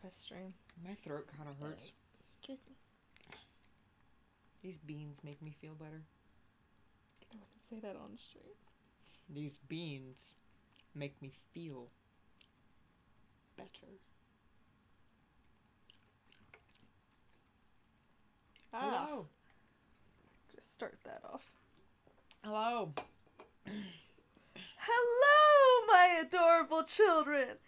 a stream. My throat kind of hurts. Excuse me. These beans make me feel better. I want to say that on stream. These beans make me feel better. Hello. Just start that off. Hello. Hello, my adorable children,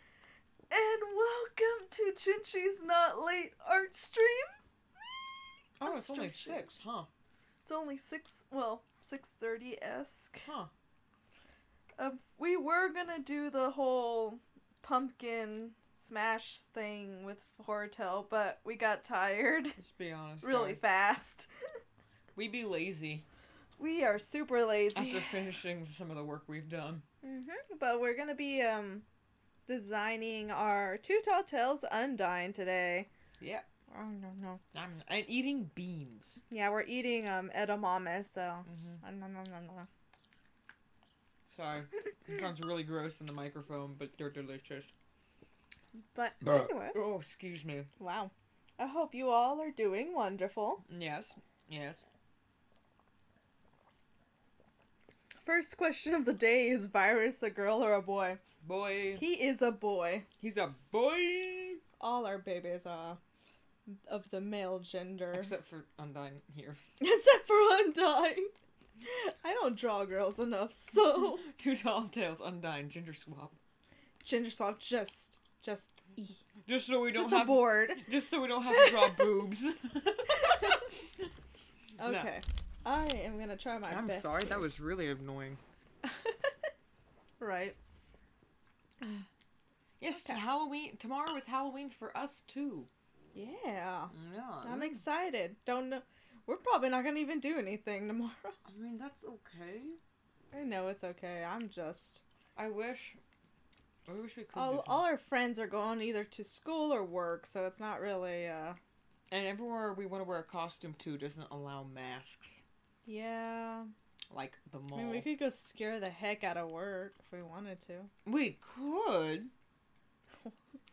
and welcome to Chinchi's Not Late art stream. Oh, it's only 6, huh? It's only 6, well, 6:30-esque. Huh. We were gonna do the whole pumpkin smash thing with Hotel, but we got tired. Let's be honest. Really fast. We be lazy. We are super lazy. After finishing some of the work we've done. But we're gonna be designing our 2TallTales Undyne today. Yeah. Oh no. I'm eating beans. Yeah, we're eating edamame, so. Sorry. It sounds really gross in the microphone, but they're delicious. But anyway. Oh, excuse me. Wow. I hope you all are doing wonderful. Yes. Yes. First question of the day, is Virus a girl or a boy? Boy. He is a boy. He's a boy. All our babies are of the male gender. Except for Undyne here. Except for Undyne. I don't draw girls enough, so. 2TallTales, Undyne, gender swap. Gender swap, just E. Just so we don't just have. a board. Just so we don't have to draw boobs. Okay. No. I am gonna try my best. I'm sorry, that was really annoying. Right. Yes, Okay. Halloween. Tomorrow is Halloween for us too. Yeah. Yeah. I'm excited. Don't know. We're probably not gonna even do anything tomorrow. I mean, that's okay. I know it's okay. I'm just. I wish we could. All our friends are going either to school or work, so it's not really. And everywhere we want to wear a costume too doesn't allow masks. Yeah. Like the mall. I mean, we could go scare the heck out of work if we wanted to. We could.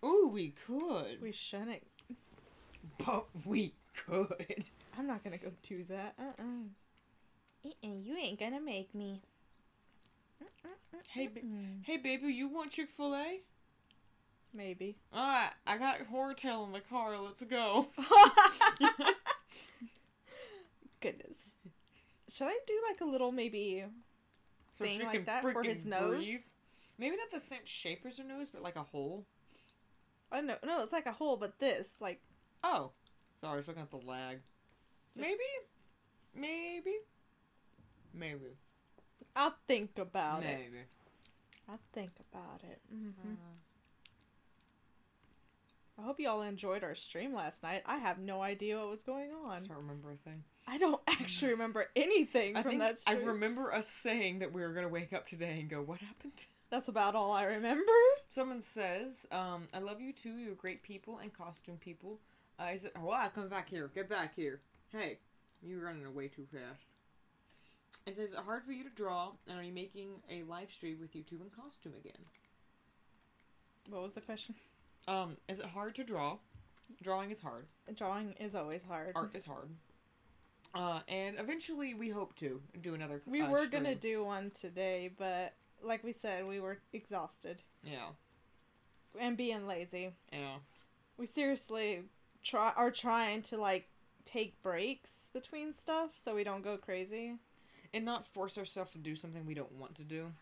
Ooh, we could. We shouldn't. But we could. I'm not gonna go do that. You ain't gonna make me. Hey, hey, baby, you want Chick-fil-A? Maybe. Alright, I got Hotel in the car. Let's go. Goodness. Should I do like a little maybe thing like that for his nose? Breathe. Maybe not the same shape as her nose, but like a hole. Oh no, it's like a hole, but this like. Oh, sorry, I was looking at the lag. Maybe. I'll think about it. Maybe. I'll think about it. I hope you all enjoyed our stream last night. I have no idea what was going on. I don't remember a thing. I don't actually remember anything from that stream. I remember us saying that we were going to wake up today and go, what happened? That's about all I remember. Someone says, I love you too. You're great people and costume people. Is it? Oh, come back here. Get back here. Hey, you're running way too fast. It says, is it hard for you to draw? And are you making a live stream with you two in costume again? What was the question? Is it hard to draw? Drawing is hard. Drawing is always hard. Art is hard. And eventually we hope to do another We were stream. gonna do one today, but like we said, we were exhausted. Yeah. And being lazy. Yeah. We seriously are trying to like take breaks between stuff so we don't go crazy. And not force ourselves to do something we don't want to do.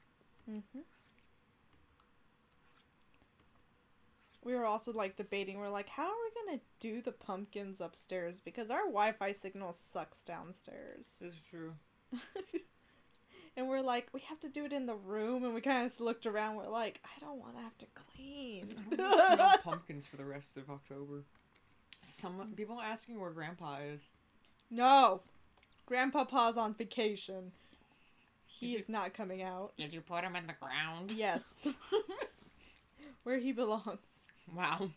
We were also like debating, we're like, how are we gonna do the pumpkins upstairs? Because our Wi-Fi signal sucks downstairs. This is true. And we're like, we have to do it in the room, and we kind of looked around, we're like, I don't want to have to clean. I want to smell pumpkins for the rest of October. People are asking where Grandpa is. No! Grandpa's on vacation. He is not coming out. Did you put him in the ground? Yes. Where he belongs. Wow.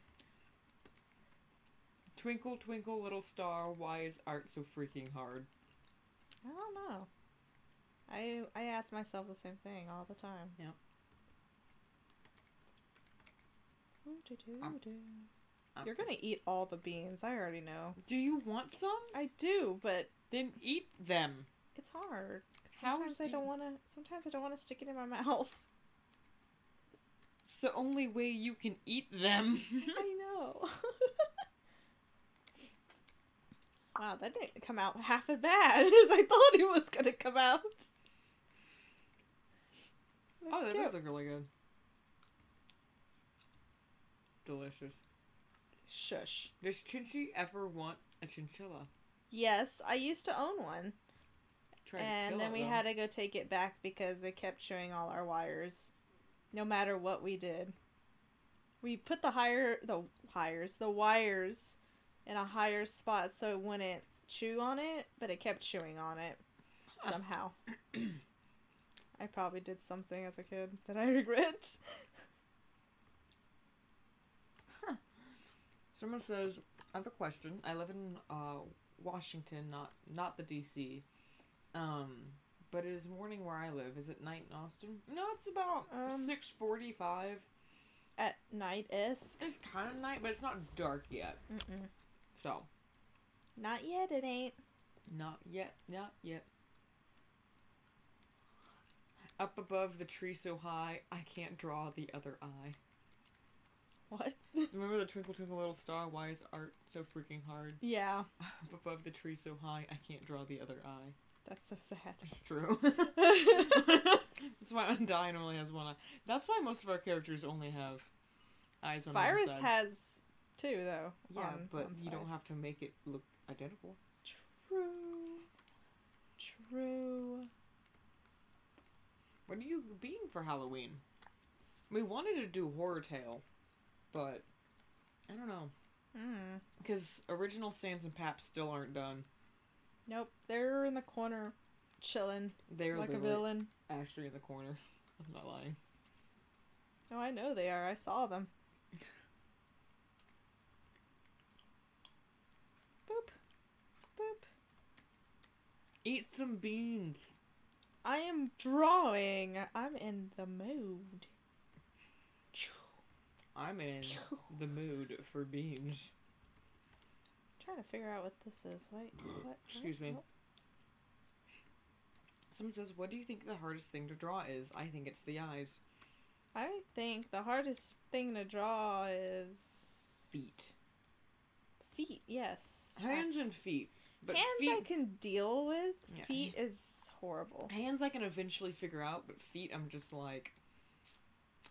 Twinkle, twinkle, little star, why is art so freaking hard? I don't know. I ask myself the same thing all the time. Yep. You're gonna eat all the beans. I already know. Do you want some? I do, but then eat them. It's hard. Sometimes I don't want to. Sometimes I don't want to stick it in my mouth. It's the only way you can eat them. I know. Wow, that didn't come out half as bad as I thought it was gonna come out. Oh, that does look really good. Delicious. Shush. Does Chinchi ever want a chinchilla? Yes, I used to own one. And then we had to go take it back because they kept chewing all our wires. No matter what we did. We put the wires in a higher spot so it wouldn't chew on it, but it kept chewing on it somehow. I probably did something as a kid that I regret. Someone says, I have a question. I live in Washington, not the DC. But it is morning where I live. Is it night in Austin? No, it's about 6:45. At night-ish. It's kind of night, but it's not dark yet. So. Not yet, it ain't. Not yet, not yet. Up above the tree so high, I can't draw the other eye. What? Remember the Twinkle Twinkle Little Star? Why is art so freaking hard? Yeah. Up above the tree so high, I can't draw the other eye. That's so sad. It's true. That's why Undyne only has one eye. That's why most of our characters only have eyes on one side. Virus has two, though. Yeah, but you don't have to make it look identical. True. True. What are you being for Halloween? We wanted to do Horror Tale, but I don't know. Because original Sans and Paps still aren't done. Nope, they're in the corner, chilling. They're like a villain. Actually in the corner. I'm not lying. Oh, I know they are. I saw them. Boop. Boop. Eat some beans. I am drawing. I'm in the mood. I'm in the mood for beans. I'm trying to figure out what this is. Wait, what? Excuse me. Someone says, what do you think the hardest thing to draw is? I think it's the eyes. I think the hardest thing to draw is... feet. Feet, yes. Hands and feet. But hands feet... I can deal with. Yeah. Feet is horrible. Hands I can eventually figure out, but feet I'm just like...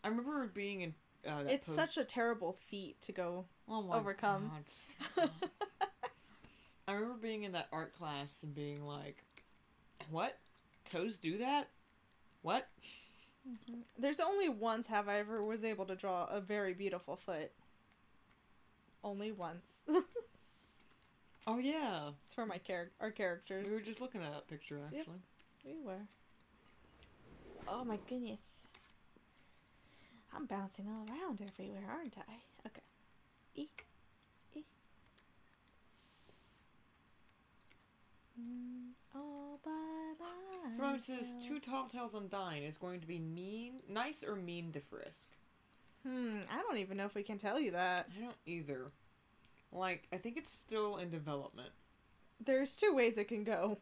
I remember being in... it's such a terrible feat to go overcome. I remember being in that art class and being like, what? Toes do that? What? There's only once have I ever was able to draw a very beautiful foot. Only once. Oh yeah. It's for our characters. We were just looking at that picture actually. Yep, we were. Oh my goodness. I'm bouncing all around everywhere, aren't I? Okay. E. All by myself. Someone says 2TallTales Undyne is going to be nice or mean to Frisk. I don't even know if we can tell you that. I don't either. Like, I think it's still in development. There's two ways it can go.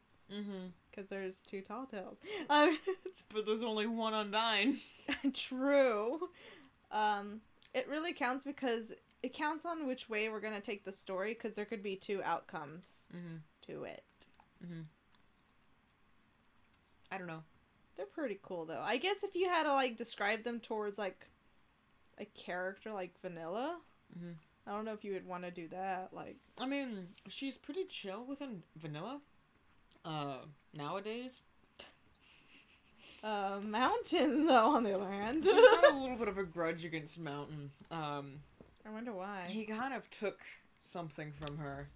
Because there's 2TallTales. But there's only one Undyne. True. It really counts because it counts on which way we're going to take the story, because there could be two outcomes to it. I don't know. They're pretty cool, though. I guess if you had to, like, describe them towards, like, a character like Vanilla, I don't know if you would want to do that. Like, I mean, she's pretty chill within Vanilla. Nowadays. Mountain, though, on the other hand. She's got a little bit of a grudge against Mountain. I wonder why. He kind of took something from her.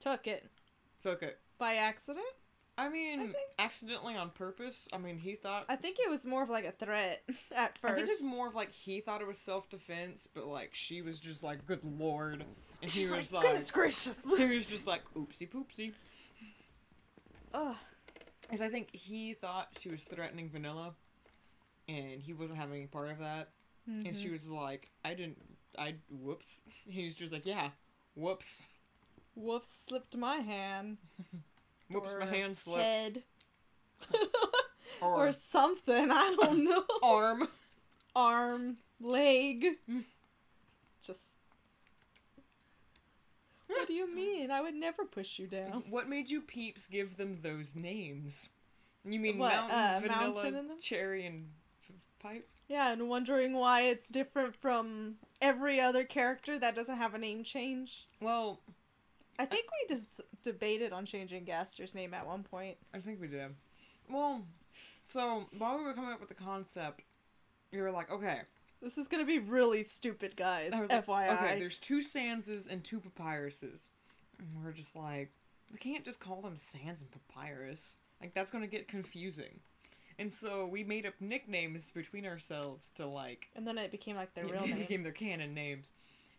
Took it. Took it. By accident? I mean, accidentally on purpose. I mean, he thought... I think it was more of like a threat at first. I think it's more of like he thought it was self-defense, but like she was just like, good lord. And he was like... Goodness gracious. He was just like, oopsie poopsie. Ugh. Because I think he thought she was threatening Vanilla, and he wasn't having any part of that. And she was like, whoops. He was just like, yeah, whoops. Whoops, slipped my hand. Whoops, Or my hand slipped. Head. Or something, I don't know. arm. Arm, leg. Just... What do you mean? I would never push you down. What made you peeps give them those names? You mean What, Mountain, Vanilla, Mountain in them? Cherry, and Pipe? Yeah, and wondering why it's different from every other character that doesn't have a name change. Well, I think we just debated on changing Gaster's name at one point. I think we did. Well, so while we were coming up with the concept, you were like, okay. This is gonna be really stupid, guys. I was FYI. Like, okay, there's 2 Sanses and 2 Papyruses. And we're just like, we can't just call them Sans and Papyrus. Like, that's gonna get confusing. And so we made up nicknames between ourselves to, like... And then it became, like, their real It name. became their canon names.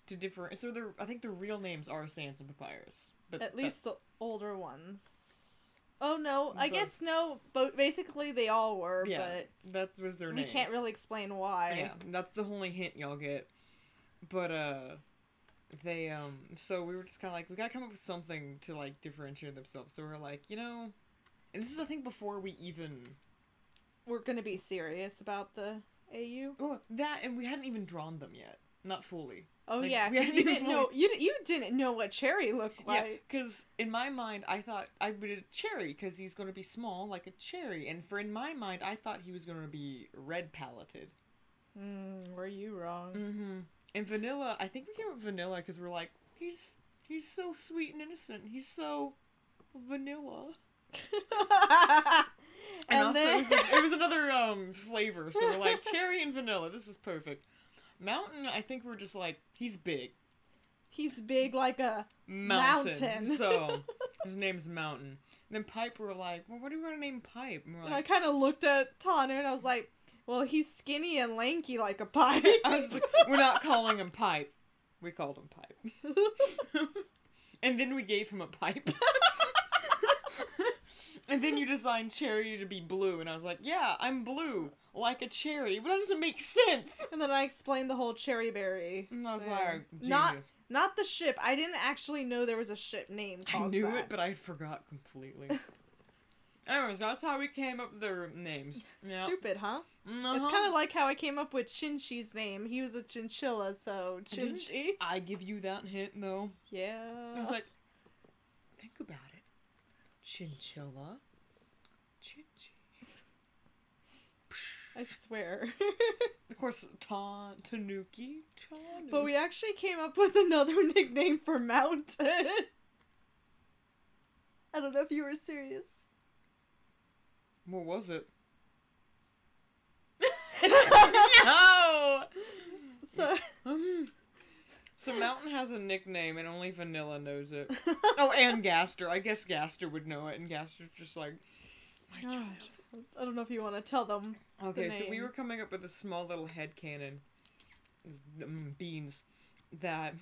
To differ... So I think the real names are Sans and Papyrus. But at least the older ones. Oh, no. I guess no. But basically, they all were, yeah, but... that was their names. We can't really explain why. Yeah, that's the only hint y'all get. But, they, so we were just kind of like, we gotta come up with something to, like, differentiate themselves. So we're like, you know... And this is, I think, before we even... We're gonna be serious about the AU. Oh, that, and we hadn't even drawn them yet. Not fully. Oh, like, yeah, we because hadn't you even didn't know, you didn't know what Cherry looked like. Yeah, because in my mind, I thought I would a cherry, because he's going to be small, like a cherry. And in my mind, I thought he was going to be red-paleted. Were you wrong? Mm-hmm. And Vanilla, I think we came up with Vanilla, because we're like, he's so sweet and innocent. He's so vanilla. And also, then... it was another flavor, so we're like, cherry and vanilla, this is perfect. Mountain, I think we're just like, he's big. He's big like a mountain. So, his name's Mountain. And then Pipe, we're like, well, what do we want to name Pipe? And we're like, I kind of looked at Tanu and I was like, well, he's skinny and lanky like a pipe. I was like, we're not calling him Pipe. We called him Pipe. And then we gave him a pipe. And then you designed Cherry to be blue, and I was like, yeah, I'm blue, like a cherry. But that doesn't make sense! And then I explained the whole cherry berry. And I was like, genius. Not the ship. I didn't actually know there was a ship name called I knew that. it, but I forgot completely. Anyways, that's how we came up with their names. Yep. Stupid, huh? Uh-huh. It's kind of like how I came up with Chinchi's name. He was a chinchilla, so Chinchi. I give you that hint, though. Yeah. I was like, think about it. Chinchilla. Chinchi. I swear. Of course, Tanuki. Tanu. But we actually came up with another nickname for Mountain. I don't know if you were serious. What was it? No! So Mountain has a nickname and only Vanilla knows it. Oh, and Gaster. I guess Gaster would know it, and Gaster's just like, my child. I don't know if you want to tell them. Okay, so we were coming up with a small little headcanon. Beans. That.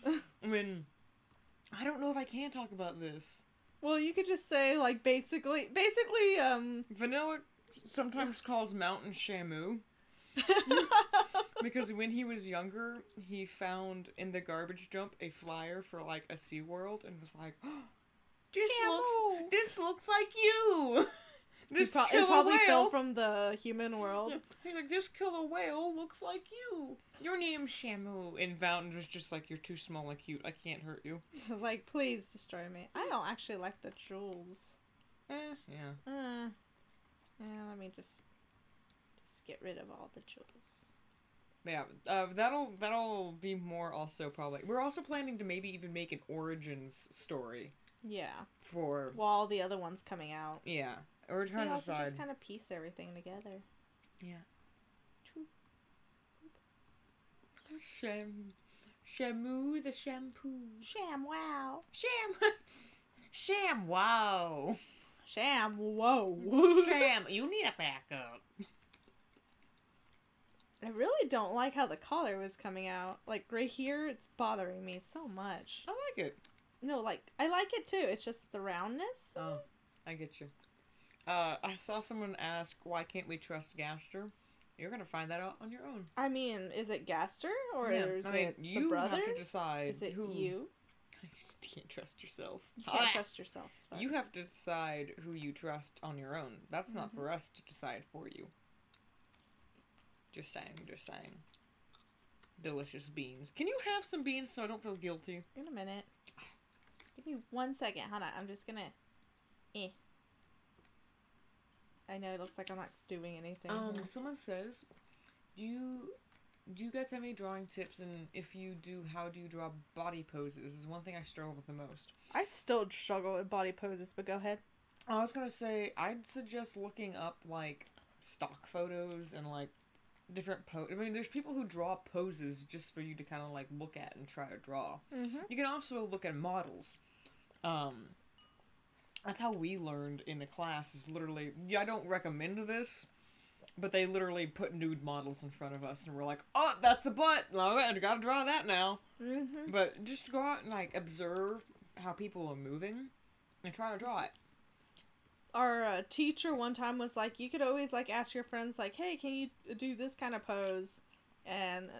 I don't know if I can talk about this. Well, you could just say, like, basically, Vanilla sometimes calls Mountain Shamu. Because when he was younger, he found in the garbage dump a flyer for, like, a SeaWorld and was like, oh, this looks like you! This it probably fell from the human world. Yeah. He's like, this killer whale looks like you. Your name's Shamu. And Mountain was just like, you're too small and cute. I can't hurt you. Like, please destroy me. I don't actually like the jewels. Yeah. Let me just get rid of all the jewels. Yeah, that'll be more also probably. We're also planning to maybe even make an origins story. Yeah. For while the other one's coming out. Yeah. We're trying to decide. Just kind of piece everything together. Yeah. Shamu the shampoo. Sham wow. Sham wow. Sham whoa. Sham, you need a backup. I really don't like how the collar was coming out. Like, right here, it's bothering me so much. I like it. No, like, I like it too. It's just the roundness. Oh, I get you. I saw someone ask, why can't we trust Gaster? You're gonna find that out on your own. I mean, is it Gaster or Yeah, is I mean, it the you brothers? have to decide Is it who. you? You can't trust yourself. You can't trust yourself. Sorry. You have to decide who you trust on your own. That's not for us to decide for you. Just saying, just saying. Delicious beans. Can you have some beans so I don't feel guilty? In a minute. Give me 1 second. Hold on. I'm just gonna... I know it looks like I'm not doing anything. Someone says, do you guys have any drawing tips, and if you do, how do you draw body poses? This is one thing I struggle with the most. I still struggle with body poses, but go ahead. I was gonna say, I'd suggest looking up, like, stock photos and, like, different I mean, there's people who draw poses just for you to kind of, like, look at and try to draw. Mm-hmm. You can also look at models. That's how we learned in the class, is literally, I don't recommend this, but they literally put nude models in front of us, and we're like, oh, that's a butt! I gotta draw that now. Mm-hmm. But just go out and, like, observe how people are moving, and try to draw it. Our teacher one time was like, you could always, like, ask your friends, like, hey, can you do this kind of pose? And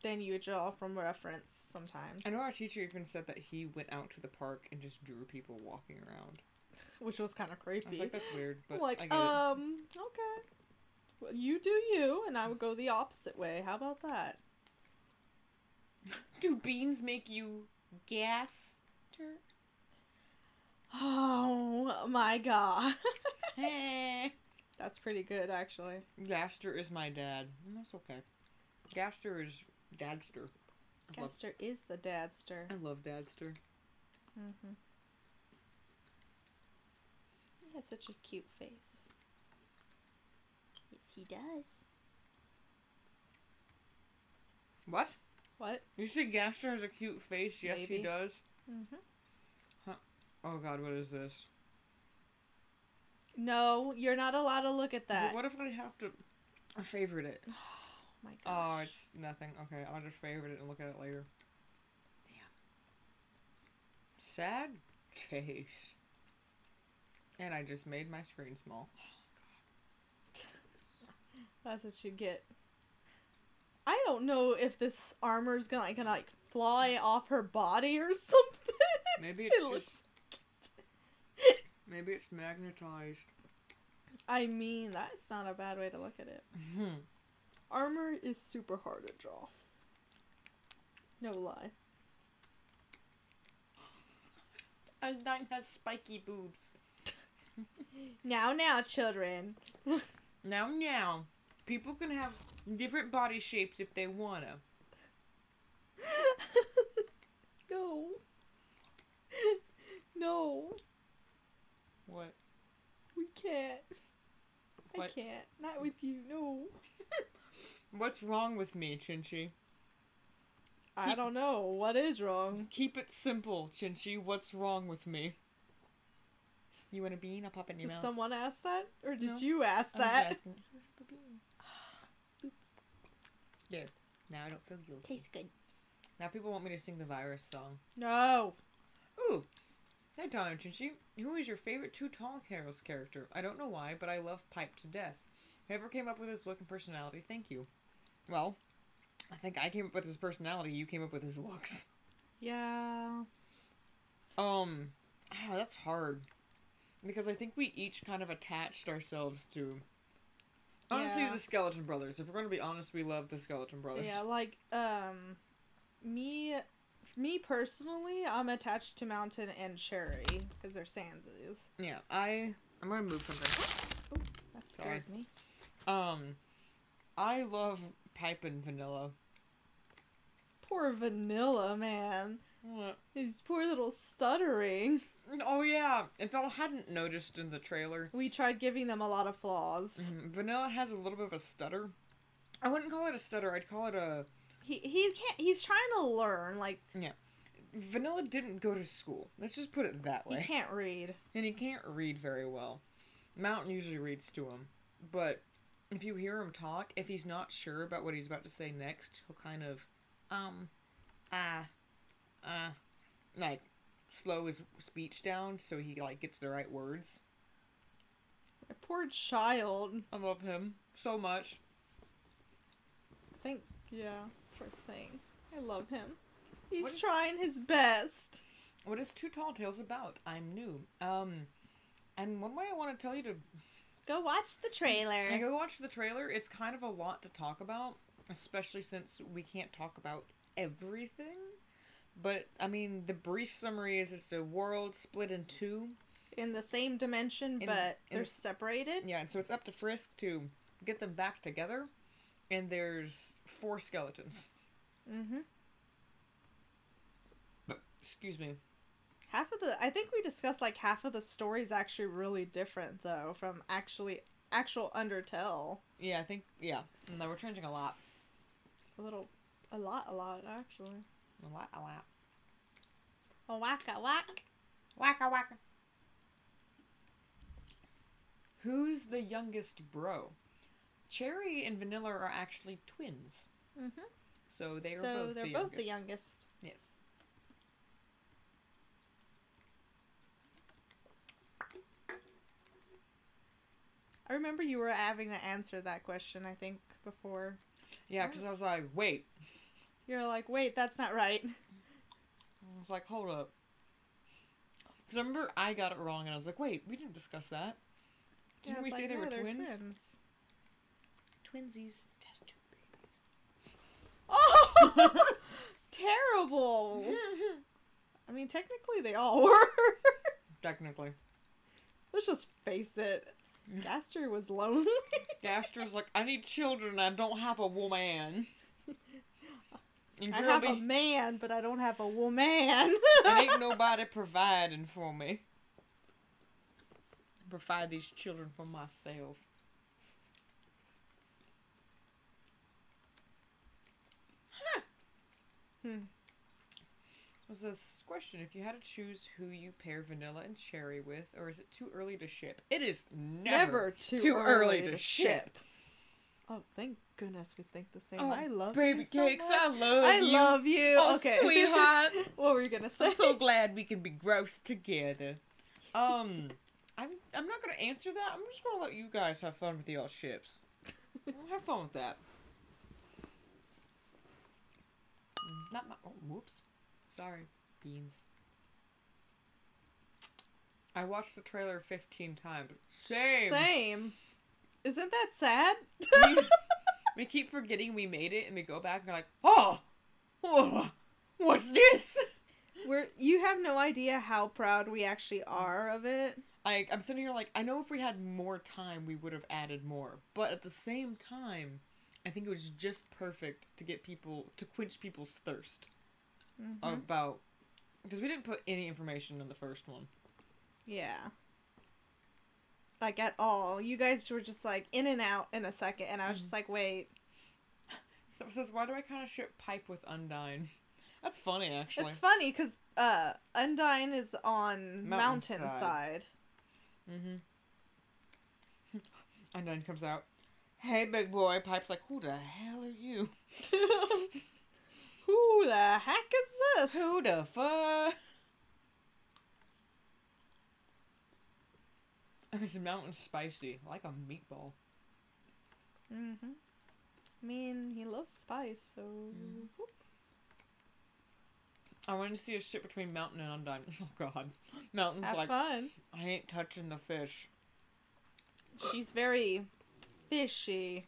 then you would draw from reference sometimes. I know our teacher even said that he went out to the park and just drew people walking around. Which was kind of creepy. I was like, that's weird, but like, I get it. Okay. Well, you do you, and I would go the opposite way. How about that? Do beans make you gas? Oh my god. That's pretty good, actually. Gaster is my dad. That's okay. Gaster is Dadster. Gaster is the dadster. I love Dadster. Mm-hmm. He has such a cute face. Yes, he does. What? What? You say Gaster has a cute face? Yes, Maybe. he does. Mm-hmm. Huh. Oh god, what is this? No, you're not allowed to look at that. But what if I have to favorite it? Oh my gosh. Oh, it's nothing. Okay, I'll just favorite it and look at it later. Damn. Sad taste. And I just made my screen small. That's what you get. I don't know if this armor's gonna like fly off her body or something. Maybe it's It just... looks... Maybe it's magnetized. I mean, that's not a bad way to look at it. Armor is super hard to draw. No lie. Undyne has spiky boobs. Now, children. Now. People can have different body shapes if they wanna. No. No. What? We can't. What? I can't. Not with you. No. What's wrong with me, Chinchi? I don't know. What is wrong? Keep it simple, Chinchi. What's wrong with me? You want a bean? I'll pop it in your Did mouth. someone ask that? Or did No. you ask I was that? asking. There. Now I don't feel guilty. Tastes good. Now people want me to sing the virus song. No. Ooh. Hey, Tana Chinchi. Who is your favorite 2TallTales character? I don't know why, but I love Pipe to death. Whoever came up with his look and personality, thank you. Well, I think I came up with his personality, you came up with his looks. Yeah. That's hard. Because I think we each kind of attached ourselves to... Honestly, Yeah. the Skeleton Brothers. If we're going to be honest, we love the Skeleton Brothers. Yeah, like, me personally, I'm attached to Mountain and Cherry, because they're Sansies. Yeah, I'm going to move something. Oh, that scared me. I love Pipe and Vanilla. Poor Vanilla, man. What? His poor little stuttering. Oh yeah, if y'all hadn't noticed in the trailer, We tried giving them a lot of flaws. Vanilla has a little bit of a stutter. I wouldn't call it a stutter, I'd call it a... He's trying to learn, like... Yeah. Vanilla didn't go to school. Let's just put it that way. He can't read. And he can't read very well. Mountain usually reads to him. But if you hear him talk, if he's not sure about what he's about to say next, he'll kind of, like, slow his speech down so he, like, gets the right words. My poor child. I love him so much. Yeah, poor thing. I love him. He's What is- trying his best. What is 2TallTales about? I'm new. And one way I want to tell you to Go watch the trailer. go watch the trailer. It's kind of a lot to talk about, especially since we can't talk about everything. But, I mean, the brief summary is it's a world split in two. In the same dimension, but they're separated. Yeah, and so it's up to Frisk to get them back together. And there's 4 skeletons. Mm-hmm. Excuse me. I think we discussed like half of the story is actually really different though from actual Undertale. Yeah, I think, yeah. No, we're changing a lot. A lot actually. A lot. A whack. Wacka wacka. Who's the youngest bro? Cherry and Vanilla are actually twins. Mm-hmm. So they're both the youngest. Yes. I remember you were having to answer that question, I think, before. Yeah, because I was like, wait. You're like, wait, that's not right. I was like, hold up. Because I remember I got it wrong, and I was like, wait, we didn't discuss that. Didn't we say they were twins? Twinsies. Test tube babies. Oh! Terrible! I mean, technically they all were. Technically. Let's just face it. Gaster was lonely. Gaster's like, I need children, I don't have a woman. I have a man, but I don't have a woman. Ain't nobody providing for me. Provide these children for myself. Huh. Was this question, if you had to choose who you pair Vanilla and Cherry with, or is it too early to ship? It is never too early to ship. Oh, thank goodness we think the same. Oh, I love baby you so cakes, much. I love you. I love you. Oh, okay. sweetheart. What were you gonna say? I'm so glad we can be gross together. I'm not gonna answer that. I'm just gonna let you guys have fun with y'all ships. Have fun with that. It's not my. Oh, whoops. Sorry, beans. I watched the trailer 15 times. Same. Isn't that sad? We keep forgetting we made it, and we go back and we're like, oh, what's this? You have no idea how proud we actually are of it. I'm sitting here like, I know if we had more time, we would have added more. But at the same time, I think it was just perfect to get to quench people's thirst. Mm-hmm. About, because we didn't put any information in the first one. Yeah. Like, at all. You guys were just, like, in and out in a second, and I was just like, wait. So it says, why do I kind of ship Pipe with Undyne? That's funny, actually. It's funny, because Undyne is on Mountainside. Mm-hmm. Undyne comes out. Hey, big boy. Pipe's like, who the hell are you? Who the heck is this? Who the fuck? It's mountain spicy, like a meatball. Mm-hmm. I mean, he loves spice, so... Mm. I wanted to see a ship between Mountain and Undyne. Oh, God. Mountain's Have like, fun. I ain't touching the fish. She's very fishy.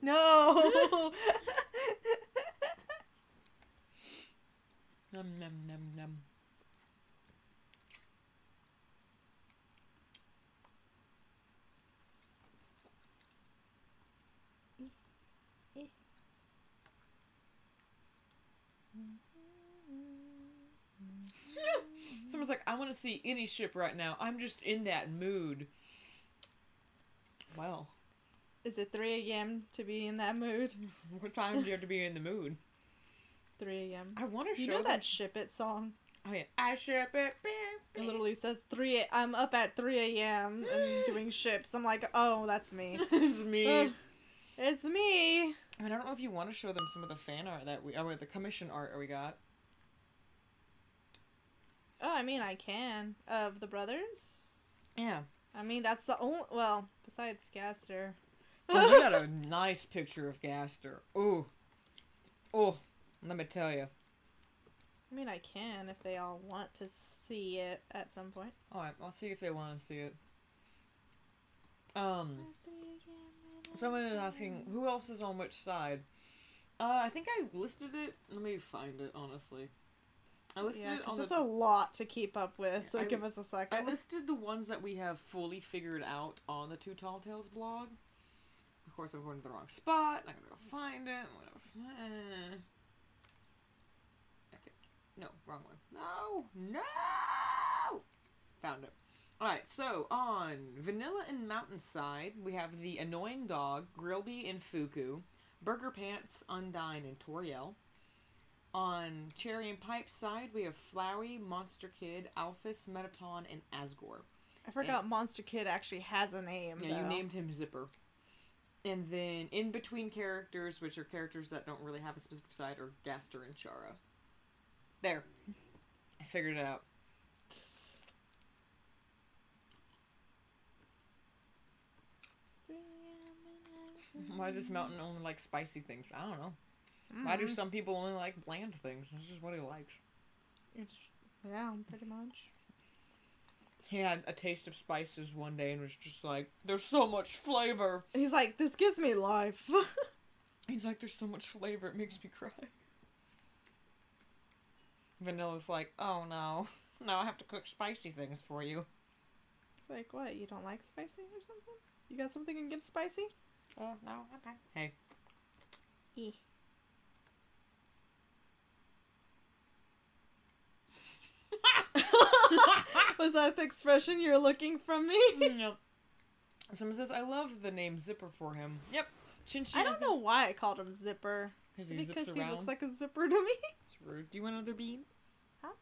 No! Num, num, num, num. Someone's like, I want to see any ship right now. I'm just in that mood. Well. Is it 3 a.m. to be in that mood? What time do you have to be in the mood? 3 a.m. I want to show You know them... that Ship It song? Oh, yeah. I ship it. It literally says I'm up at 3 a.m. and doing ships. I'm like, oh, that's me. It's me. It's me. I mean, I don't know if you want to show them some of the fan art that the commission art we got. Oh, I mean, I can. Of the brothers? Yeah. I mean, that's the only... Well, besides Gaster. Oh, you got a nice picture of Gaster. Ooh. Oh, let me tell you. I mean, I can if they all want to see it at some point. Alright, I'll see if they want to see it. Someone is asking, who else is on which side? I think I listed it. Let me find it, honestly. I listed it on it's a lot to keep up with, so give us a I second. listed the ones that we have fully figured out on the 2TallTales blog. Of course, I'm going to the wrong spot. I'm gonna go find it. Epic. No, wrong one. No! No! Found it. Alright, so on Vanilla and Mountainside, we have the Annoying Dog, Grilby and Fuku, Burger Pants, Undyne, and Toriel. On Cherry and Pipe side, we have Flowey, Monster Kid, Alphys, Metaton, and Asgore. I forgot Monster Kid actually has a name, Yeah, you named him Zipper. And then in between characters, which are characters that don't really have a specific side, are Gaster and Chara. There. I figured it out. Why does Mountain only like spicy things? I don't know. Why do some people only like bland things? This is what he likes. Yeah, pretty much. He had a taste of spices one day and was just like, there's so much flavor. He's like, this gives me life. He's like, there's so much flavor, it makes me cry. Vanilla's like, oh no. Now I have to cook spicy things for you. It's like, what? You don't like spicy or something? You got something against spicy? Oh, no, okay. Hey. E. Was that the expression you're looking from me? Yep. Someone says, I love the name Zipper for him. Yep. Chinchi. I don't know why I called him Zipper. Because he looks like a zipper to me. It's rude. Do you want another bean? Huh?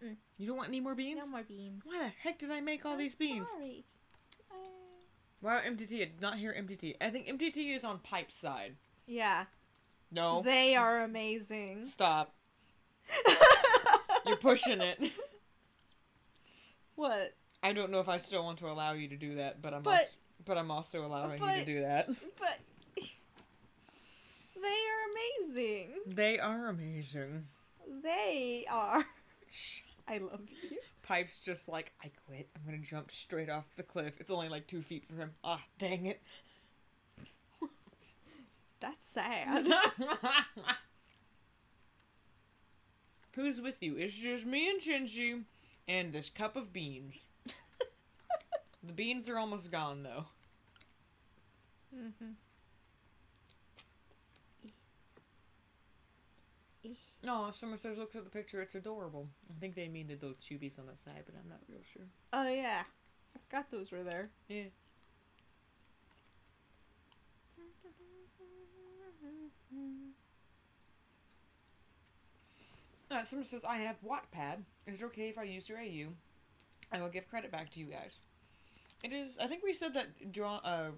Mm-mm. You don't want any more beans? No more beans. Why the heck did I make all these beans? Sorry. Wow, MTT. I did not hear MTT. I think MTT is on Pipe's side. Yeah. No. They are amazing. Stop. You're pushing it. What? I don't know if I still want to allow you to do that, but I'm also allowing you to do that. But they are amazing. They are amazing. They are. I love you. Pipe's just like, I quit. I'm gonna jump straight off the cliff. It's only like 2 feet for him. Ah, dang it. That's sad. Who's with you? It's just me and Chinchi and this cup of beans. The beans are almost gone, though. No, someone says looks at the picture, it's adorable. I think they mean the little chubbies on the side, but I'm not real sure. Oh, yeah. I forgot those were there. Yeah. Someone says, I have Wattpad. Is it okay if I use your AU? I will give credit back to you guys. It is, I think we said that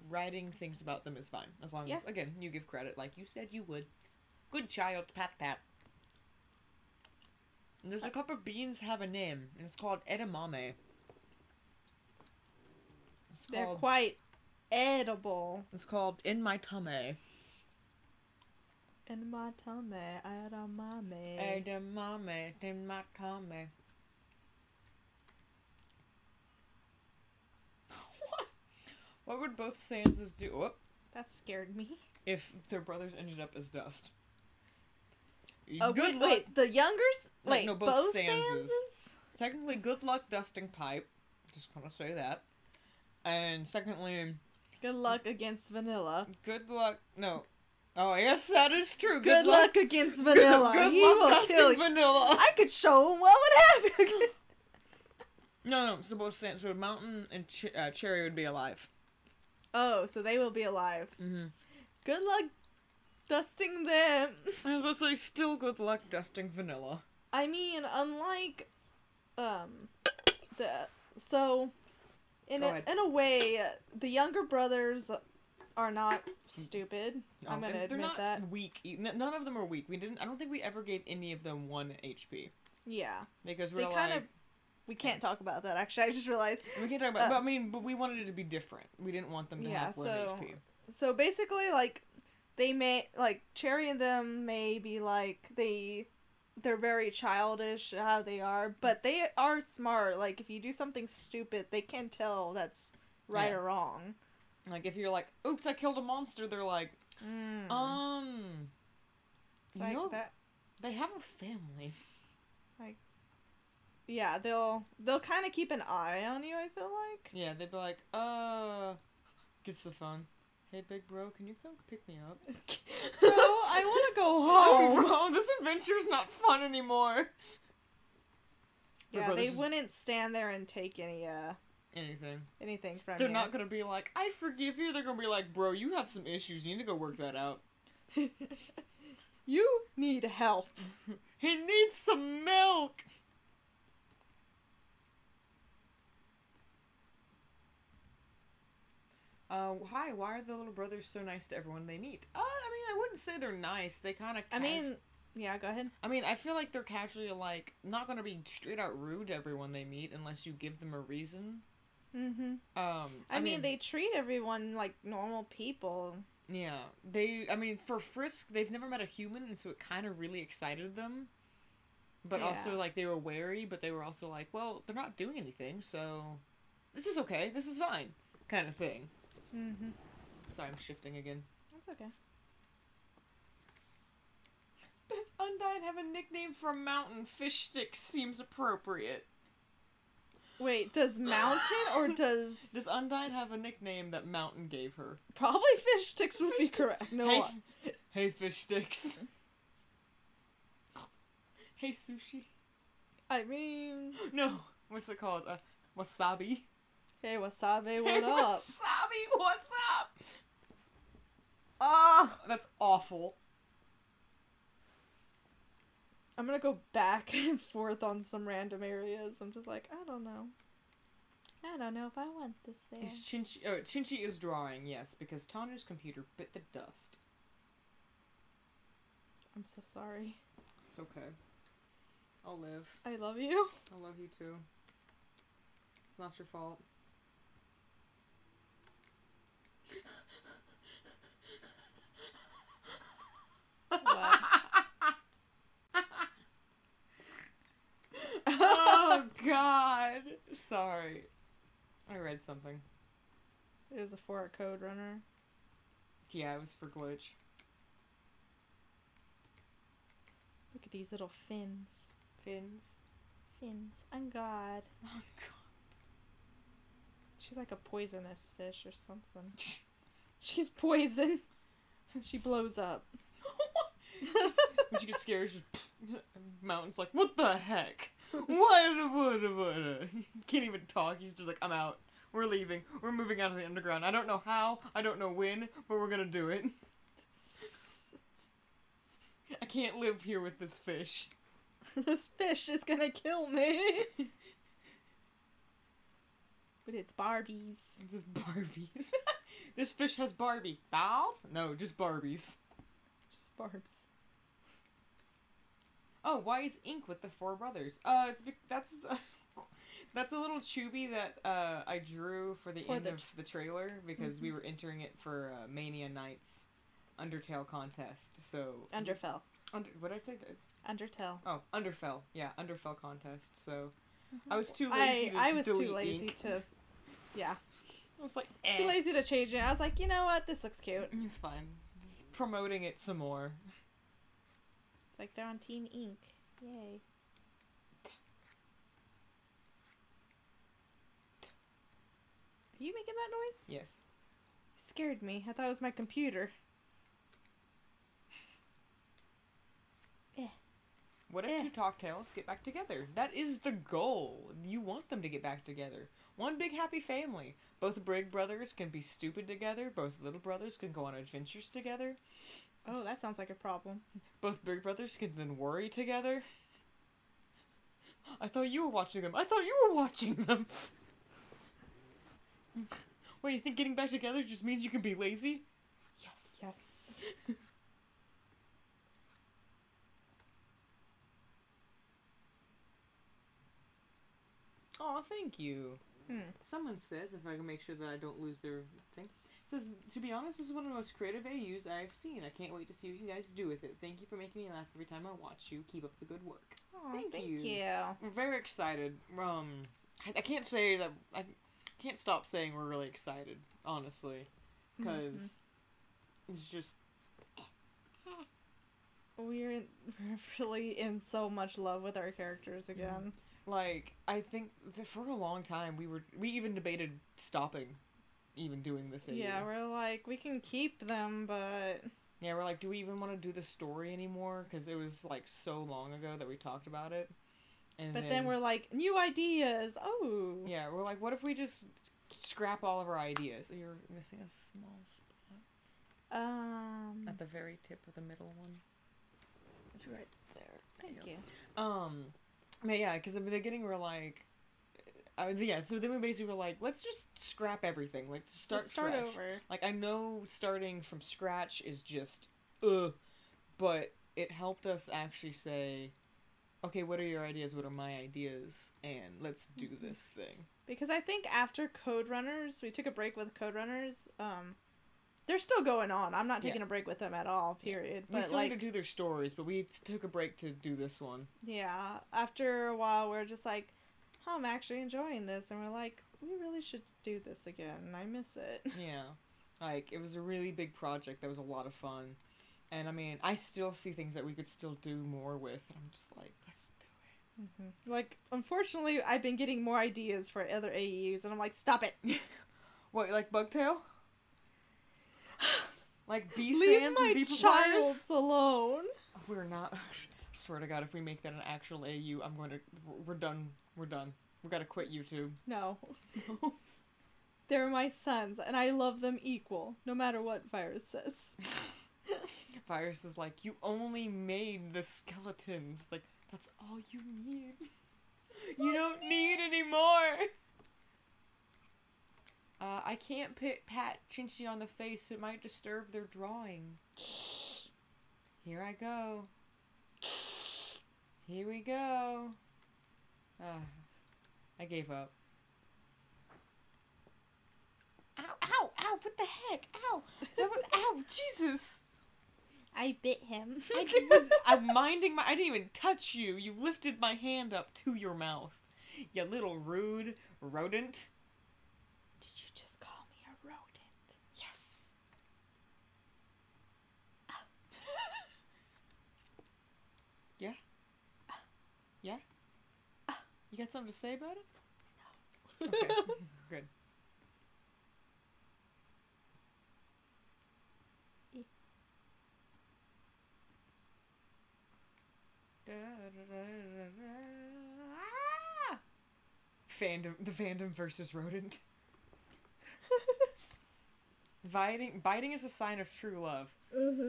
writing things about them is fine. As long as, again, you give credit like you said you would. Good child, pat pat. And there's a cup of beans have a name, and it's called edamame. They're quite edible. It's called In My Tummy. In my tummy, edamame. Edamame, in my tummy. What? What would both Sanses do? Whoop. That scared me. If their brothers ended up as dust. Oh, wait, the youngers? Wait, no, both Sanses. Sanses? Technically, good luck dusting Pipe. Just gonna say that. And secondly... Good luck against Vanilla. Good luck... No. Oh, yes, that is true. Good luck against Vanilla. Good He luck will dusting kill you. Vanilla. I could show him what would happen. No, so both Sanses... So Mountain and Cherry would be alive. Oh, so they will be alive. Mm-hmm. Good luck dusting them. I was about to say, still good luck dusting Vanilla. I mean, unlike, in a way, the younger brothers are not stupid. No, I'm gonna admit they're not that. Weak. None of them are weak. I don't think we ever gave any of them 1 HP. Yeah. Because they kind of We can't talk about that, actually. I just realized. And we can't talk about but we wanted it to be different. We didn't want them to have low HP. So basically, like, they may, like, Cherry and them may be, like, they're very childish how they are, but they are smart. Like, if you do something stupid, they can tell that's right or wrong. Like, if you're like, oops, I killed a monster, they're like, It's you like know, that. they have a family. Like, yeah, they'll kind of keep an eye on you, I feel like. Yeah, they'd be like, gets the phone. Hey, big bro, can you come pick me up? Bro, I want to go home. Bro, this adventure's not fun anymore. Yeah, they wouldn't stand there and take anything from you. They're not gonna be like, I forgive you. They're gonna be like, bro, you have some issues. You need to go work that out. You need help. He needs some milk. Hi, why are the little brothers so nice to everyone they meet? I mean, I wouldn't say they're nice. They kind of... yeah, go ahead. I mean, I feel like they're casually, like, not gonna be straight out rude to everyone they meet unless you give them a reason. Mm-hmm. I mean, they treat everyone like normal people. Yeah. For Frisk, they've never met a human, and so it kind of really excited them. But also, like, they were wary, but they were also like, well, they're not doing anything, so... This is okay. This is fine. Kind of thing. Mm-hmm. Sorry, I'm shifting again. That's okay. Does Undyne have a nickname for a mountain? Fish sticks seems appropriate. Wait, does Mountain or does... Does Undyne have a nickname that Mountain gave her? Probably Fish Sticks would be correct. No. Hey, Fish Sticks. Hey, Sushi. I mean... No. What's it called? Wasabi. Hey, Wasabi, what up? Wasabi, what's up? Ah! That's awful. I'm gonna go back and forth on some random areas. I'm just like, I don't know. I don't know if I want this there. Is Chinchi is drawing, yes, because Tanya's computer bit the dust. I'm so sorry. It's okay. I'll live. I love you. I love you too. It's not your fault. What? Oh God! Sorry. I read something. It was for a code runner. Yeah, it was for glitch. Look at these little fins. Fins. Oh God. Oh God. She's like a poisonous fish or something. She's poison. She blows up. When she gets scared, she's Mountain's like, what the heck? What? Can't even talk. He's just like, I'm out. We're leaving. We're moving out of the underground. I don't know how. I don't know when, but we're gonna do it. I can't live here with this fish. This fish is gonna kill me. With its Barbies. This Barbies. This fish has Barbie dolls? No, just Barbies. Just Barbs. Oh, why is ink with the four brothers? That's a little chubby that I drew for the end of the trailer because we were entering it for Mania Night's Undertale contest. So Underfell. What did I say? Undertale. Oh, Underfell. Yeah, Underfell contest. So I was too lazy. I was too lazy to. Yeah. I was like too lazy to change it. I was like, you know what? This looks cute. It's fine. Just promoting it some more. It's like they're on Team Ink. Yay. Are you making that noise? Yes. It scared me. I thought it was my computer. What if 2TallTales get back together? That is the goal. You want them to get back together. One big happy family. Both big brothers can be stupid together. Both little brothers can go on adventures together. Oh, that sounds like a problem. Both big brothers can then worry together. I thought you were watching them. I thought you were watching them. Wait, you think getting back together just means you can be lazy? Yes. Yes. Oh, thank you. Hmm. Someone says, if I can make sure that I don't lose their thing, says, to be honest, this is one of the most creative AUs I've seen. I can't wait to see what you guys do with it. Thank you for making me laugh every time I watch you. Keep up the good work. Oh, thank you. We're very excited. I can't say that, I can't stop saying we're really excited, honestly. Because it's just... We're really in so much love with our characters again. Like, I think that for a long time we even debated stopping even doing this AU. Yeah, we're like, we can keep them, but... Yeah, we're like, do we even want to do the story anymore? Because it was, like, so long ago that we talked about it. And but then we're like, new ideas! Oh! Yeah, we're like, what if we just scrap all of our ideas? Oh, you're missing a small spot. At the very tip of the middle one. It's right there. Thank you. But yeah, because in the beginning we're like... so then we basically were like, let's just scrap everything. Like, start over. Like, I know starting from scratch is just, but it helped us actually say, okay, what are your ideas? What are my ideas? And let's do this thing. Because I think after Code Runners, we took a break with Code Runners. They're still going on. I'm not taking a break with them at all, period. We but still like, need to do their stories, but we took a break to do this one. Yeah. After a while, we're just like, I'm actually enjoying this. And we're like, we really should do this again. I miss it. Yeah. Like, it was a really big project that was a lot of fun. And, I mean, I still see things that we could still do more with. And I'm just like, let's do it. Like, unfortunately, I've been getting more ideas for other AEs. And I'm like, stop it. What, like Bugtail? Like Leave B-Sans my and B-Papyrus? child alone. We're not... I swear to God, if we make that an actual AU, I'm going to... We're done. We're done. We gotta quit YouTube. No. They're my sons, and I love them equal, no matter what Virus says. Virus is like, you only made the skeletons. Like, that's all you need. You don't need any more. I can't pat Chinchi on the face. It might disturb their drawing. Here I go. Here we go. I gave up. Ow, ow, ow, what the heck? Ow! Ow, Jesus! I bit him. I'm minding my... I didn't even touch you. You lifted my hand up to your mouth. You little rude rodent. Did you just call me a rodent? Yes. Yeah? Yeah? You got something to say about it? No. Okay, good. The fandom versus rodent. Biting is a sign of true love.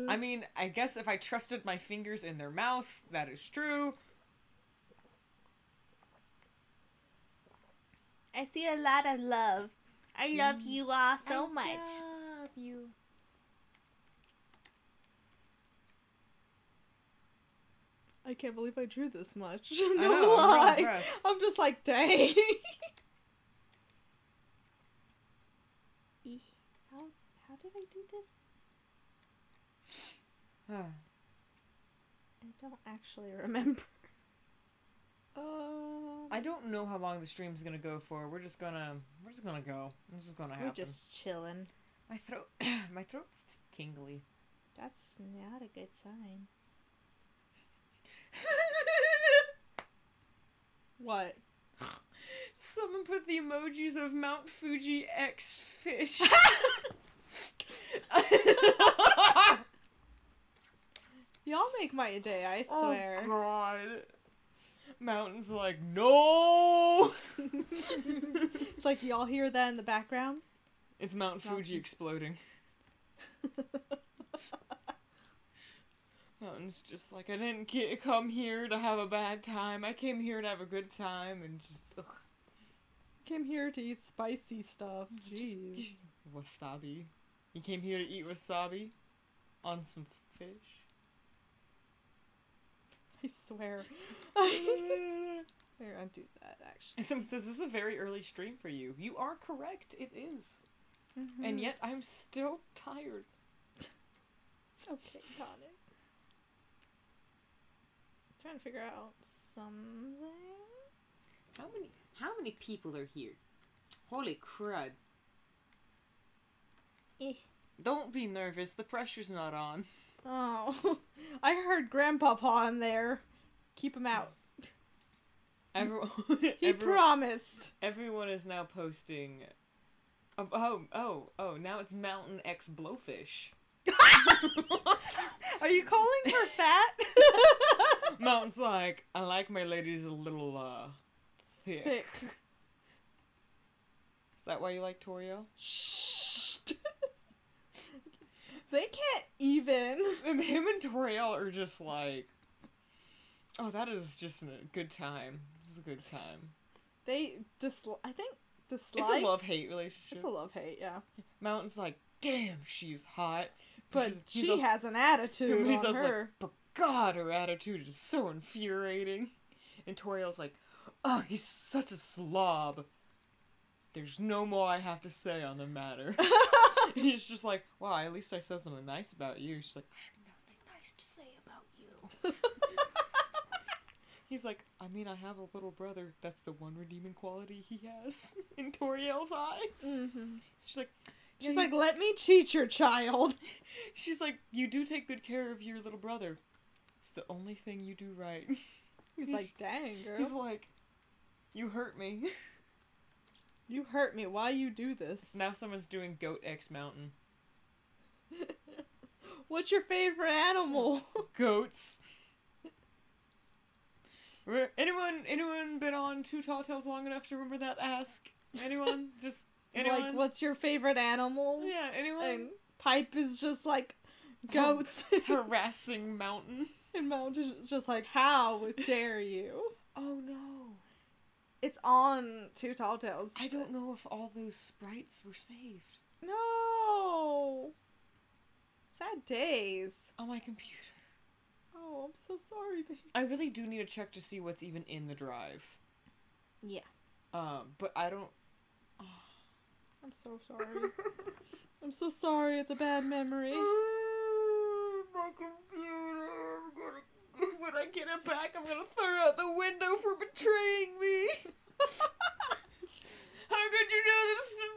I mean, I guess if I trusted my fingers in their mouth, that is true. I see a lot of love. I love you all so much. I love you. I can't believe I drew this much. I No know, I'm really lie. impressed. I'm just like, dang. How did I do this? I don't actually remember. I don't know how long the stream's gonna go for. We're just gonna go. It's just gonna happen. We're just chilling. My throat's tingly. That's not a good sign. What? Someone put the emojis of Mount Fuji X fish. Y'all make my day, I swear. Oh God. Mountain's like, no! It's like, y'all hear that in the background? It's Mount Fuji exploding. Mountain's just like, I didn't come here to have a bad time. I came here to have a good time and just, ugh. Came here to eat spicy stuff. Jeez. Wasabi. You came here to eat wasabi? On some fish? I swear. Here, I'll do that, actually. Someone says, this is a very early stream for you. You are correct. It is. Mm-hmm. And yet, I'm still tired. It's okay, Tonic. Trying to figure out something. How many people are here? Holy crud. Don't be nervous. The pressure's not on. Oh, I heard Grandpapa in there. Keep him out. Everyone, He promised. Everyone is now posting. Oh! Now it's Mountain X Blowfish. Are you calling her fat? Mountain's like, I like my ladies a little thick. Is that why you like Toriel? Shh. They can't even. And him and Toriel are just like, oh, that is just a good time. This is a good time. I think dislike. It's a love-hate relationship. It's a love-hate, yeah. Mountain's like, damn, she's hot. But she has an attitude he's on her. Like, but God, her attitude is so infuriating. And Toriel's like, oh, he's such a slob. There's no more I have to say on the matter. And he's just like, wow, at least I said something nice about you. She's like, I have nothing nice to say about you. He's like, I mean, I have a little brother. That's the one redeeming quality he has in Toriel's eyes. Mm-hmm. She's like, let me cheat your child. She's like, you do take good care of your little brother. It's the only thing you do right. He's like, dang, girl. He's like, you hurt me. You hurt me. Why you do this? Now someone's doing Goat X Mountain. What's your favorite animal? Goats. Anyone been on 2TallTales long enough to remember that ask? Anyone? Just anyone? Like, what's your favorite animals? Yeah, anyone? And Pipe is just like, goats. Harassing Mountain. And Mountain is just like, how dare you? Oh no. It's on 2TallTales. I don't know if all those sprites were saved. No. Sad days. On my computer. Oh, I'm so sorry, babe. I really do need to check to see what's even in the drive. Yeah. But I don't... I'm so sorry. I'm so sorry, it's a bad memory. My computer. When I get it back, I'm gonna throw it out the window for betraying me. How could you do this to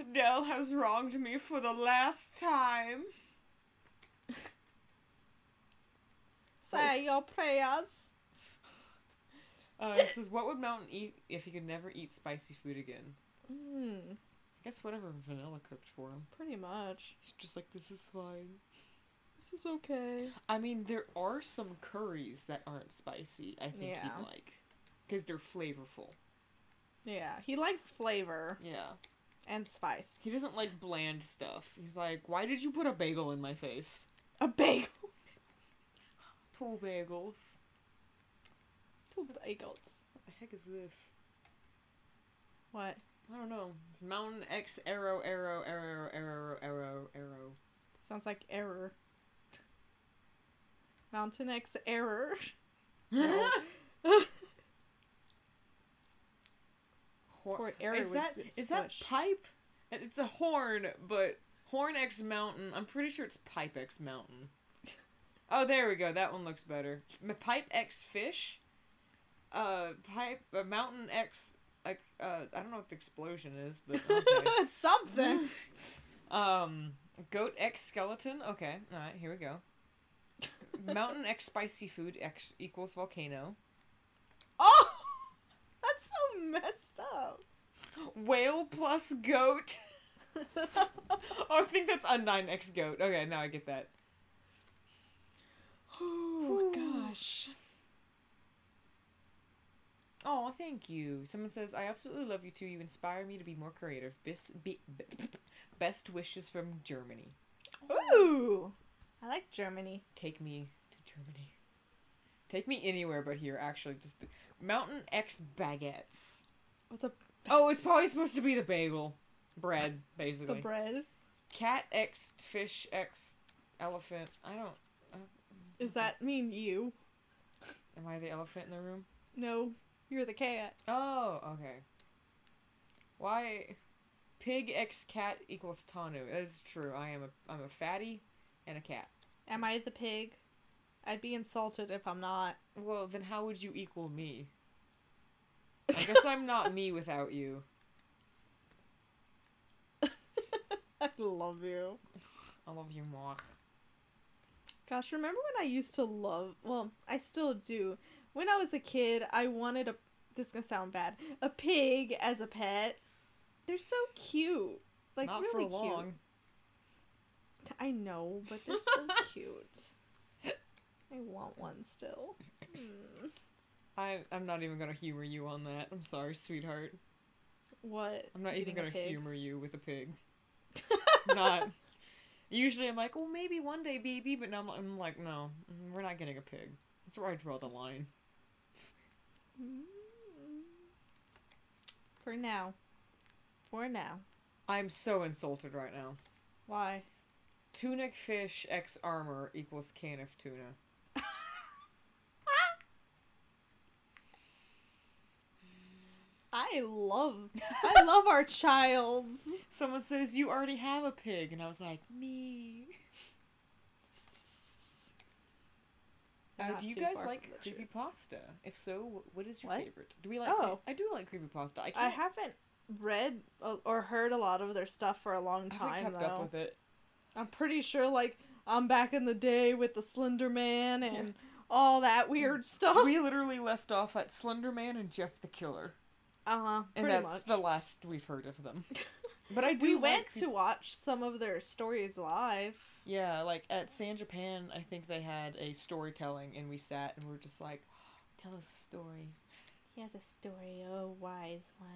me? Adele has wronged me for the last time. Say your prayers. It says, what would Mountain eat if he could never eat spicy food again? I guess whatever Vanilla cooked for him. Pretty much. He's just like, this is fine. This is okay. I mean, there are some curries that aren't spicy, I think he'd like. Because they're flavorful. Yeah, he likes flavor. Yeah. And spice. He doesn't like bland stuff. He's like, why did you put a bagel in my face? A bagel? 2 bagels. 2 bagels. What the heck is this? What? I don't know. It's Mountain X arrow. Sounds like error. Mountain X error. Or error is that Pipe? It's a horn, but Horn X Mountain. I'm pretty sure it's Pipe X Mountain. Oh, there we go. That one looks better. Pipe X Fish. Mountain X. I don't know what the explosion is, but okay. It's something. Goat X Skeleton. Okay, all right. Here we go. Mountain X Spicy Food X equals volcano. Oh, that's so messed up. Whale plus goat. Oh, I think that's Undyne X Goat. Okay, now I get that. Oh gosh. Oh, thank you. Someone says, I absolutely love you too. You inspire me to be more creative. Best wishes from Germany. Ooh. I like Germany. Take me to Germany. Take me anywhere but here, actually. Just Mountain X Baguettes. What's a... Oh, it's probably supposed to be the bagel. Bread, basically. The bread? Cat X Fish X Elephant. I don't... Does that mean you? Am I the elephant in the room? No, you're the cat. Oh, okay. Why? Pig x cat equals Tanu. That is true. I'm a fatty and a cat. Am I the pig? I'd be insulted if I'm not. Well, then how would you equal me? I guess I'm not me without you. I love you. I love you more. Gosh, remember when I used to love... Well, I still do. When I was a kid, I wanted a... This is gonna sound bad. A pig as a pet. They're so cute. Like, Not really for long. cute. I know, but they're so cute. I want one still. I'm not even gonna humor you on that. I'm sorry, sweetheart. What? I'm not even gonna humor you with a pig. Pig? Not. Usually I'm like, well, maybe one day, baby, but now I'm like, no, we're not getting a pig. That's where I draw the line. For now. For now. I'm so insulted right now. Why? Tunic fish x armor equals can of tuna. I love our childs. Someone says, you already have a pig, and I was like, me. Do you guys like creepypasta? If so, what is your favorite? Do we like? Oh. I do like creepypasta. I haven't read or heard a lot of their stuff for a long time, I haven't kept up with it. I'm pretty sure, like, I'm back in the day with the Slender Man and all that weird stuff. We literally left off at Slender Man and Jeff the Killer. And that's much. the last we've heard of them. But I do. We went to watch some of their stories live. Yeah, like at San Japan, I think they had a storytelling, and we sat and we were just like, "Tell us a story." He has a story, oh wise one.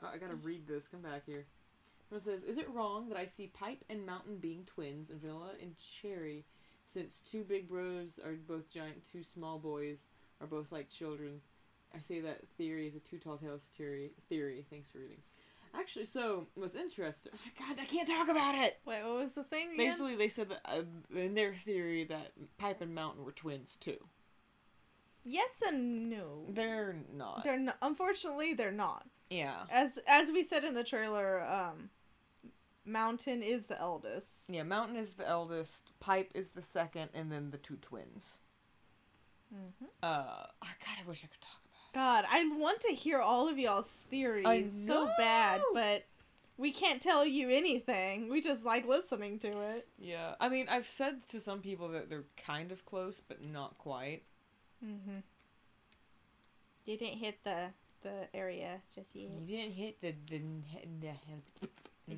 Oh, I gotta read this. Come back here. Someone says, "Is it wrong that I see Pipe and Mountain being twins, and Vanilla and Cherry, since two big bros are both giant, two small boys are both like children? I say that theory is a 2TallTales theory. Thanks for reading." Actually, so, what's interesting... God, I can't talk about it! Wait, what was the thing again? Basically, they said that, in their theory that Pipe and Mountain were twins, too. Yes and no. They're not. They're not. Unfortunately, they're not. Yeah. As we said in the trailer, Mountain is the eldest. Yeah, Mountain is the eldest, Pipe is the second, and then the two twins. Mm-hmm. God, I wish I could talk about it. God, I want to hear all of y'all's theories so bad, but we can't tell you anything. We just like listening to it. Yeah, I mean, I've said to some people that they're kind of close, but not quite. Mm-hmm. You didn't hit the area just yet. You didn't hit the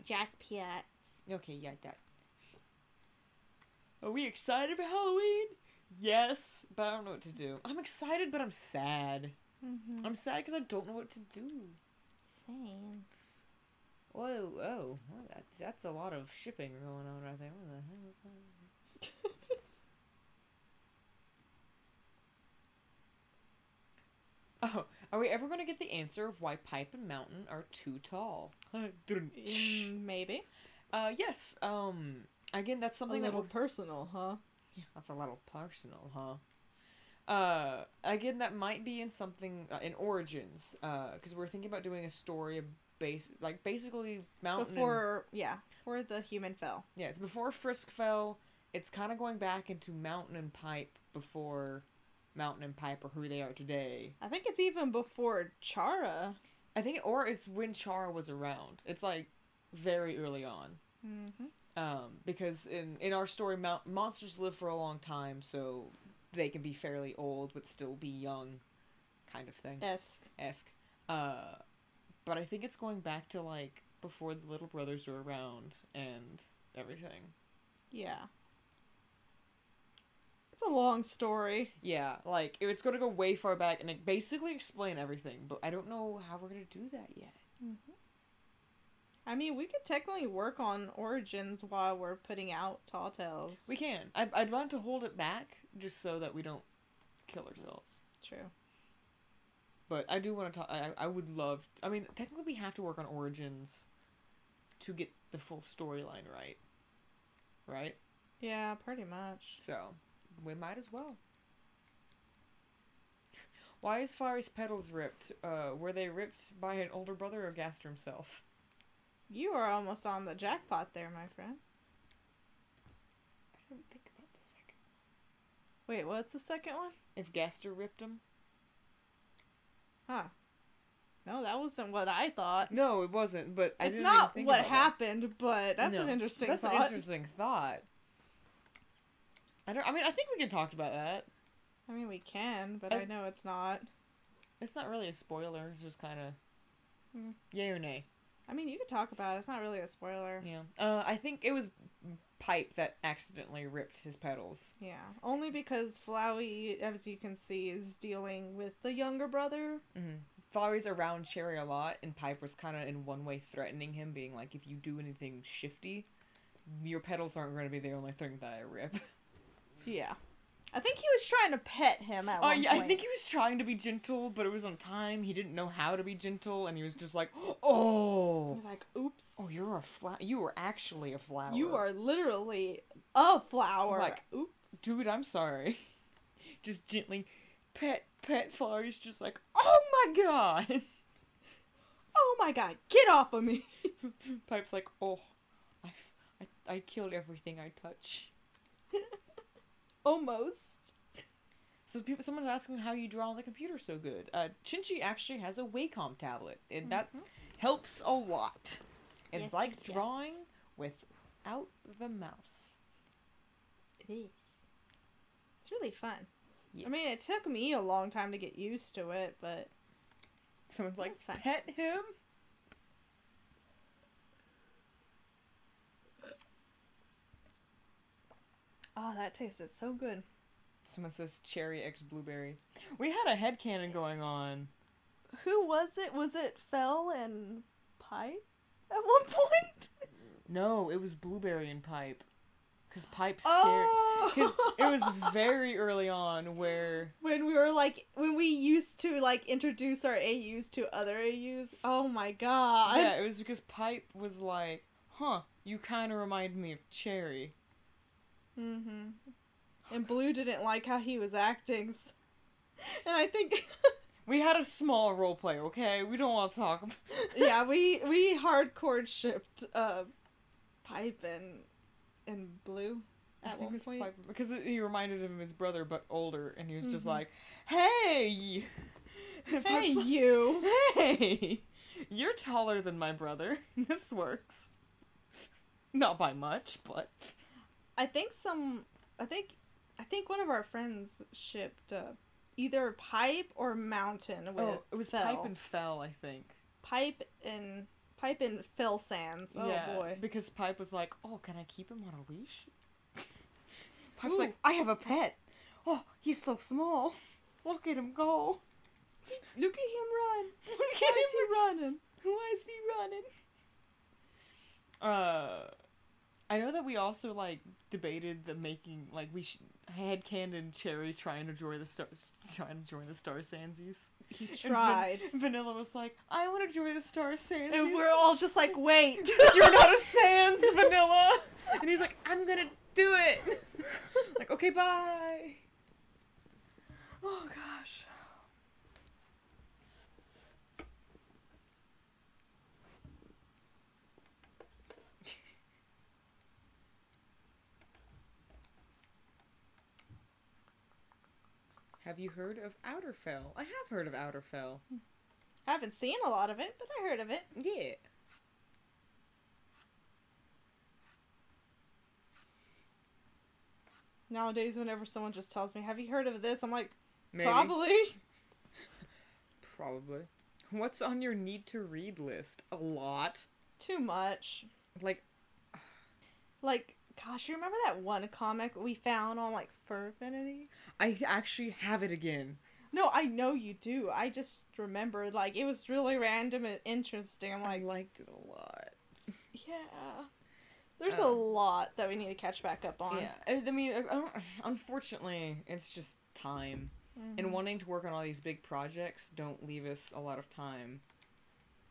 jackpot. Okay, yeah, that. Are we excited for Halloween? Yes, but I don't know what to do. I'm excited, but I'm sad. Mm-hmm. I'm sad because I don't know what to do. Same. Whoa, well, that's a lot of shipping going on right there. What the hell is that? Oh, are we ever going to get the answer of why Pipe and Mountain are too tall? Maybe. Yes. Again, that's something a little personal, huh? Yeah, that's a little personal, huh? Again, that might be in something in Origins, because we're thinking about doing a story of basically Mountain before the human fell. Yeah, it's before Frisk fell. It's kind of going back into Mountain and Pipe before Mountain and Pipe are who they are today. I think it's even before Chara. Or it's when Chara was around. It's like very early on. Mm-hmm. Because in our story, monsters live for a long time, so they can be fairly old but still be young, kind of thing. Esque. But I think it's going back to like before the little brothers are around and everything. Yeah. It's a long story. Yeah, like, it's going to go way far back and it basically explain everything, but I don't know how we're going to do that yet. Mm-hmm. I mean, we could technically work on Origins while we're putting out Tall Tales. We can. I'd want to hold it back just so that we don't kill ourselves. True. But I do want to talk... I would love... I mean, technically we have to work on Origins to get the full storyline right. right? Yeah, pretty much. So, we might as well. Why is Flowery's petals ripped? Were they ripped by an older brother or Gaster himself? You are almost on the jackpot there, my friend. I didn't think about the second. Wait, what's the second one? If Gaster ripped him? Huh. No, that wasn't what I thought. No, it wasn't, but I it's didn't not even think what about happened, but that's No, an interesting that's thought. an interesting thought. I think we can talk about that. I mean, we can, but I know it's not. It's not really a spoiler. It's just kind of yay or nay. I mean, you could talk about it. It's not really a spoiler. Yeah. I think it was Pipe that accidentally ripped his petals. Yeah. Only because Flowey, as you can see, is dealing with the younger brother. Mm-hmm. Flowery's around Cherry a lot, and Pipe was kind of in one way threatening him, being like, if you do anything shifty, your petals aren't going to be the only thing that I rip. Yeah. I think he was trying to pet him at one point. I think he was trying to be gentle, but it was on time. He didn't know how to be gentle, and he was just like, oh! He was like, oops. Oh, you're a flower. You were actually a flower. You are literally a flower. Like, oops. Dude, I'm sorry. Just gently pet Flowery's just like, oh my god! Oh my god, get off of me! Pipe's like, oh, I killed everything I touch. Almost. So someone's asking how you draw on the computer so good. Chinchi actually has a Wacom tablet, and that helps a lot. It's Yes, like yes, drawing without the mouse. It is. It's really fun. Yeah. I mean, it took me a long time to get used to it, but... Someone's like, That's fun. pet him? Oh, that tasted so good. Someone says cherry x blueberry. We had a headcanon going on. Who was it? Was it Fell and Pipe at one point? No, it was blueberry and Pipe. Because Pipe scared... Oh! Because it was very early on where... When we used to, introduce our AUs to other AUs. Oh my god. Yeah, it was because Pipe was like, huh, you kind of remind me of Cherry. Mm-hmm. And Blue didn't like how he was acting. And I think... We had a small roleplay, okay? We don't want to talk about... Yeah, we hardcore shipped Pipe and Blue at one point. Pipe, because he reminded him of his brother, but older, and he was just like, hey! Hey, you! Hey! You're taller than my brother. This works. Not by much, but... I think one of our friends shipped either Pipe or Mountain with it was Fell. Pipe and Fell, I think. Pipe and Fell Sands. Oh yeah, boy. Because Pipe was like, oh, can I keep him on a leash? Pipe's Ooh. like, I have a pet. Oh, he's so small. Look at him go. Look at him run. Look Why at is he running? Why is he running? I know that we also, debated the making, we had Candon Cherry trying to join the Star Sandsies. He tried. Vanilla was like, I want to join the Star Sandsies. And we're all just like, wait. You're not a Sans, Vanilla! And he's like, I'm gonna do it! Like, okay, bye! Oh gosh. Have you heard of Outerfell? I have heard of Outerfell. I haven't seen a lot of it, but I heard of it. Yeah. Nowadays, whenever someone just tells me, have you heard of this? I'm like, Maybe. probably. Probably. What's on your need to read list? A lot. Too much. Like, gosh, you remember that one comic we found on, Furfinity? I actually have it again. No, I know you do. I just remember, it was really random and interesting. I'm I like, liked it a lot. yeah. There's a lot that we need to catch back up on. Yeah, I mean, unfortunately, it's just time. Mm-hmm. And wanting to work on all these big projects don't leave us a lot of time.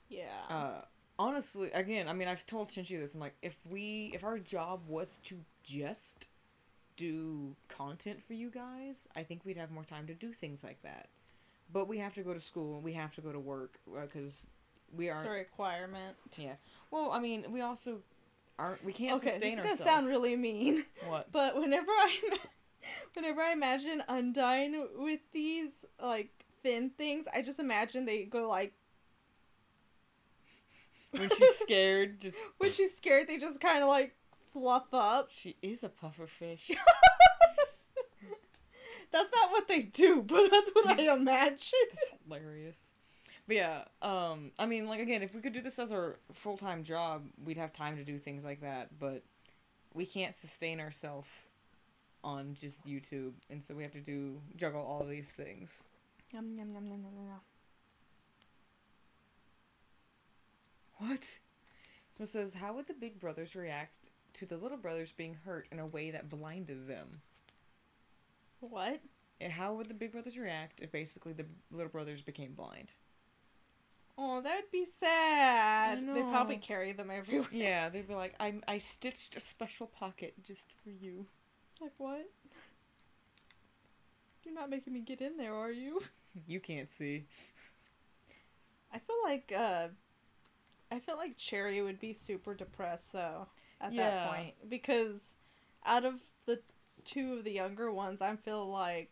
Yeah. Honestly, again, I mean, I've told Chinchi this. I'm like, if our job was to just do content for you guys, I think we'd have more time to do things like that. But we have to go to school and we have to go to work because we are. It's a requirement. Yeah. Well, I mean, we also aren't. We can't sustain ourselves. This is gonna sound really mean. What? But whenever I imagine Undyne with these like fin things, I just imagine they go like. When she's scared, just. When she's scared, they just kind of like fluff up. She is a puffer fish. That's not what they do, but that's what I imagine. That's hilarious. But yeah, I mean, like, again, if we could do this as our full-time job, we'd have time to do things like that, but we can't sustain ourselves on just YouTube, and so we have to juggle all these things. Yum, yum, yum, yum, yum, yum. What? So it says, how would the big brothers react to the little brothers being hurt in a way that blinded them? What? How would the big brothers react if basically the little brothers became blind? Oh, that'd be sad. I know. They'd probably carry them everywhere. Yeah, they'd be like, I stitched a special pocket just for you. It's like, what? You're not making me get in there, are you? You can't see. I feel like Cherry would be super depressed though at that point, because out of the two of the younger ones, I feel like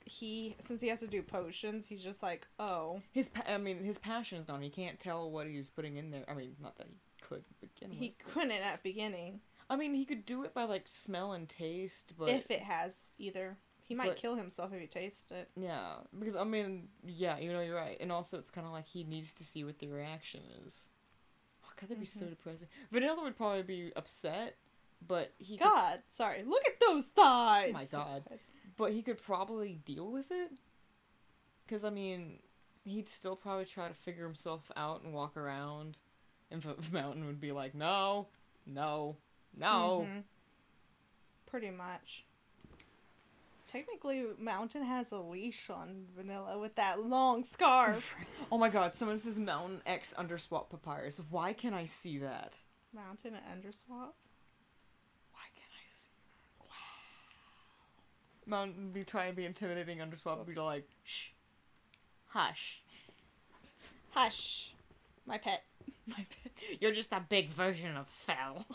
since he has to do potions, he's just like, oh, his passion's gone. He can't tell what he's putting in there. I mean, not that he could begin with. He couldn't at beginning. I mean, he could do it by like smell and taste, but if it has either. He might kill himself if he tastes it. Yeah, because, I mean, yeah, you're right. And also, it's kind of like he needs to see what the reaction is. Oh, God, that'd be so depressing. Vanilla would probably be upset, but he sorry. Look at those thighs! Oh, my God. But he could probably deal with it. Because, I mean, he'd still probably try to figure himself out and walk around. And Mountain would be like, no, no, no. Mm-hmm. Pretty much. Technically, Mountain has a leash on Vanilla with that long scarf. Oh my God, someone says Mountain X underswap papyrus. Why can I see that? Mountain underswap? Why can I see that? Wow. Mountain be trying to be intimidating, underswap would be like, shh. Hush. Hush. My pet. My pet. You're just a big version of Fel.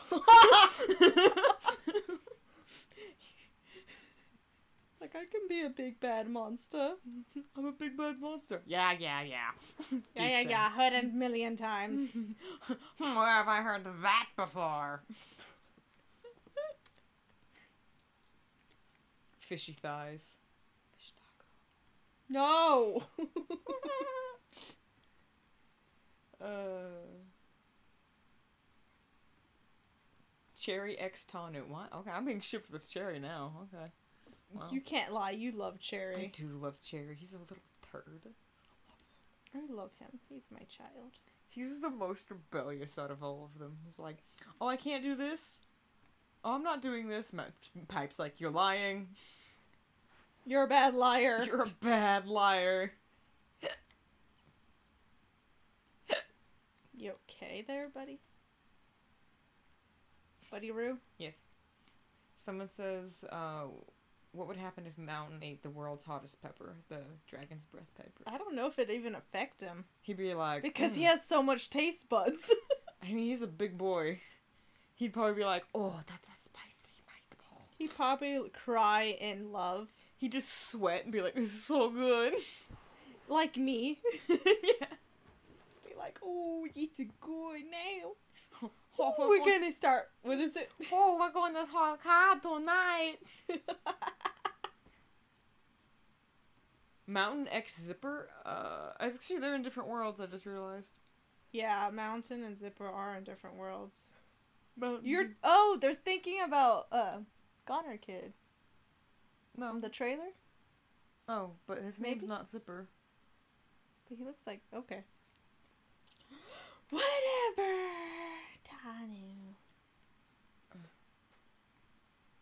Like, I can be a big bad monster. I'm a big bad monster. Yeah. Yeah. Heard it a million times. Where have I heard that before? Fishy thighs. Fish taco. No! Cherry X Tanu. What? Okay, I'm being shipped with Cherry now. Okay. Wow. You can't lie, you love Cherry. I do love Cherry. He's a little turd. I love him. He's my child. He's the most rebellious out of all of them. He's like, oh, I can't do this? Oh, I'm not doing this. Pipe's like, you're lying. You're a bad liar. You're a bad liar. You okay there, buddy? Buddy Roo? Yes. Someone says, what would happen if Mountain ate the world's hottest pepper, the dragon's breath pepper? I don't know if it'd even affect him. He'd be like... Because he has so much taste buds. I mean, he's a big boy. He'd probably be like, oh, that's a spicy meatball. He'd probably cry in love. He'd just sweat and be like, this is so good. Like me. Yeah. Just be like, oh, it's good now. Oh, we're gonna start. What is it? Oh, we're going to talk hard tonight. Mountain X Zipper? Actually, they're in different worlds, I just realized. Yeah, Mountain and Zipper are in different worlds. Mountain. They're thinking about, Goner Kid. No. From the trailer? Oh, but his name's not Zipper. But he looks like, okay. Whatever! Tanu.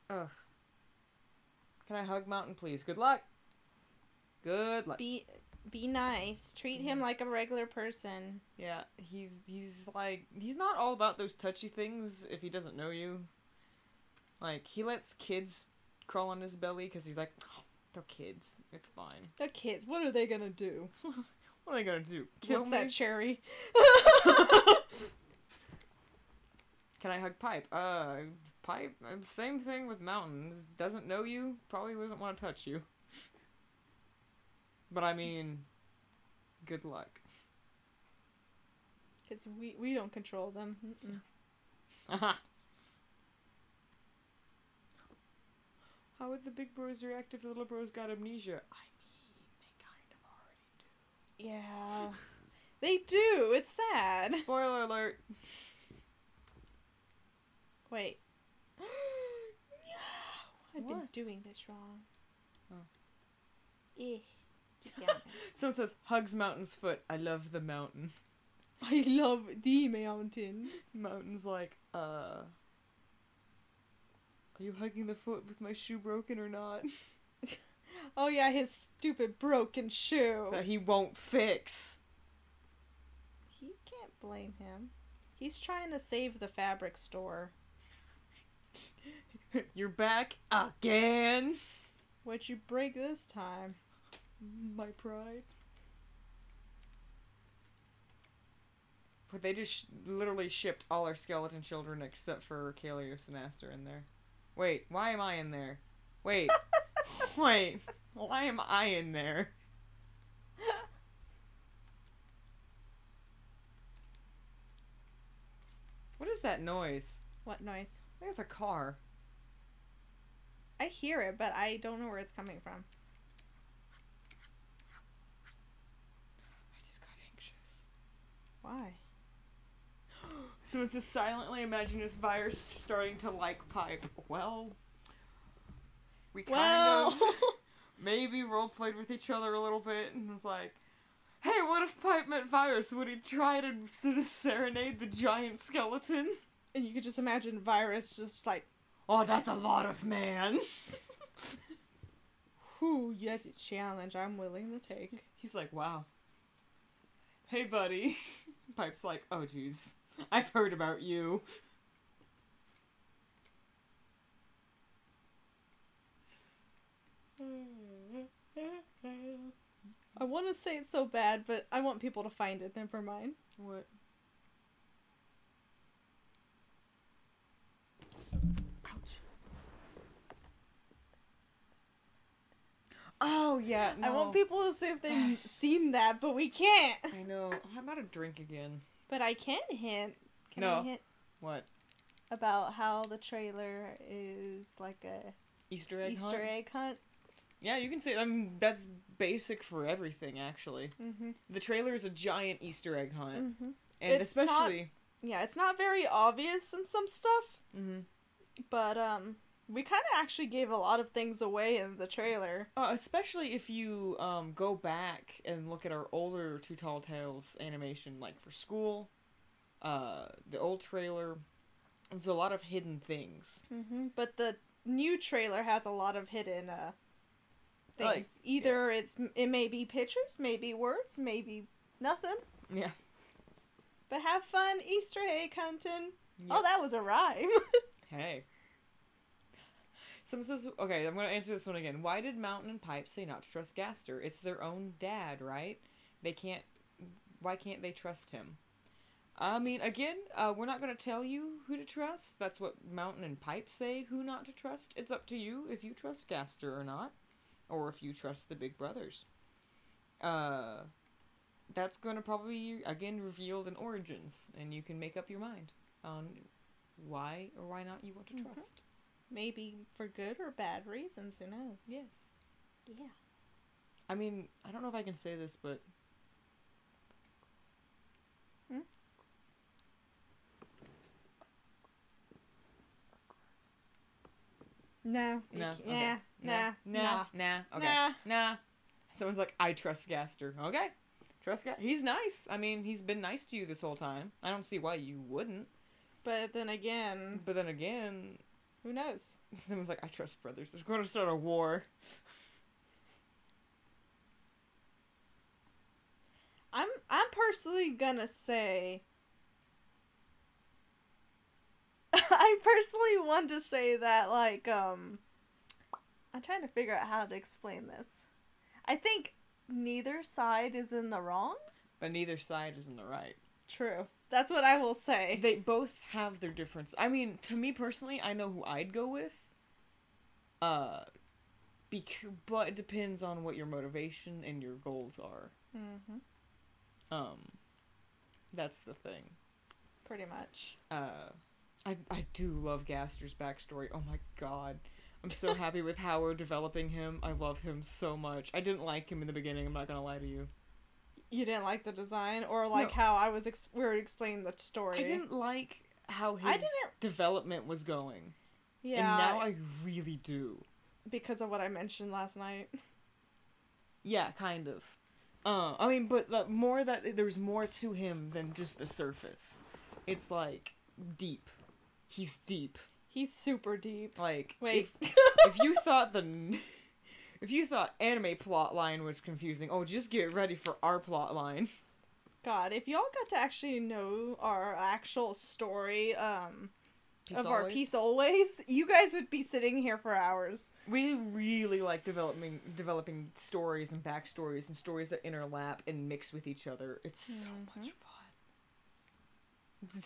Ugh. Can I hug Mountain, please? Good luck! Good luck. Be nice. Treat him like a regular person. Yeah, he's like, he's not all about those touchy things if he doesn't know you. Like, he lets kids crawl on his belly because he's like, oh, they're kids. It's fine. They're kids. What are they gonna do? What are they gonna do? Kill Looks me? at Cherry. Can I hug Pipe? Pipe? Same thing with Mountains. Doesn't know you, probably doesn't want to touch you. But I mean, good luck. Because we don't control them. Haha. How would the big bros react if the little bros got amnesia? I mean, they kind of already do. Yeah. They do. It's sad. Spoiler alert. Wait. No! I've been What? doing this wrong. Oh. Eh. Yeah. Someone says, hugs Mountain's foot. I love the mountain. I love the mountain. Mountain's like, are you hugging the foot with my shoe broken or not? Oh yeah, his stupid broken shoe. That he won't fix. He can't blame him. He's trying to save the fabric store. You're back again. What'd you break this time? My pride. But they just literally shipped all our skeleton children except for Kalios and Aster in there. Wait, why am I in there? Wait. Wait. Why am I in there? What is that noise? What noise? I think it's a car. I hear it, but I don't know where it's coming from. I just got anxious. Why? So it's a silently imaginous virus starting to like Pipe. Well, we kind of maybe roleplayed with each other a little bit and was like, hey, what if Pipe met virus? Would he try to sort of serenade the giant skeleton? And you could just imagine Virus just like, Oh, that's a lot of man. whew, yet a challenge I'm willing to take. He's like, wow. Hey, buddy. Pipe's like, oh, jeez. I've heard about you. I want to say it so bad, but I want people to find it. Never mind. What? Ouch. Oh, yeah. No. I want people to see if they've seen that, but we can't. I know. I'm out of drink again. But I can hint. Can No. I hint What? about how the trailer is like a Easter egg Easter hunt? egg hunt? Yeah, you can say. I mean, that's basic for everything, actually. Mm-hmm. The trailer is a giant Easter egg hunt, Mm-hmm. and It's especially. Yeah, it's not very obvious in some stuff, Mm-hmm. but we kind of actually gave a lot of things away in the trailer. Especially if you go back and look at our older 2TallTales animation, like for school, the old trailer. There's a lot of hidden things. Mm-hmm. But the new trailer has a lot of hidden things. Like, Either it may be pictures, maybe words, maybe nothing. Yeah. But have fun Easter egg hunting. Yep. Oh, that was a rhyme. Hey. Someone says, okay, I'm going to answer this one again. Why did Mountain and Pipe say not to trust Gaster? It's their own dad, right? Why can't they trust him? I mean, again, we're not going to tell you who to trust. That's what Mountain and Pipe say, who not to trust. It's up to you if you trust Gaster or not. Or if you trust the big brothers. That's going to probably, again, revealed in Origins. And you can make up your mind on why or why not you want to trust. Maybe for good or bad reasons, who knows? Yes. Yeah. I mean, I don't know if I can say this, but... No. No. Yeah. Okay. Nah. Okay. Nah. Someone's like, I trust Gaster. Okay. Trust Gaster. He's nice. I mean, he's been nice to you this whole time. I don't see why you wouldn't. But then again, who knows? Someone's like, I trust brothers. They're going to start a war. I'm personally gonna say I I personally want to say that, like, I'm trying to figure out how to explain this. I think neither side is in the wrong. But neither side is in the right. True. That's what I will say. They both have their difference. I mean, to me personally, I know who I'd go with. But it depends on what your motivation and your goals are. Mm-hmm. That's the thing. Pretty much. I do love Gaster's backstory. Oh my god. I'm so happy with how we're developing him. I love him so much. I didn't like him in the beginning, I'm not gonna lie to you. You didn't like the design? Or like how I was we were explaining the story? I didn't like how his development was going. Yeah. And now I really do. Because of what I mentioned last night. Yeah, kind of. I mean, but there's more to him than just the surface. It's like deep. He's deep. He's super deep. Like, wait, if you thought if you thought anime plotline was confusing, oh, just get ready for our plotline. God, if y'all got to actually know our actual story, our Peace Always, you guys would be sitting here for hours. We really like developing stories and backstories and stories that interlap and mix with each other. It's so much fun.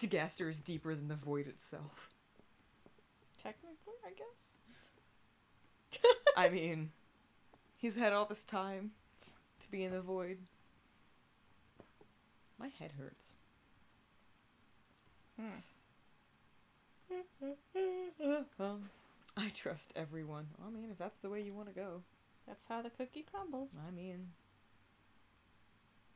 Gaster is deeper than the void itself. Technically, I guess. I mean, he's had all this time to be in the void. My head hurts. I trust everyone. I mean, if that's the way you want to go. That's how the cookie crumbles. I mean,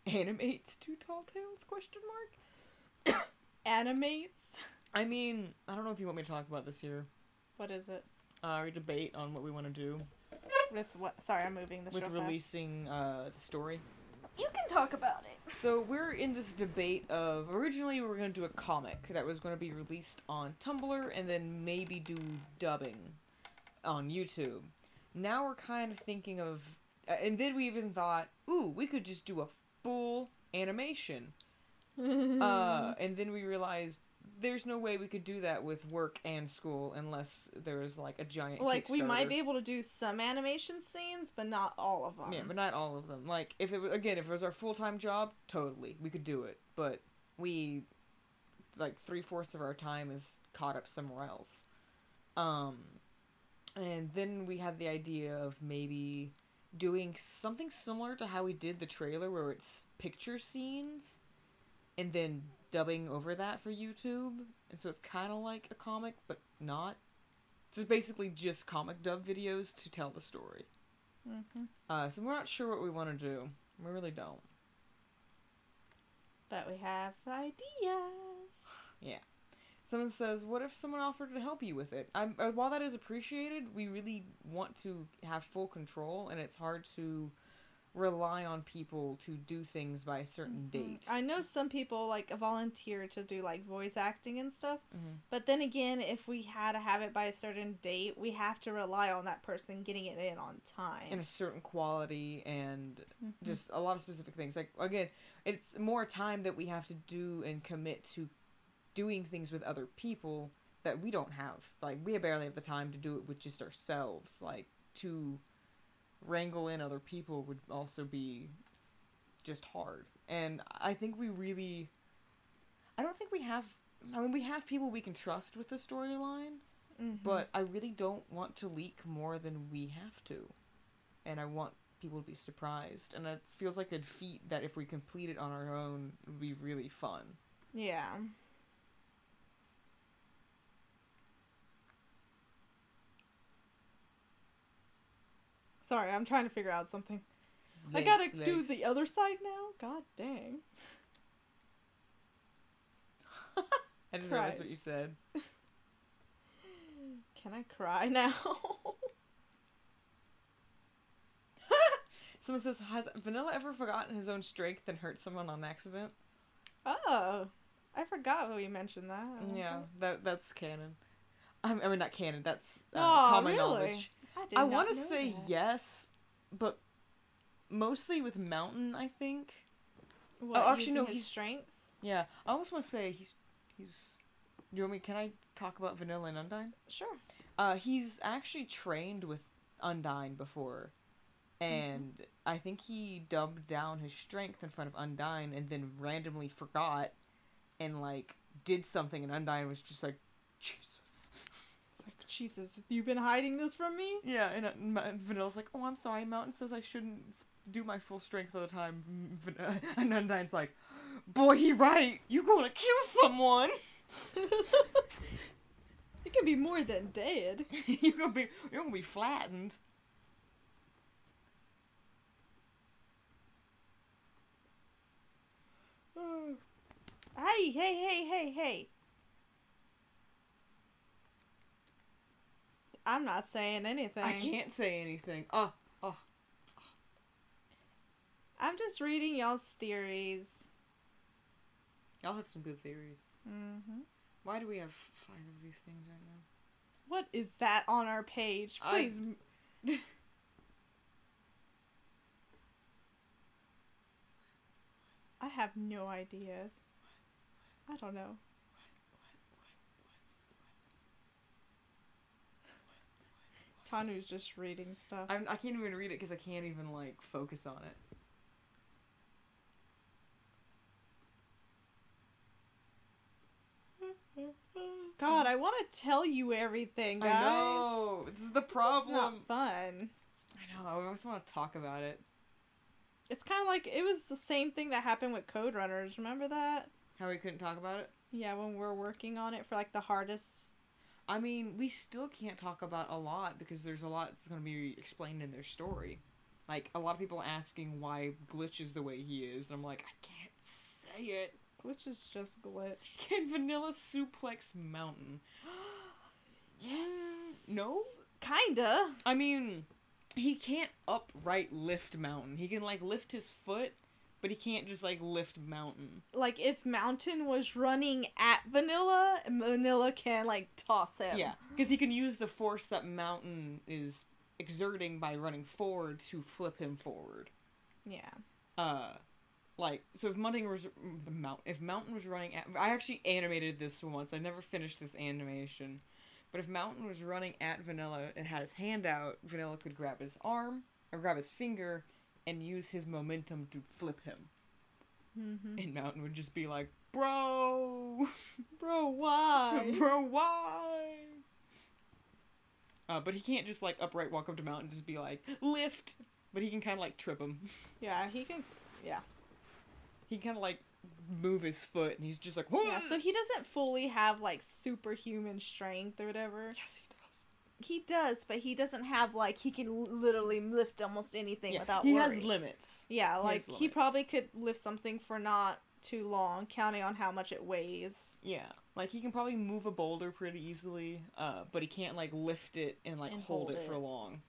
animates 2TallTales? Question mark. Animates? I mean, I don't know if you want me to talk about this here. What is it? Our debate on what we want to do. With what? Sorry, I'm moving this. With releasing the story. You can talk about it. So we're in this debate of, originally we were going to do a comic that was going to be released on Tumblr and then maybe do dubbing on YouTube. Now we're kind of thinking of, and then we even thought, ooh, we could just do a full animation. And then we realized there's no way we could do that with work and school unless there was like a giant like we Kickstarter. might be able to do some animation scenes, but not all of them. Yeah, but not all of them. Like if it was our full-time job, totally we could do it. But we, like 3/4 of our time is caught up somewhere else. And then we had the idea of maybe doing something similar to how we did the trailer, where it's picture scenes and then dubbing over that for YouTube. And so it's kind of like a comic, but not. So it's basically just comic dub videos to tell the story. So we're not sure what we want to do. We really don't. But we have ideas. Yeah. Someone says, what if someone offered to help you with it? While that is appreciated, we really want to have full control, and it's hard to rely on people to do things by a certain date. I know some people like volunteer to do like voice acting and stuff, but then again, if we had to have it by a certain date, we have to rely on that person getting it in on time. And a certain quality and just a lot of specific things. Like, again, it's more time that we have to do and commit to doing things with other people that we don't have. Like, we barely have the time to do it with just ourselves. Like, to wrangle in other people would also be just hard. And I think we really, I don't think we have, I mean, we have people we can trust with the storyline, but I really don't want to leak more than we have to. And I want people to be surprised. And it feels like a feat that if we complete it on our own, would be really fun. Yeah. Sorry, I'm trying to figure out something. I gotta do the other side now? God dang. I just realized what you said. Can I cry now? Someone says, has Vanilla ever forgotten his own strength and hurt someone on accident? Oh, I forgot when we mentioned that. Yeah, that's canon. I mean, not canon, that's oh, common really? knowledge. I want to say yes, but mostly with Mountain, I think. What, oh, actually, no, his strength? Yeah, I almost want to say he's you want me? Can I talk about Vanilla and Undyne? Sure. He's actually trained with Undyne before, and I think he dubbed down his strength in front of Undyne, and then randomly forgot, and like did something, and Undyne was just like, Jesus. It's like, Jesus, you've been hiding this from me? Yeah, and Vanilla's like, oh, I'm sorry, Mountain says I shouldn't do my full strength all the time. And Undyne's like, boy, he right, you gonna kill someone. You can be more than dead. you're gonna be flattened. Hey. I'm not saying anything. I can't say anything. Oh. I'm just reading y'all's theories. Y'all have some good theories. Mm-hmm. Why do we have 5 of these things right now? What is that on our page? Please. I have no ideas. I don't know. Tanu's just reading stuff. I can't even read it because I can't even, like, focus on it. God, I want to tell you everything, guys. I know! This is the problem! It's not fun. I know, I always want to talk about it. It's kind of like, it was the same thing that happened with Code Runners. Remember that? How we couldn't talk about it? Yeah, when we're working on it for, like, the hardest... I mean, we still can't talk about a lot because there's a lot that's going to be explained in their story. Like, a lot of people asking why Glitch is the way he is, and I'm like, I can't say it. Glitch is just Glitch. Can Vanilla suplex Mountain? Yes! No? Kinda. I mean, he can't upright lift Mountain. He can, like, lift his foot, but he can't just, like, lift Mountain. Like, if Mountain was running at Vanilla, Vanilla can, like, toss him. Yeah, because he can use the force that Mountain is exerting by running forward to flip him forward. Yeah. Like, so if Mountain was running at... I actually animated this once. I never finished this animation. But if Mountain was running at Vanilla and had his hand out, Vanilla could grab his arm, or grab his finger, and use his momentum to flip him. Mm-hmm. And Mountain would just be like, bro! Bro, why? Bro, why? But he can't just, like, upright walk up to Mountain and just be like, lift! But he can kind of, like, trip him. Yeah, he can... Yeah. He kind of, like, move his foot, and he's just like, whoa! Yeah, so he doesn't fully have, like, superhuman strength or whatever. Yes, he does. He does, but he doesn't have, like, he can literally lift almost anything without he worry. has limits. Yeah, like, has he limits. probably could lift something for not too long, counting on how much it weighs. Yeah. Like, he can probably move a boulder pretty easily, but he can't, like, lift it and, like, hold it for long.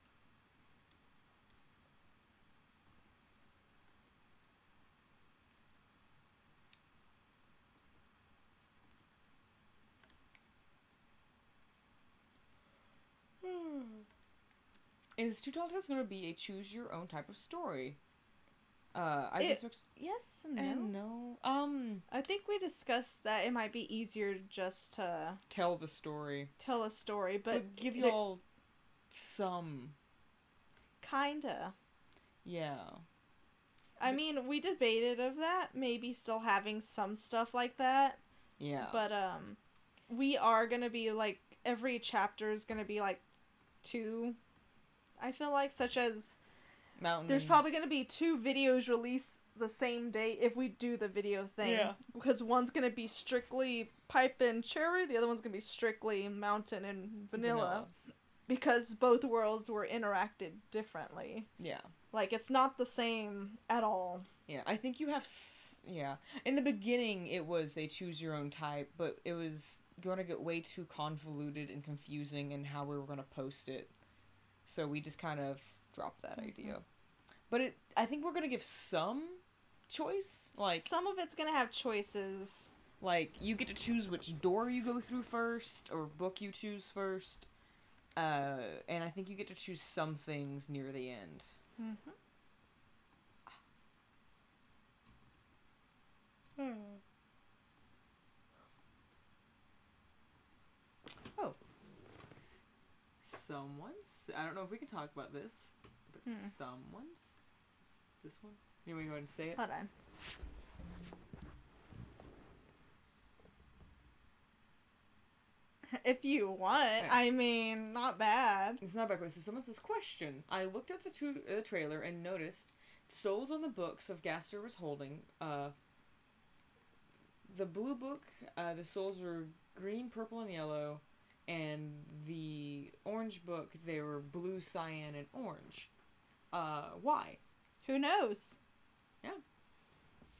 Is 2TallTales going to be a choose-your-own type of story? Yes and no. I think we discussed that it might be easier just to... Tell the story. Tell a story, but give y'all some... Kinda. Yeah. I mean, we debated of that, maybe still having some stuff like that. Yeah. But, we are gonna be, like, every chapter is gonna be, like, 2... I feel like, such as Mountain. There's probably going to be 2 videos released the same day if we do the video thing. Yeah. Because one's going to be strictly Pipe and Cherry, the other one's going to be strictly Mountain and Vanilla. Because both worlds were interacted differently. Yeah. Like, it's not the same at all. Yeah, I think you have... Yeah. In the beginning, it was a choose-your-own type, but it was going to get way too convoluted and confusing in how we were going to post it. So we just kind of dropped that idea. But I think we're going to give some choice. Like, some of it's going to have choices. Like, you get to choose which door you go through first, or book you choose first. And I think you get to choose some things near the end. Mm-hmm. someone's... I don't know if we can talk about this, but someone's... This one? You want me to go ahead and say it? Hold on. If you want. Yes. I mean, not bad. It's not bad. So someone says, question. I looked at the trailer and noticed souls on the books of Gaster was holding. The blue book, the souls were green, purple, and yellow. And the orange book, they were blue, cyan, and orange. Why? Who knows? Yeah.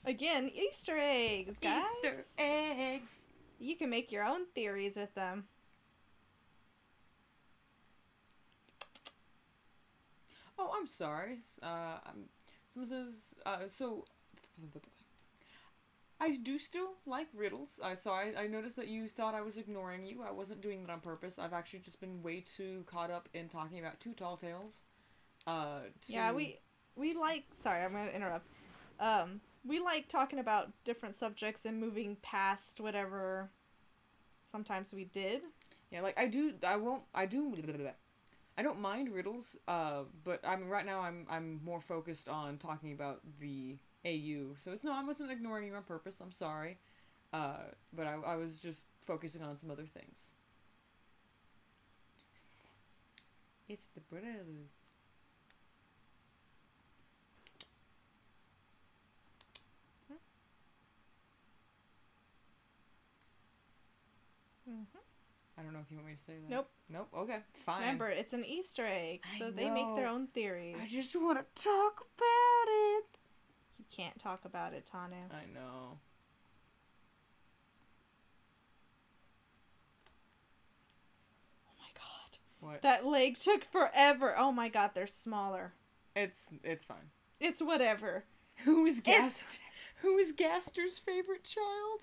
Again, Easter eggs, guys. Easter eggs. You can make your own theories with them. Oh, I'm sorry. Someone says, so... I do still like riddles. So I noticed that you thought I was ignoring you. I wasn't doing that on purpose. I've actually just been way too caught up in talking about 2TallTales. Yeah, we like... Sorry, I'm going to interrupt. We like talking about different subjects and moving past whatever sometimes we did. Yeah, like, I don't mind riddles, but right now I'm more focused on talking about the AU. So I wasn't ignoring you on purpose, I'm sorry. But I was just focusing on some other things. It's the brothers. I don't know if you want me to say that. Nope. Nope. Okay. Fine. Remember, it's an Easter egg, so they make their own theories. I just want to talk about it. You can't talk about it, Tanu. I know. Oh my god. What? That leg took forever. Oh my god, they're smaller. It's fine. It's whatever. Who is Gaster's favorite child?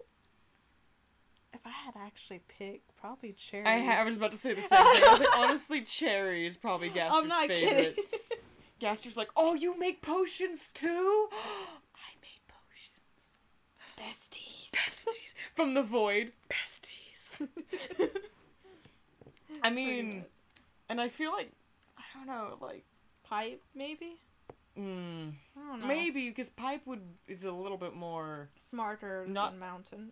If I had actually picked, probably Cherry. I was about to say the same thing. I was like, honestly, Cherry is probably Gaster's I'm not favorite. kidding. Gaster's like, oh, you make potions too? I made potions. Besties. Besties. From the void. Besties. I mean, and I feel like, I don't know, like... Pipe, maybe? I don't know. Maybe, because Pipe is a little bit more... Smarter than Mountain.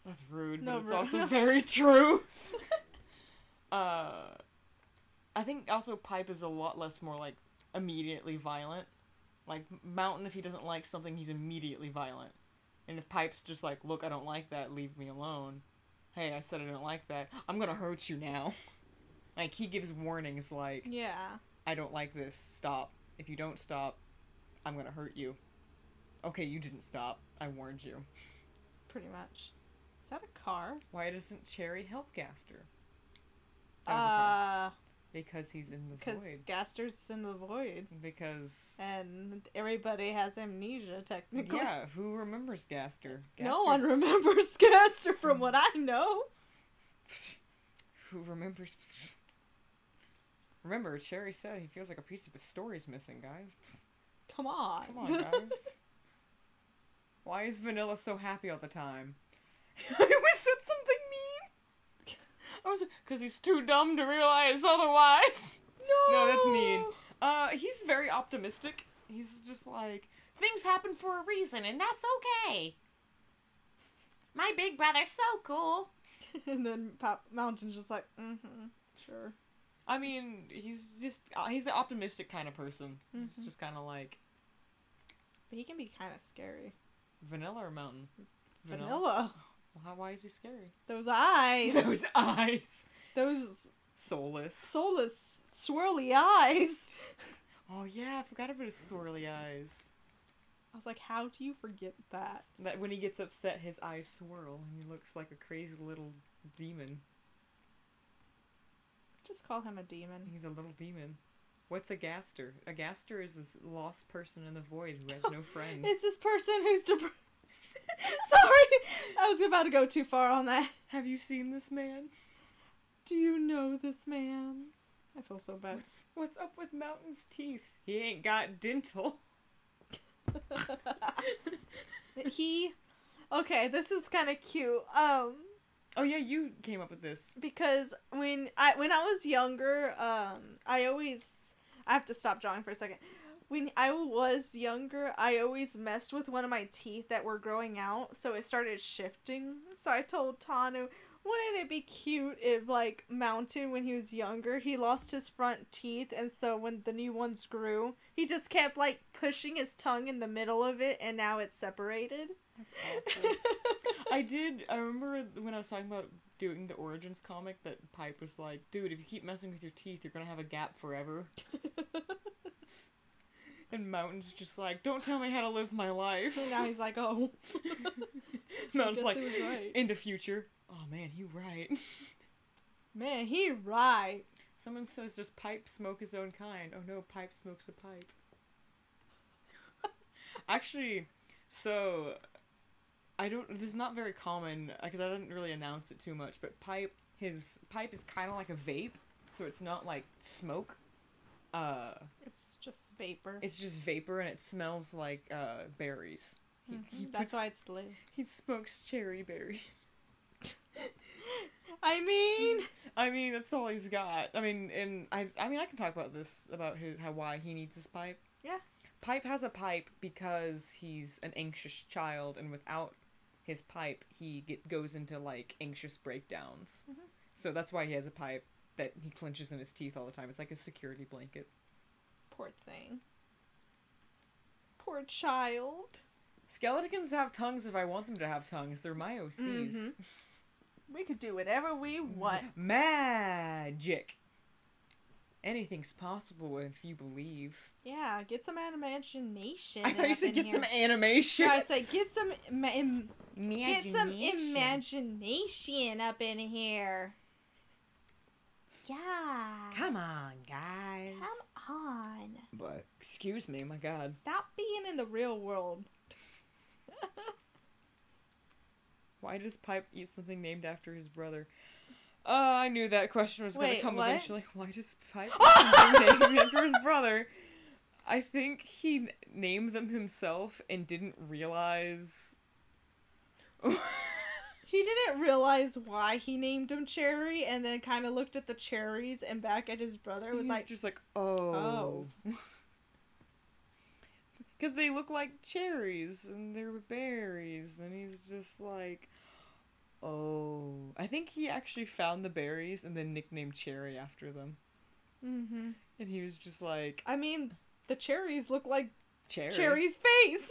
That's rude, no, but it's rude. also very true. I think also Pipe is a lot less more, like, immediately violent. Like, Mountain, if he doesn't like something, he's immediately violent. And if Pipe's just like, look, I don't like that, leave me alone. Hey, I said I don't like that. I'm gonna hurt you now. Like, he gives warnings like, yeah. I don't like this, stop. If you don't stop, I'm gonna hurt you. Okay, you didn't stop. I warned you. Pretty much. Is that a car? Why doesn't Cherry help Gaster? Because he's in the void. Because Gaster's in the void. Because... And everybody has amnesia, technically. Yeah, who remembers Gaster? No one remembers Gaster from what I know. Who remembers... Remember, Cherry said he feels like a piece of his story's missing, guys. Come on. Come on, guys. Why is Vanilla so happy all the time? I almost said something mean. I was because he's too dumb to realize otherwise. No, that's mean. He's very optimistic. He's just like, things happen for a reason, and that's okay. My big brother's so cool. And then Mountain's just like, sure. I mean, he's the optimistic kind of person. He's just kind of like... But he can be kind of scary. Vanilla or Mountain? Vanilla. Well, why is he scary? Those eyes. Those eyes. Those... Soulless, swirly eyes. Oh yeah, I forgot about his swirly eyes. I was like, how do you forget that? That when he gets upset, his eyes swirl, and he looks like a crazy little demon. Just call him a demon. He's a little demon. What's a Gaster? A Gaster is this lost person in the void who has no friends. It's this person who's Sorry! I was about to go too far on that. Have you seen this man? Do you know this man? I feel so bad. What's up with Mountain's teeth? He ain't got dental. Okay, this is kind of cute. Oh yeah, you came up with this. Because when I was younger, I have to stop drawing for a second. When I was younger, I always messed with one of my teeth that were growing out, so it started shifting. So I told Tanu, wouldn't it be cute if, like, Mountain, when he was younger, he lost his front teeth, and so when the new ones grew, he just kept, like, pushing his tongue in the middle of it, and now it's separated. That's awful. I remember when I was talking about doing the Origins comic that Pipe was like, dude, if you keep messing with your teeth, you're gonna have a gap forever. And Mountain's just like, don't tell me how to live my life. And now he's like, oh. Mountain's like, right. In the future, oh man, he right. Man, he right. Someone says, does Pipe smoke his own kind? Oh no, Pipe smokes a pipe. Actually, so, this is not very common, because I didn't really announce it too much, but his pipe is kind of like a vape, so it's not like smoke. It's just vapor. It's just vapor, and it smells like berries. That's why it's blue. He smokes cherry berries. I mean, that's all he's got. I mean, I can talk about this, about why he needs his pipe. Yeah. Pipe has a pipe because he's an anxious child, and without his pipe, he goes into, like, anxious breakdowns. Mm-hmm. So that's why he has a pipe that he clenches in his teeth all the time. It's like a security blanket. Poor thing. Poor child. Skeletons have tongues if I want them to have tongues. They're my OCs. Mm-hmm. We could do whatever we want. Magic. Anything's possible if you believe. Yeah, get some imagination. I thought you said get some animation. No, I said get some imagination up in here. Yeah. Come on, guys. Come on. But excuse me, my God. Stop being in the real world. Why does Pipe eat something named after his brother? I knew that question was going to come eventually. Why does Pipe eat something named after his brother? I think he named them himself and didn't realize. He didn't realize why he named him Cherry, and then kind of looked at the cherries and back at his brother. Was like, just like, oh. Because they look like cherries, and they're berries, and he's just like, oh. I think he actually found the berries and then nicknamed Cherry after them. Mm-hmm. And he was just like... I mean, the cherries look like Cherry. Cherry's face!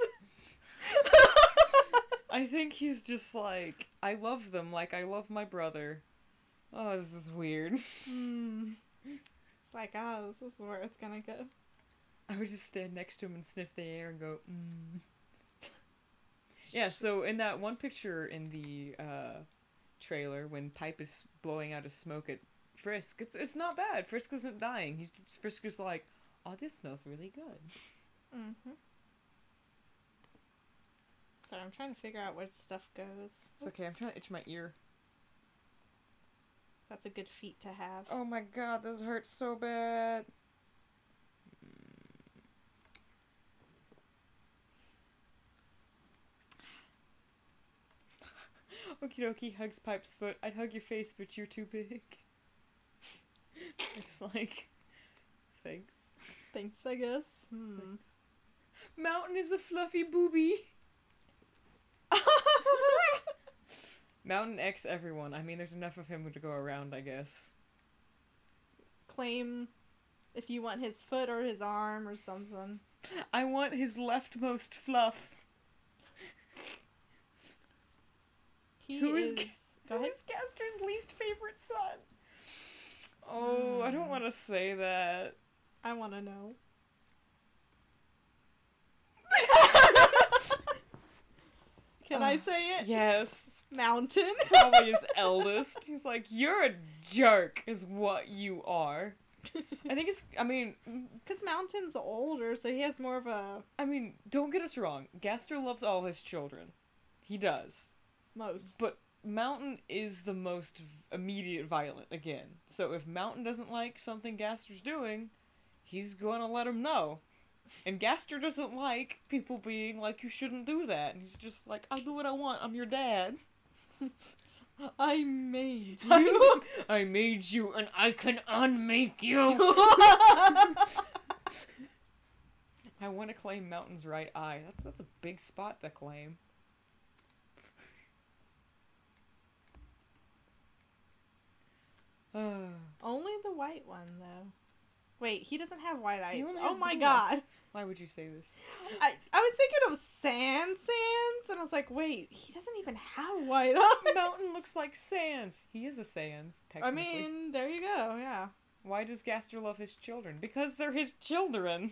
I think he's just like, I love them like I love my brother. Oh, this is weird. It's like, oh, this is where it's gonna go. I would just stand next to him and sniff the air and go, Yeah, so in that one picture in the trailer, when Pipe is blowing out his smoke at Frisk, it's not bad. Frisk isn't dying. Frisk is like, oh, this smells really good. Mm-hmm. Sorry, I'm trying to figure out where stuff goes. It's okay, I'm trying to itch my ear. That's a good feat to have. Oh my God, this hurts so bad. Okie dokie, hugs Pipe's foot. I'd hug your face, but you're too big. It's like, thanks. Thanks, I guess. Thanks. Mountain is a fluffy booby. Mountain X everyone. I mean, there's enough of him to go around, I guess. Claim if you want his foot or his arm or something. I want his leftmost fluff. Who is Gaster's least favorite son? Oh, I don't want to say that. I want to know. Can I say it? Yes. Mountain. It's probably his eldest. He's like, you're a jerk, is what you are. I think because Mountain's older, so he has more of a... I mean, don't get us wrong. Gaster loves all his children. He does. Most. But Mountain is the most immediate violent, again. So if Mountain doesn't like something Gaster's doing, he's gonna let him know. And Gaster doesn't like people being like, you shouldn't do that. And he's just like, I'll do what I want. I'm your dad. I made you. I made you, and I can unmake you. I want to claim Mountain's right eye. That's a big spot to claim. Only the white one, though. Wait, he doesn't have white eyes. only Oh has my blue god. Why would you say this? I was thinking of Sans, and I was like, wait, he doesn't even have white eyes. Mountain looks like Sans. He is a Sans, technically. I mean, there you go, yeah. Why does Gaster love his children? Because they're his children.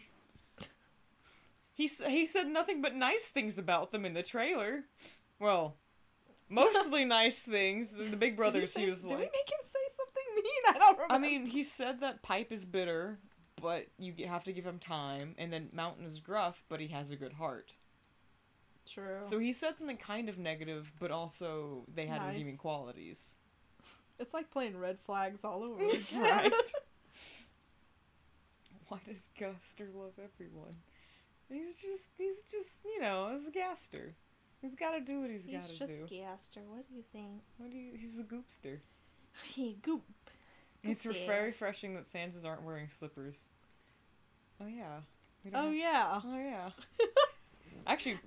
He said nothing but nice things about them in the trailer. Well, mostly nice things. The big brothers, he was did like... we make him say something mean? I don't remember. I mean, he said that Pipe is bitter, but you have to give him time. And then Mountain is gruff, but he has a good heart. True. So he said something kind of negative, but also they had Nice. redeeming qualities. It's like playing red flags all over again. Right. Why does Gaster love everyone? He's just, you know, he's a Gaster. He's gotta do what he's gotta do. He's just Gaster. What do you think? He's the goopster. He goop. It's very refreshing that Sanses aren't wearing slippers. Oh yeah. Oh yeah. Oh yeah. Actually,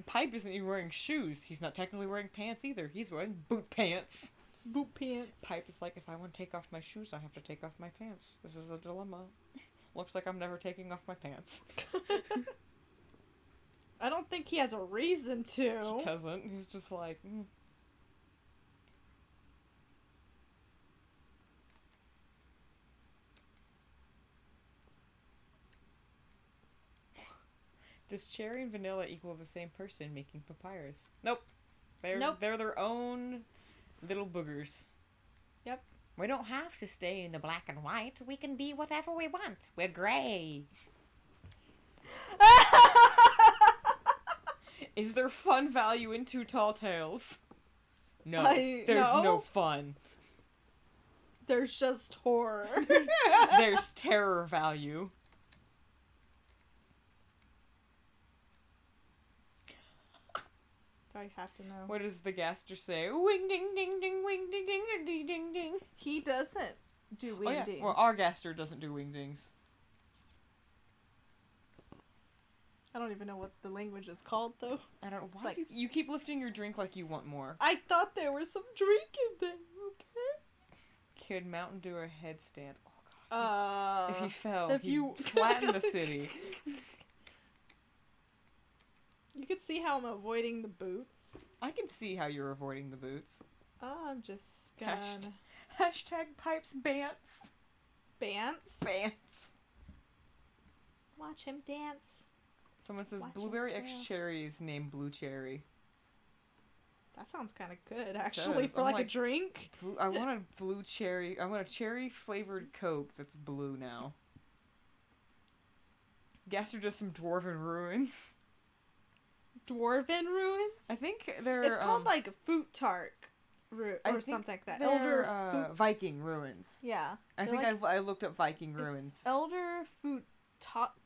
Pipe isn't even wearing shoes. He's not technically wearing pants either. He's wearing boot pants. Boot pants. Pipe is like, if I want to take off my shoes, I have to take off my pants. This is a dilemma. Looks like I'm never taking off my pants. I don't think he has a reason to. He doesn't. He's just like... Does cherry and vanilla equal the same person making papyrus? Nope. They're their own little boogers. Yep. We don't have to stay in the black and white. We can be whatever we want. We're gray. Is there fun value in 2TallTales? No. There's no fun. There's just horror. There's terror value. I have to know. What does the Gaster say? Wing ding ding ding wing ding ding ding ding ding. He doesn't do wingdings. Yeah. Well, our Gaster doesn't do wingdings. I don't even know what the language is called, though. I don't know. Why do you keep lifting your drink like you want more? I thought there was some drink in there, okay? Could Mountain do a headstand? Oh, God. If he fell, if he'd you flatten the city. You could see how I'm avoiding the boots. I can see how you're avoiding the boots. I'm just gonna... Hashtag Pipes Bants. Bants? Bants. Watch him dance. Someone says Watch Blueberry him X Cherry is named Blue Cherry. That sounds kind of good, actually, for like a drink. I want a blue cherry. I want a cherry flavored Coke that's blue now. Gaster does some Dwarven Ruins. Dwarven Ruins? I think they're... It's called like Foot Tart or something like that. Elder Viking Ruins. Yeah. I think like, I looked up Viking Ruins. It's Elder Foot Talk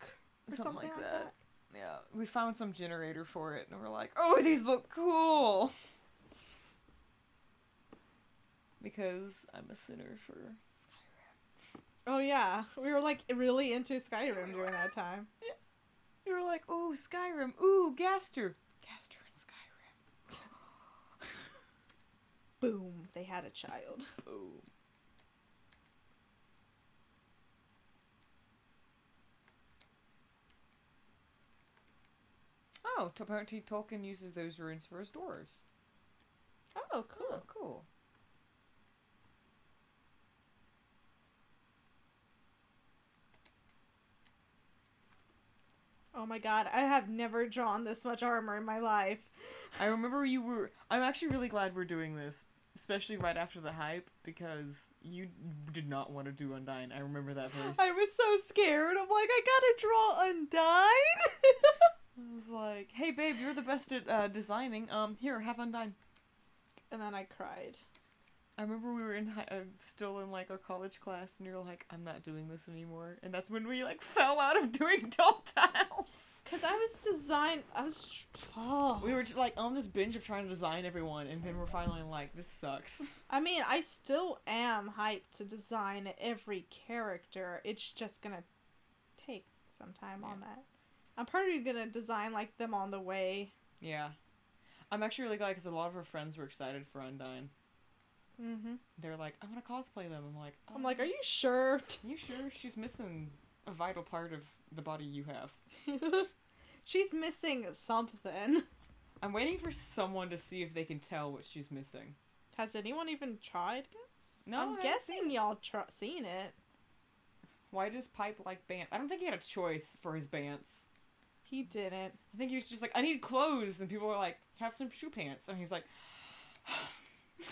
or something like that. Yeah, we found some generator for it, and we're like, oh, these look cool! Because I'm a sinner for Skyrim. Oh yeah, we were like really into Skyrim during that time. Yeah. We were like, ooh, Skyrim, ooh, Gaster. Gaster and Skyrim. Boom, they had a child. Boom. Oh, apparently Tolkien uses those runes for his dwarves. Oh, cool. Oh, cool. Oh my god, I have never drawn this much armor in my life. I remember you were... I'm actually really glad we're doing this, especially right after the hype, because you did not want to do Undyne. I remember that very... I was so scared. I'm like, I gotta draw Undyne? I was like, hey babe, you're the best at designing. Here, have Undyne. And then I cried. I remember we were in still in like our college class, and you were like, I'm not doing this anymore. And that's when we like fell out of doing TallTales. Because oh. We were like on this binge of trying to design everyone, and then we're finally like, this sucks. I mean, I still am hyped to design every character. It's just gonna take some time on that. I'm probably gonna design like them on the way. Yeah. I'm actually really glad because a lot of her friends were excited for Undyne. Mm-hmm. They're like, I want to cosplay them. I'm like, are you sure? Are you sure? She's missing a vital part of the body you have. She's missing something. I'm waiting for someone to see if they can tell what she's missing. Has anyone even tried this? No, I'm guessing y'all seen it. Why does Pipe like Bants? I don't think he had a choice for his Bants. He didn't. I think he was just like, I need clothes, and people were like, have some shoe pants, and he's like, he's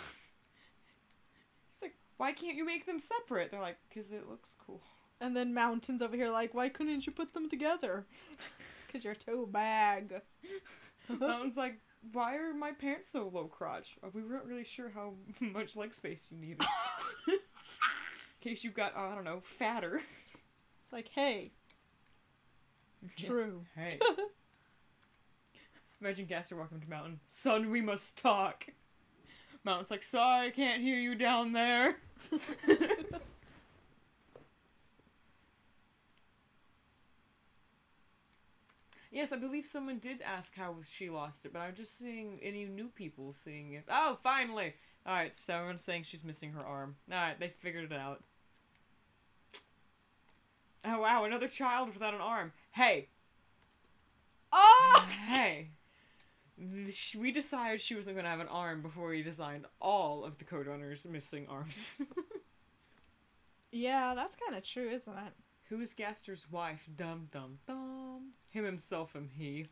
like, why can't you make them separate? They're like, because it looks cool. And then Mountain's over here like, why couldn't you put them together? Because you're too bag. Mountain's like, why are my pants so low crotch? We weren't really sure how much leg space you needed. In case you got, I don't know, fatter. It's like, hey. True. Hey. Imagine Gaster walking to Mountain. Son, we must talk. Mountain's like, sorry, I can't hear you down there. Yes, I believe someone did ask how she lost it, but I'm just seeing any new people seeing it. Oh, finally! Alright, so everyone's saying she's missing her arm. Alright, they figured it out. Oh wow, another child without an arm. Hey! Oh! Hey! We decided she wasn't gonna have an arm before we designed all of the Code Runners' missing arms. Yeah, that's kind of true, isn't it? Who is Gaster's wife? Dum dum dum. Him, himself, and he.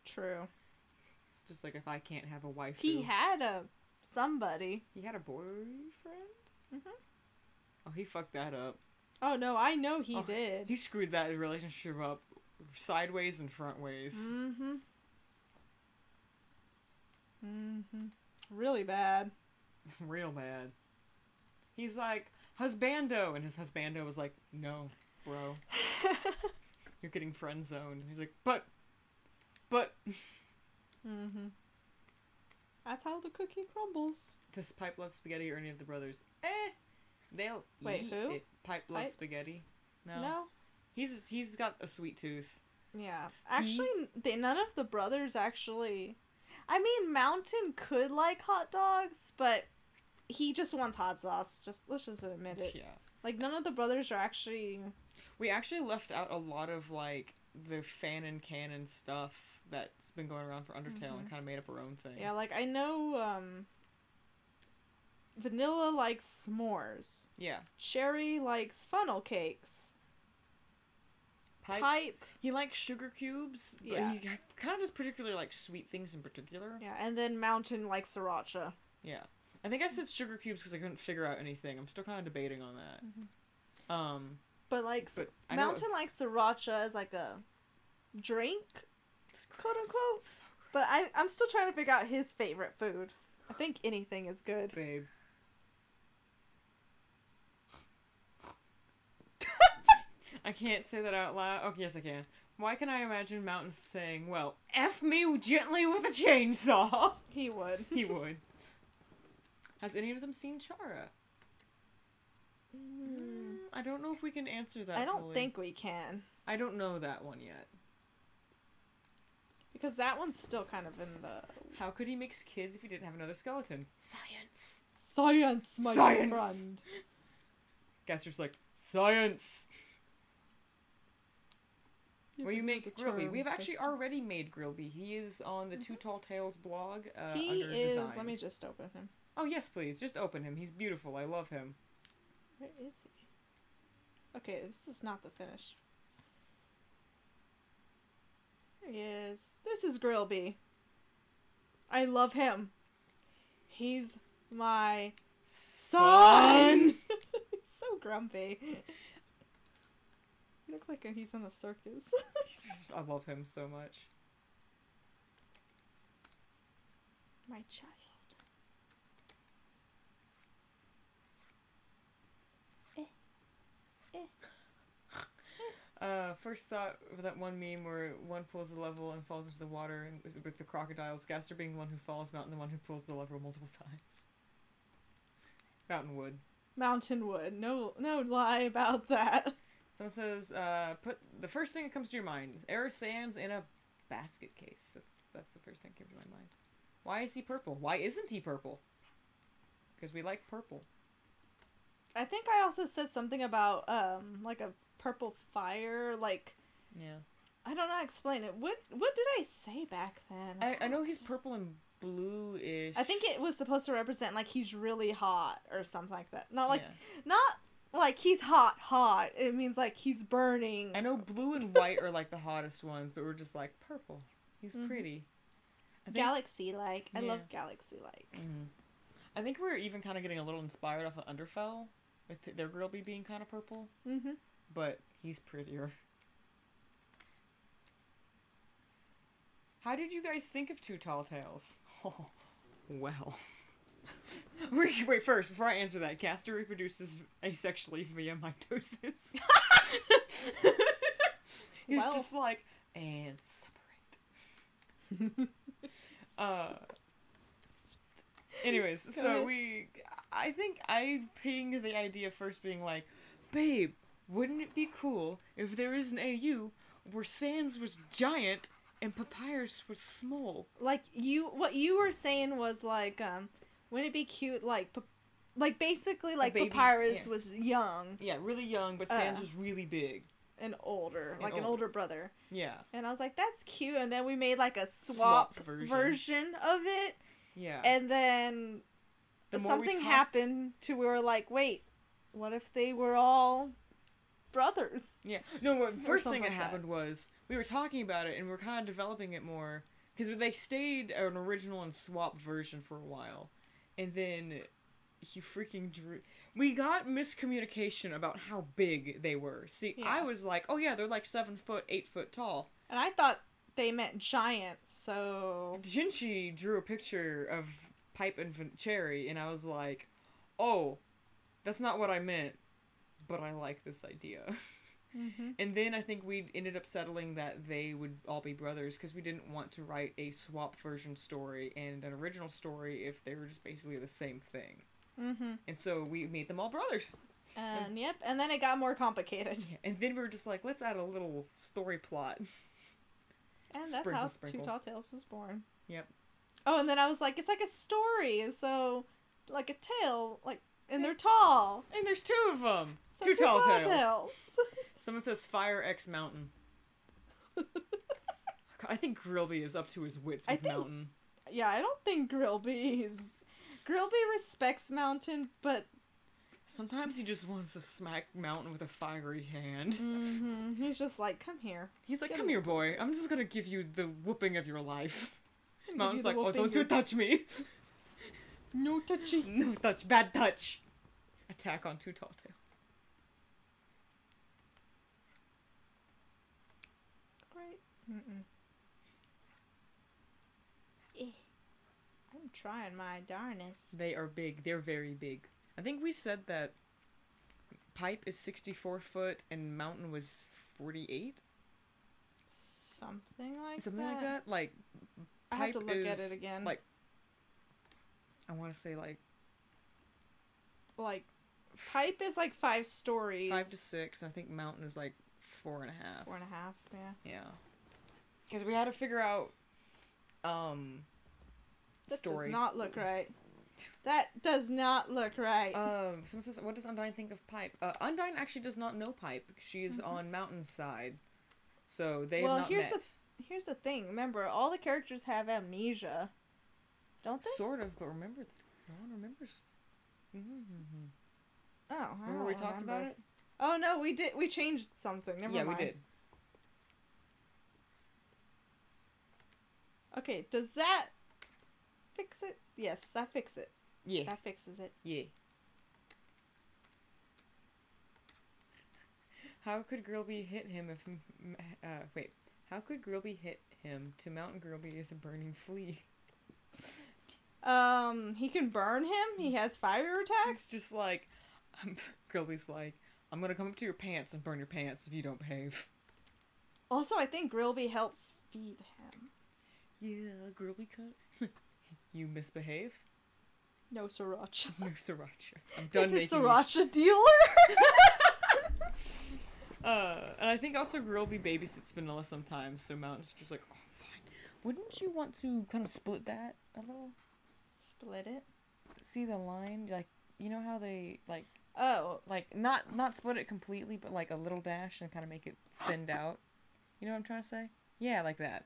True. It's just like if I can't have a wife. He had somebody. He had a boyfriend? Mm-hmm. Oh, he fucked that up. Oh, no, I know he did. He screwed that relationship up sideways and front ways. Mm-hmm. Mm-hmm. Really bad. Real bad. He's like, husbando! And his husbando was like, no, bro. You're getting friend zoned. He's like, but. Mm-hmm. That's how the cookie crumbles. Does Pipe love spaghetti or any of the brothers? They'll Wait, eat who? it. Pipe loves spaghetti. No. He's got a sweet tooth. Yeah. Actually, none of the brothers actually... I mean, Mountain could like hot dogs, but he just wants hot sauce. Let's just admit it. Yeah. Like, none of the brothers are actually... We actually left out a lot of, like, the fan and canon stuff that's been going around for Undertale and kind of made up our own thing. Yeah, like, I know, Vanilla likes s'mores. Yeah. Sherry likes funnel cakes. Pipe. He likes sugar cubes, but he kind of just particularly likes sweet things in particular. Yeah, and then Mountain likes sriracha. Yeah. I think I said sugar cubes because I couldn't figure out anything. I'm still kind of debating on that. But, like, Mountain likes sriracha as, like, a drink, quote-unquote. So but I'm still trying to figure out his favorite food. I think anything is good. Babe. I can't say that out loud. Oh, yes, I can. Why can I imagine Mountain saying, well, F me gently with a chainsaw? He would. He would. Has any of them seen Chara? I don't know if we can answer that I don't fully. think we can. I don't know that one yet. Because that one's still kind of in the... How could he mix kids if he didn't have another skeleton? Science! Science, my friend! Gaster's like, science! Well, you make Grilby. We've actually already made Grilby. He is on the 2TallTales blog he under is... designs. Let me just open him. Oh, yes, please. Just open him. He's beautiful. I love him. Where is he? Okay, this is not the finished. There he is. This is Grilby. I love him. He's my son! He's so grumpy. He looks like he's in a circus. I love him so much. My child. first thought of that one meme where one pulls the level and falls into the water, and with the crocodiles, Gaster being the one who falls, Mountain the one who pulls the lever multiple times. Mountain Wood. Mountain Wood. No lie about that. Someone says, put the first thing that comes to your mind. Air Sands in a basket case. That's the first thing that came to my mind. Why is he purple? Why isn't he purple? Because we like purple. I think I also said something about, like a purple fire, like... Yeah. I don't know how to explain it. What did I say back then? I know he's purple and blue-ish. I think it was supposed to represent, like, he's really hot or something like that. Not like, not like he's hot. It means, like, he's burning. I know blue and white are, like, the hottest ones, but we're just like, purple. He's pretty. Galaxy-like. I love galaxy-like. Mm-hmm. I think we're even kind of getting a little inspired off of Underfell, with their Grilby being kind of purple. Mm-hmm. But he's prettier. How did you guys think of 2TallTales? Oh, well. Wait, first, before I answer that, Castor reproduces asexually via mitosis. He's just like, and separate. Anyways, so I think I pinged the idea first being like, babe, wouldn't it be cool if there is an AU where Sans was giant and Papyrus was small? Like, what you were saying was like, wouldn't it be cute, like basically, like, Papyrus was young. Yeah, really young, but Sans was really big. And older, like an older brother. Yeah. And I was like, that's cute. And then we made, like, a swap version of it. Yeah. And then something happened to where we were like, wait, what if they were all brothers? Yeah. No, the first thing that happened was we were talking about it and we are kind of developing it more because they stayed an original and swap version for a while. And then he freaking drew... We got miscommunication about how big they were. See, I was like, oh yeah, they're like 7 foot, 8 foot tall. And I thought they meant giants, so... Chinchi drew a picture of Pipe and Cherry, and I was like, oh, that's not what I meant, but I like this idea. Mm-hmm. And then I think we ended up settling that they would all be brothers, because we didn't want to write a swap version story and an original story if they were just basically the same thing. Mm-hmm. And so we made them all brothers. And yep, and then it got more complicated. Yeah, and then we were just like, let's add a little story plot. And that's how 2TallTales was born. Yep. Oh, and then I was like, it's like a story, so, like a tale, like, and they're tall. And there's 2 of them. So 2TallTales. Someone says Fire X Mountain. I think Grilby is up to his wits with Mountain. Yeah, I don't think Grilby respects Mountain, but... Sometimes he just wants to smack Mountain with a fiery hand. Mm-hmm. He's just like, come here. He's like, come here, boy. I'm just gonna give you the whooping of your life. Mountain's like, oh, don't you touch me. No touchy. No touch. Bad touch. Attack on 2TallTales. Right. Mm-mm. I'm trying my darnest. They are big. They're very big. I think we said that Pipe is 64 foot and Mountain was 48? Something like that? Like, I have to look at it again. Like, I want to say, like, Pipe is like 5 stories. 5 to 6, and I think Mountain is like 4.5. 4.5, yeah. Yeah. Because we had to figure out, that story. Does not look right. That does not look right. Someone says, what does Undyne think of Pipe? Undyne actually does not know Pipe. She's on Mountain's side. So they have not met. Here's the thing. Remember, all the characters have amnesia. Don't they? Sort of, but remember, no one remembers. Mm-hmm. Oh, remember we talked about it? Oh, no, we did. We changed something. Never mind. Yeah, we did. Okay, does that fix it? Yes, that fixes it. Yeah. That fixes it. Yeah. How could Grilby hit him if... wait. How could Grilby hit him to Mountain Grilby is a burning flea? He can burn him? He has fire attacks? It's just like... Grilby's like, I'm gonna come up to your pants and burn your pants if you don't behave. Also, I think Grilby helps feed him. Yeah, Grilby cut. You misbehave? No sriracha. No sriracha. I'm done making It's a sriracha dealer. And I think also Grilby babysits Vanilla sometimes, so Mountain's just like, oh, fine. Wouldn't you want to kind of split that a little? Split it? See the line? Like, you know how they, like... Oh. Like, not split it completely, but like a little dash and kind of make it thinned out. You know what I'm trying to say? Yeah, like that.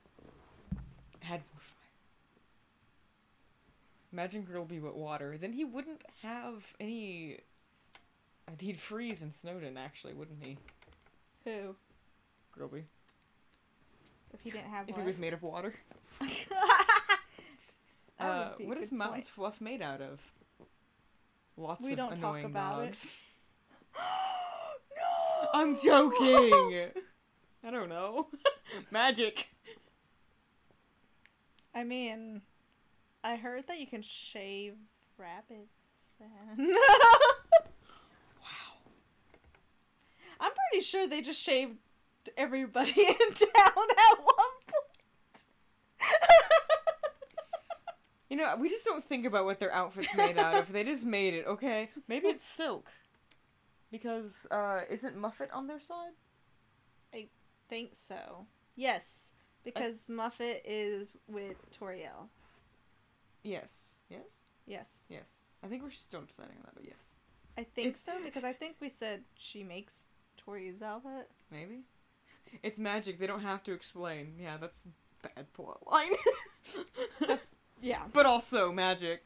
Add more fire. Imagine Grilby with water. Then he wouldn't have any... He'd freeze in Snowden, actually, wouldn't he? Who? Grilby. If he didn't have If what? he was made of water. What is Mountain's fluff made out of? Lots of annoying talk about dogs. It. No! I'm joking! I don't know. Magic. I mean, I heard that you can shave rabbits. And... wow. I'm pretty sure they just shaved everybody in town at one point. You know, we just don't think about what their outfit's made out of. They just made it, okay? Maybe it's silk. Because, isn't Muffet on their side? I think so. Yes, because Muffet is with Toriel. Yes. Yes? Yes. Yes. I think we're still deciding on that, but yes. I think so, because I think we said she makes Tori's outfit. Maybe? It's magic. They don't have to explain. Yeah, that's bad plot line. That's, yeah. But also magic.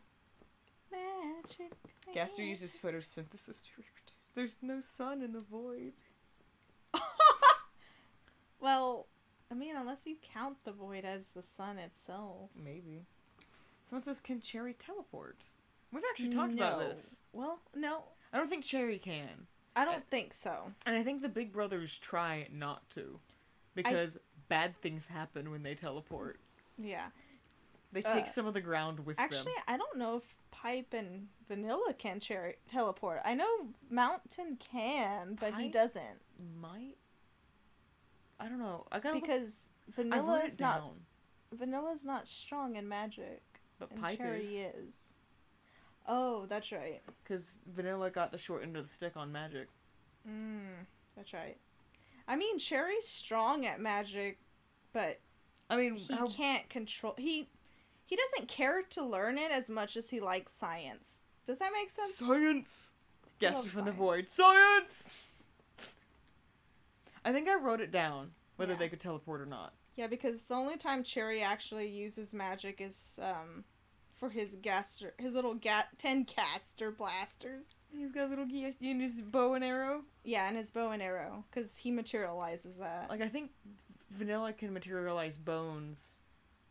Magic. Gaster uses photosynthesis to reproduce. There's no sun in the void. Well, I mean, unless you count the void as the sun itself. Maybe. Someone says, can Cherry teleport? We've actually talked about this. Well, no. I don't think Cherry can. I don't think so. And I think the big brothers try not to. Because bad things happen when they teleport. Yeah. They take some of the ground with them. Actually, I don't know if Pipe and Vanilla can teleport. I know Mountain can, but he doesn't. Might? I don't know. I gotta because Vanilla's not strong in magic. But and Pipe Cherry is. Oh, that's right. Because Vanilla got the short end of the stick on magic. That's right. I mean, Cherry's strong at magic, but I mean, he can't control. He doesn't care to learn it as much as he likes science. Does that make sense? Science! Gaster from the void. Science! I think I wrote it down, whether they could teleport or not. Yeah, because the only time Cherry actually uses magic is, for his little 10 caster blasters. He's got a little in his bow and arrow? Yeah, and his bow and arrow, because he materializes that. Like, I think Vanilla can materialize bones,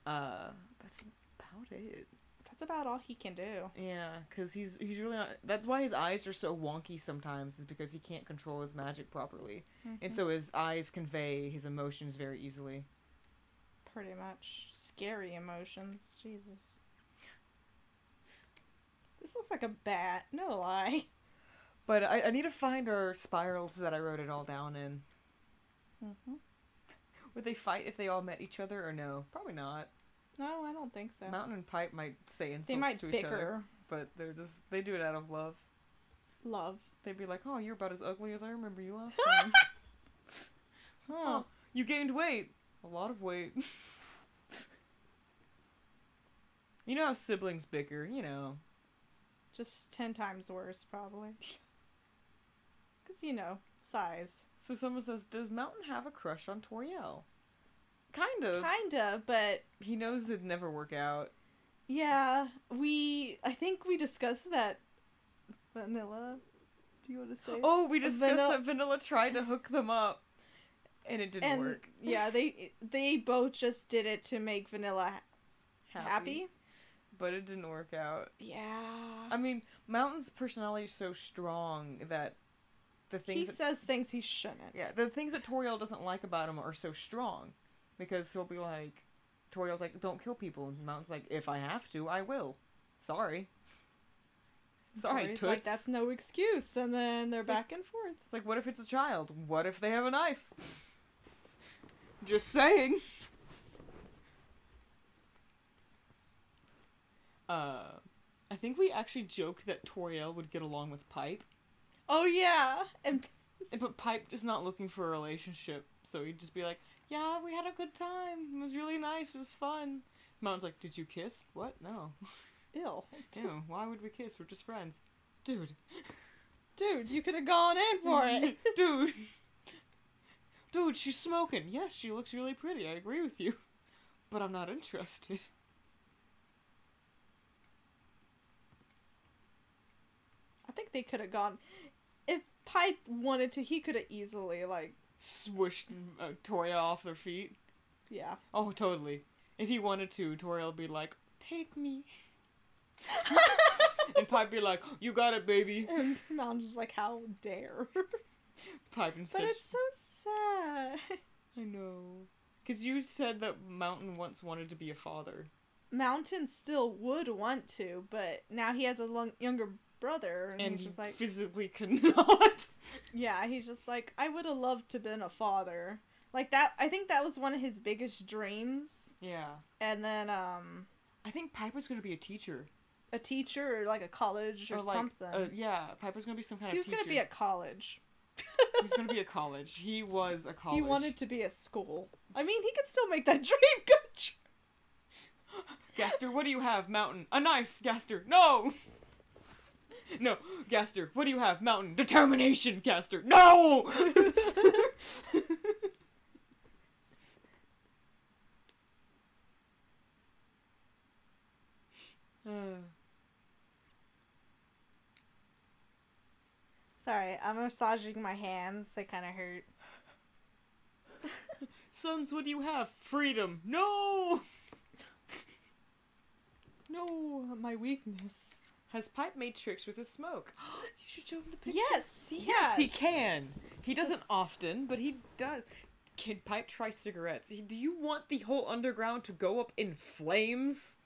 that's about it. That's about all he can do. Yeah, because he's really not... That's why his eyes are so wonky sometimes, is because he can't control his magic properly. And so his eyes convey his emotions very easily. Pretty much. Scary emotions. Jesus. This looks like a bat. No lie. But I need to find our spirals that I wrote it all down in. Would they fight if they all met each other, or no? Probably not. No, I don't think so. Mountain and Pipe might say insults they might to bicker. each other. But they do it out of love. Love. They'd be like, oh, you're about as ugly as I remember you last time. Oh, you gained weight. A lot of weight. You know how siblings bicker, you know. Just 10 times worse, probably. Because, size. So someone says, does Mountain have a crush on Toriel? Kind of. Kinda, but... He knows it'd never work out. Yeah, I think we discussed that. Vanilla? Do you want to say? Oh, we discussed that Vanilla tried to hook them up. And it didn't work. Yeah, they both just did it to make Vanilla happy. But it didn't work out. Yeah. I mean, Mountain's personality is so strong that the things... He says things he shouldn't. Yeah, the things that Toriel doesn't like about him are so strong. Because he'll be like... Toriel's like, don't kill people. And Mountain's like, if I have to, I will. Sorry. Sorry, Tori's toots. like, that's no excuse. And then they're back and forth. It's like, what if it's a child? What if they have a knife? Just saying. I think we actually joked that Toriel would get along with Pipe. Oh yeah, But Pipe is not looking for a relationship, so he'd just be like, yeah, we had a good time. It was really nice. It was fun. Mountain's like, did you kiss? What? No. Ew. Ew, why would we kiss? We're just friends. Dude. Dude, you could have gone in for it. Dude. Dude, she's smoking. Yes, she looks really pretty. I agree with you. But I'm not interested. I think they could have gone. If Pipe wanted to, he could have easily, like... Swished Toria off their feet. Yeah. Oh, totally. If he wanted to, Toria would be like, take me. And Pipe be like, you got it, baby. And Mountain's just like, how dare. Pipe instead. But it's so sad. I know. Because you said that Mountain once wanted to be a father. Mountain still would want to, but now he has a younger brother, and he's just like... physically cannot. Yeah, he's just like, I would have loved to been a father. Like, that, I think that was one of his biggest dreams. Yeah. And then, I think Piper's gonna be a teacher. A teacher, or like a college, or like, something. Yeah, Piper's gonna be some kind of teacher. He was gonna be at college. He was gonna be at college. He was a college. He wanted to be at school. I mean, he could still make that dream come true. Gaster, what do you have? Mountain. A knife, Gaster. No! No, Gaster, what do you have? Mountain. Determination, Gaster. No! Sorry, I'm massaging my hands. They kind of hurt. Sons, what do you have? Freedom. No! No, my weakness. Has Pipe made tricks with his smoke? You should show him the picture. Yes, Yes, he can. He doesn't often, but he does. Can Pipe try cigarettes? Do you want the whole underground to go up in flames?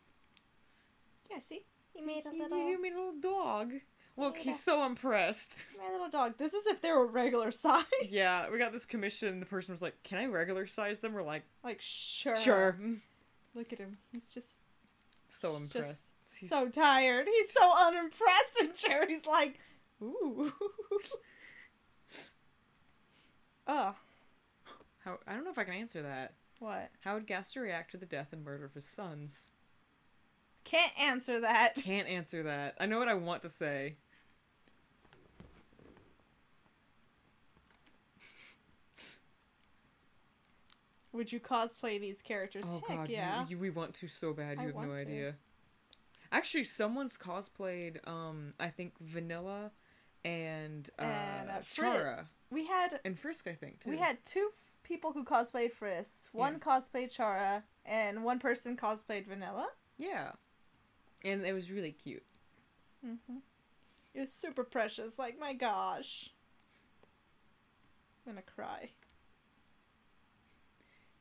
Yeah, see? He He made a made a little dog. Look, made he's so impressed. My little dog. This is if they were regular size. Yeah, we got this commission. The person was like, can I regular size them? We're like, sure. Sure. Look at him. He's just So impressed. He's so tired. He's so unimpressed, and Cherry's like, ooh. Oh. I don't know if I can answer that. What? How would Gaster react to the death and murder of his sons? Can't answer that. Can't answer that. I know what I want to say. Would you cosplay these characters? Oh Heck god, yeah. we want to so bad, you have no want idea. to. Actually, someone's cosplayed, I think Vanilla and Chara. We had... And Frisk, I think, too. We had two people who cosplayed Frisk. One cosplayed Chara, and one person cosplayed Vanilla. Yeah. And it was really cute. Mm-hmm. It was super precious. Like, my gosh. I'm gonna cry.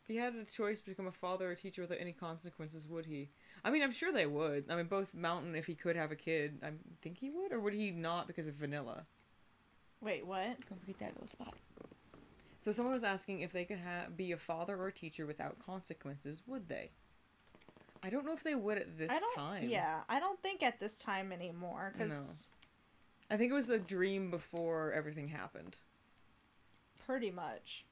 If he had a choice to become a father or a teacher without any consequences, would he? I mean, I'm sure they would. I mean, both Mountain, if he could have a kid, I think he would. Or would he not because of Vanilla? Wait, what? Don't forget that little spot. So someone was asking if they could be a father or a teacher without consequences, would they? I don't know if they would at this time. Yeah, I don't think at this time anymore. Cause no. I think it was a dream before everything happened. Pretty much.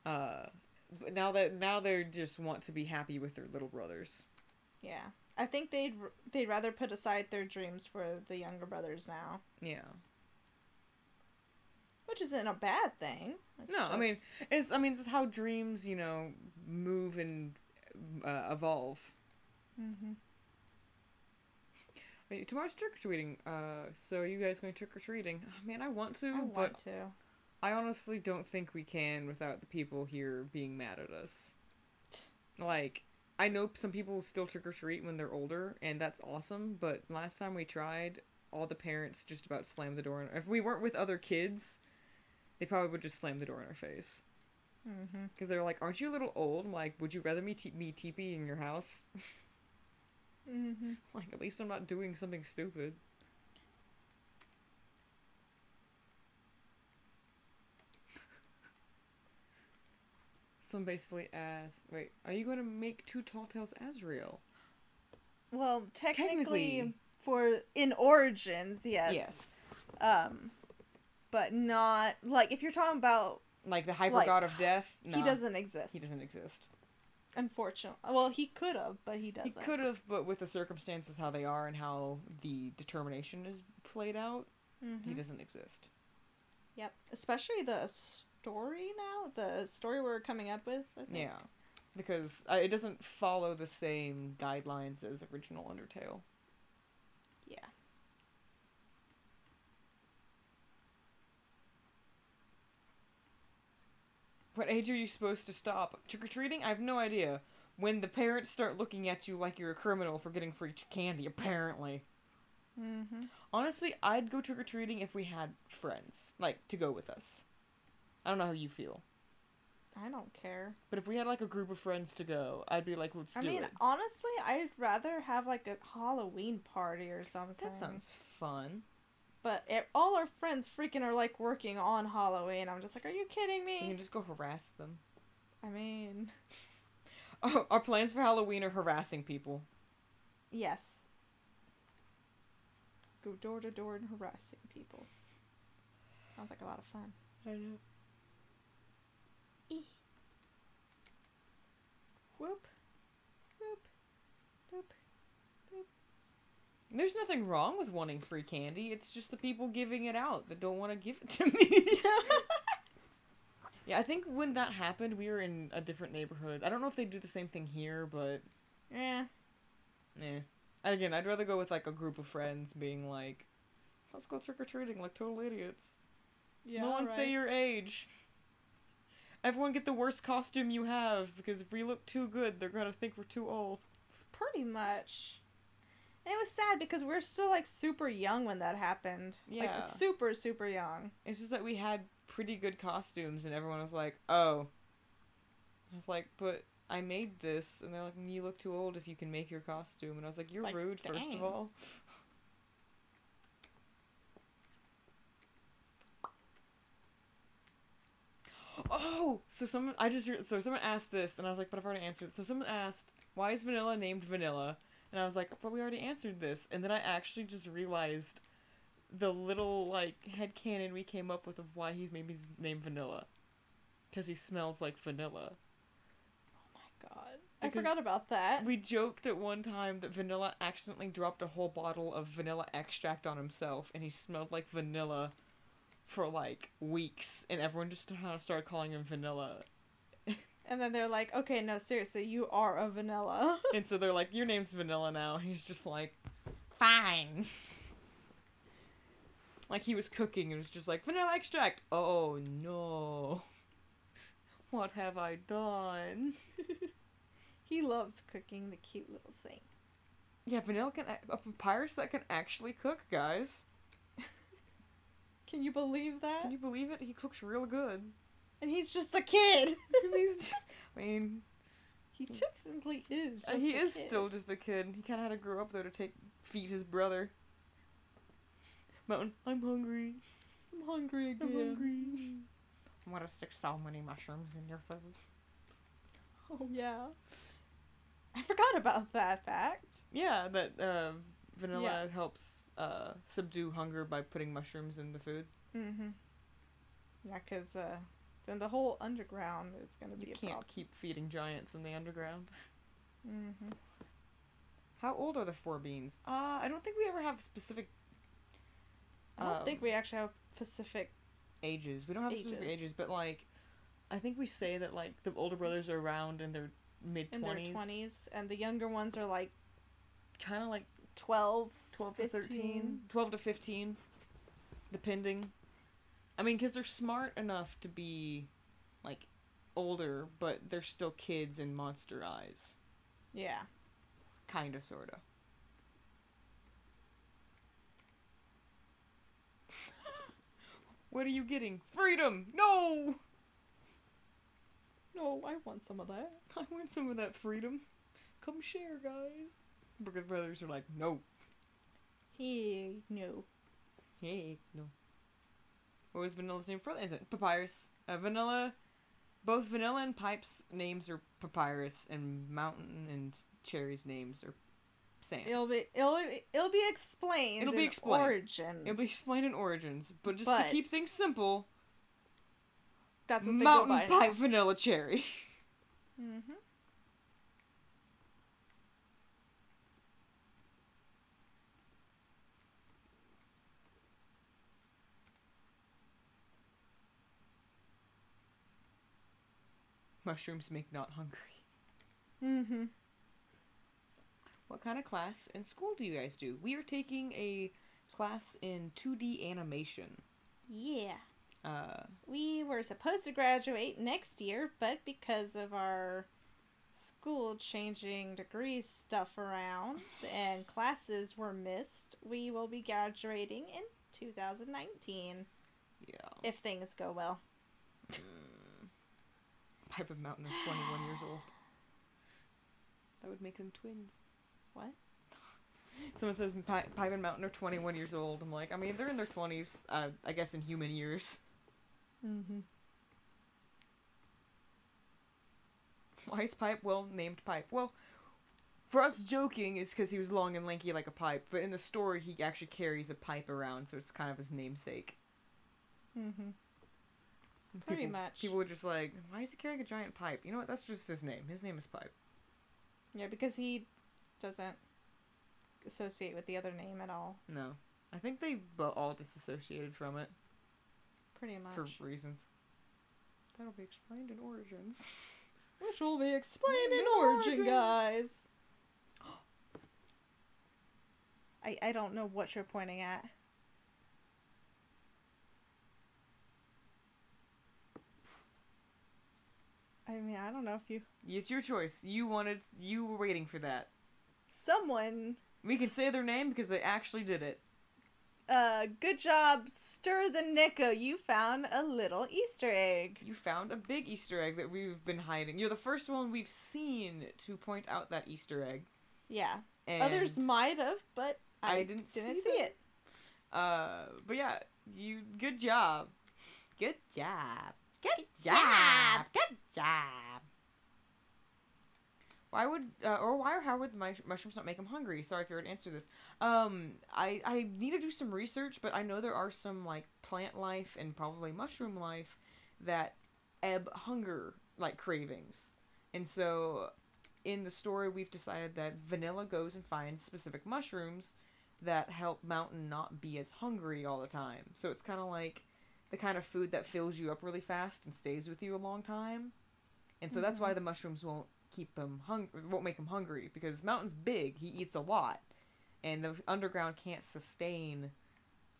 But now they just want to be happy with their little brothers. Yeah. I think they'd rather put aside their dreams for the younger brothers now. Yeah. Which isn't a bad thing. I mean it's how dreams, move and evolve. Mm-hmm. Tomorrow's trick-or-treating. So are you guys going trick-or-treating? Oh, man, I want to. I want to. I honestly don't think we can without the people here being mad at us. Like, I know some people still trick-or-treat when they're older, and that's awesome, but last time we tried, all the parents just about slammed the door. If we weren't with other kids, they probably would just slam the door in our face. Mm-hmm. Because they're like, aren't you a little old? I'm like, would you rather me teepee in your house? Mm-hmm. Like, at least I'm not doing something stupid. Someone basically asked, wait, are you going to make 2TallTales Azrael? Well, technically, in Origins, yes. Yes. But not, like, if you're talking about... Like the Hyper God of Death? No. He doesn't exist. He doesn't exist. Unfortunately. Well, he could have, but he doesn't. He could have, but with the circumstances how they are and how the determination is played out, he doesn't exist. Yep. Especially the story now? The story we're coming up with, I think. Yeah. Because it doesn't follow the same guidelines as original Undertale. Yeah. What age are you supposed to stop? Trick-or-treating? I have no idea. When the parents start looking at you like you're a criminal for getting free candy, apparently. Honestly, I'd go trick-or-treating if we had friends, like, to go with us. I don't know how you feel. I don't care. But if we had, like, a group of friends to go, I'd be like, let's do it. I mean, honestly, I'd rather have, like, a Halloween party or something. That sounds fun. But all our friends freaking are, like, working on Halloween. I'm just like, are you kidding me? You can just go harass them. I mean... Oh, our plans for Halloween are harassing people. Yes. Go door to door and harassing people. Sounds like a lot of fun. I know. Whoop. Whoop. Boop. Boop. There's nothing wrong with wanting free candy. It's just the people giving it out that don't want to give it to me. Yeah, I think when that happened, we were in a different neighborhood. I don't know if they do the same thing here, but... Eh. Again, I'd rather go with, like, a group of friends being like, let's go trick-or-treating like total idiots. Yeah, no one say your age. Everyone get the worst costume you have, because if we look too good, they're gonna think we're too old. Pretty much. And it was sad because we're still, like, super young when that happened. Yeah. Like, super, super young. It's just that we had pretty good costumes, and everyone was like, oh. I was like, but I made this. And they're like, you look too old if you can make your costume. And I was like, you're like, rude, dang. First of all. Oh! So someone asked this, and I was like, but I've already answered it. So someone asked, why is Vanilla named Vanilla? And I was like, but we already answered this. And then I actually just realized the little, like, headcanon we came up with of why he made his name Vanilla. Because he smells like vanilla. Oh my god. I forgot about that. We joked at one time that Vanilla accidentally dropped a whole bottle of vanilla extract on himself, and he smelled like vanilla for, like, weeks. And everyone just started calling him Vanilla. And then they're like, okay, no, seriously, you are a vanilla. And so they're like, your name's Vanilla now. And he's just like, fine. Like, he was cooking and it was just like, vanilla extract. Oh, no. What have I done? He loves cooking the cute little thing. Yeah, Vanilla a papyrus that can actually cook, guys. Can you believe that? Can you believe it? He cooks real good. And he's just a kid. He's just, I mean... He technically is just he a is kid. Still just a kid. He kind of had to grow up, though, to feed his brother. Mountain, I'm hungry. I'm hungry again. I'm hungry. I'm gonna stick so many mushrooms in your food. Oh, yeah. I forgot about that fact. Yeah, that Vanilla helps subdue hunger by putting mushrooms in the food. Mm-hmm. Yeah, because then the whole underground is going to be a problem. You can't keep feeding giants in the underground. Mm-hmm. How old are the four beans? I don't think we ever have specific... I don't think we actually have specific... ages. We don't have specific ages, but, like, I think we say that, like, the older brothers are around in their mid-20s. In their 20s, and the younger ones are, like... kind of, like... 12 to 13. 12 to 15. Depending. I mean, because they're smart enough to be, like, older, but they're still kids in monster eyes. Yeah. Kind of, sort of. What are you getting? Freedom! No! No, I want some of that. I want some of that freedom. Come share, guys. Because brothers are like, no. Hey, no. Hey, no. What was Vanilla's name for that? Is it Papyrus? Vanilla Both Vanilla and Pipe's names are Papyrus, and Mountain and Cherry's names are Sans. It'll be explained. It'll be explained. Origins. It'll be explained in Origins, but just to keep things simple, that's what they Mountain, go by Pipe, Vanilla, Cherry. Mm-hmm. Mushrooms make not hungry. Mm-hmm. What kind of class in school do you guys do? We are taking a class in 2D animation. Yeah. We were supposed to graduate next year, but because of our school changing degrees stuff around and classes were missed, we will be graduating in 2019. Yeah. If things go well. Pipe and Mountain are 21 years old. That would make them twins. What? Someone says Pipe and Mountain are 21 years old. I'm like, I mean, they're in their 20s, I guess in human years. Mm-hmm. Why is Pipe, well, named Pipe? Well, for us joking is because he was long and lanky like a pipe, but in the story he actually carries a pipe around, so it's kind of his namesake. Mm-hmm. Pretty much. People are just like, why is he carrying a giant pipe? You know what? That's just his name. His name is Pipe. Yeah, because he doesn't associate with the other name at all. No. I think they all disassociated from it. Pretty much. For reasons. That'll be explained in Origins. Which will be explained in Origin, guys. I don't know what you're pointing at. I mean, I don't know if you... It's your choice. You were waiting for that. Someone... We can say their name because they actually did it. Good job, Stir the Nico. You found a little Easter egg. You found a big Easter egg that we've been hiding. You're the first one we've seen to point out that Easter egg. Yeah. And others might have, but I didn't see it. But yeah, good job. Good job. Good job. Good job. Why would, or how would the mushrooms not make them hungry? Sorry if you were to answer this. I need to do some research, but I know there are some, like, plant life and probably mushroom life that ebb hunger, like, cravings. And so, in the story, we've decided that Vanilla goes and finds specific mushrooms that help Mountain not be as hungry all the time. So it's kind of like the kind of food that fills you up really fast and stays with you a long time. And so that's why the mushrooms won't make him hungry, because Mountain's big, he eats a lot, and the underground can't sustain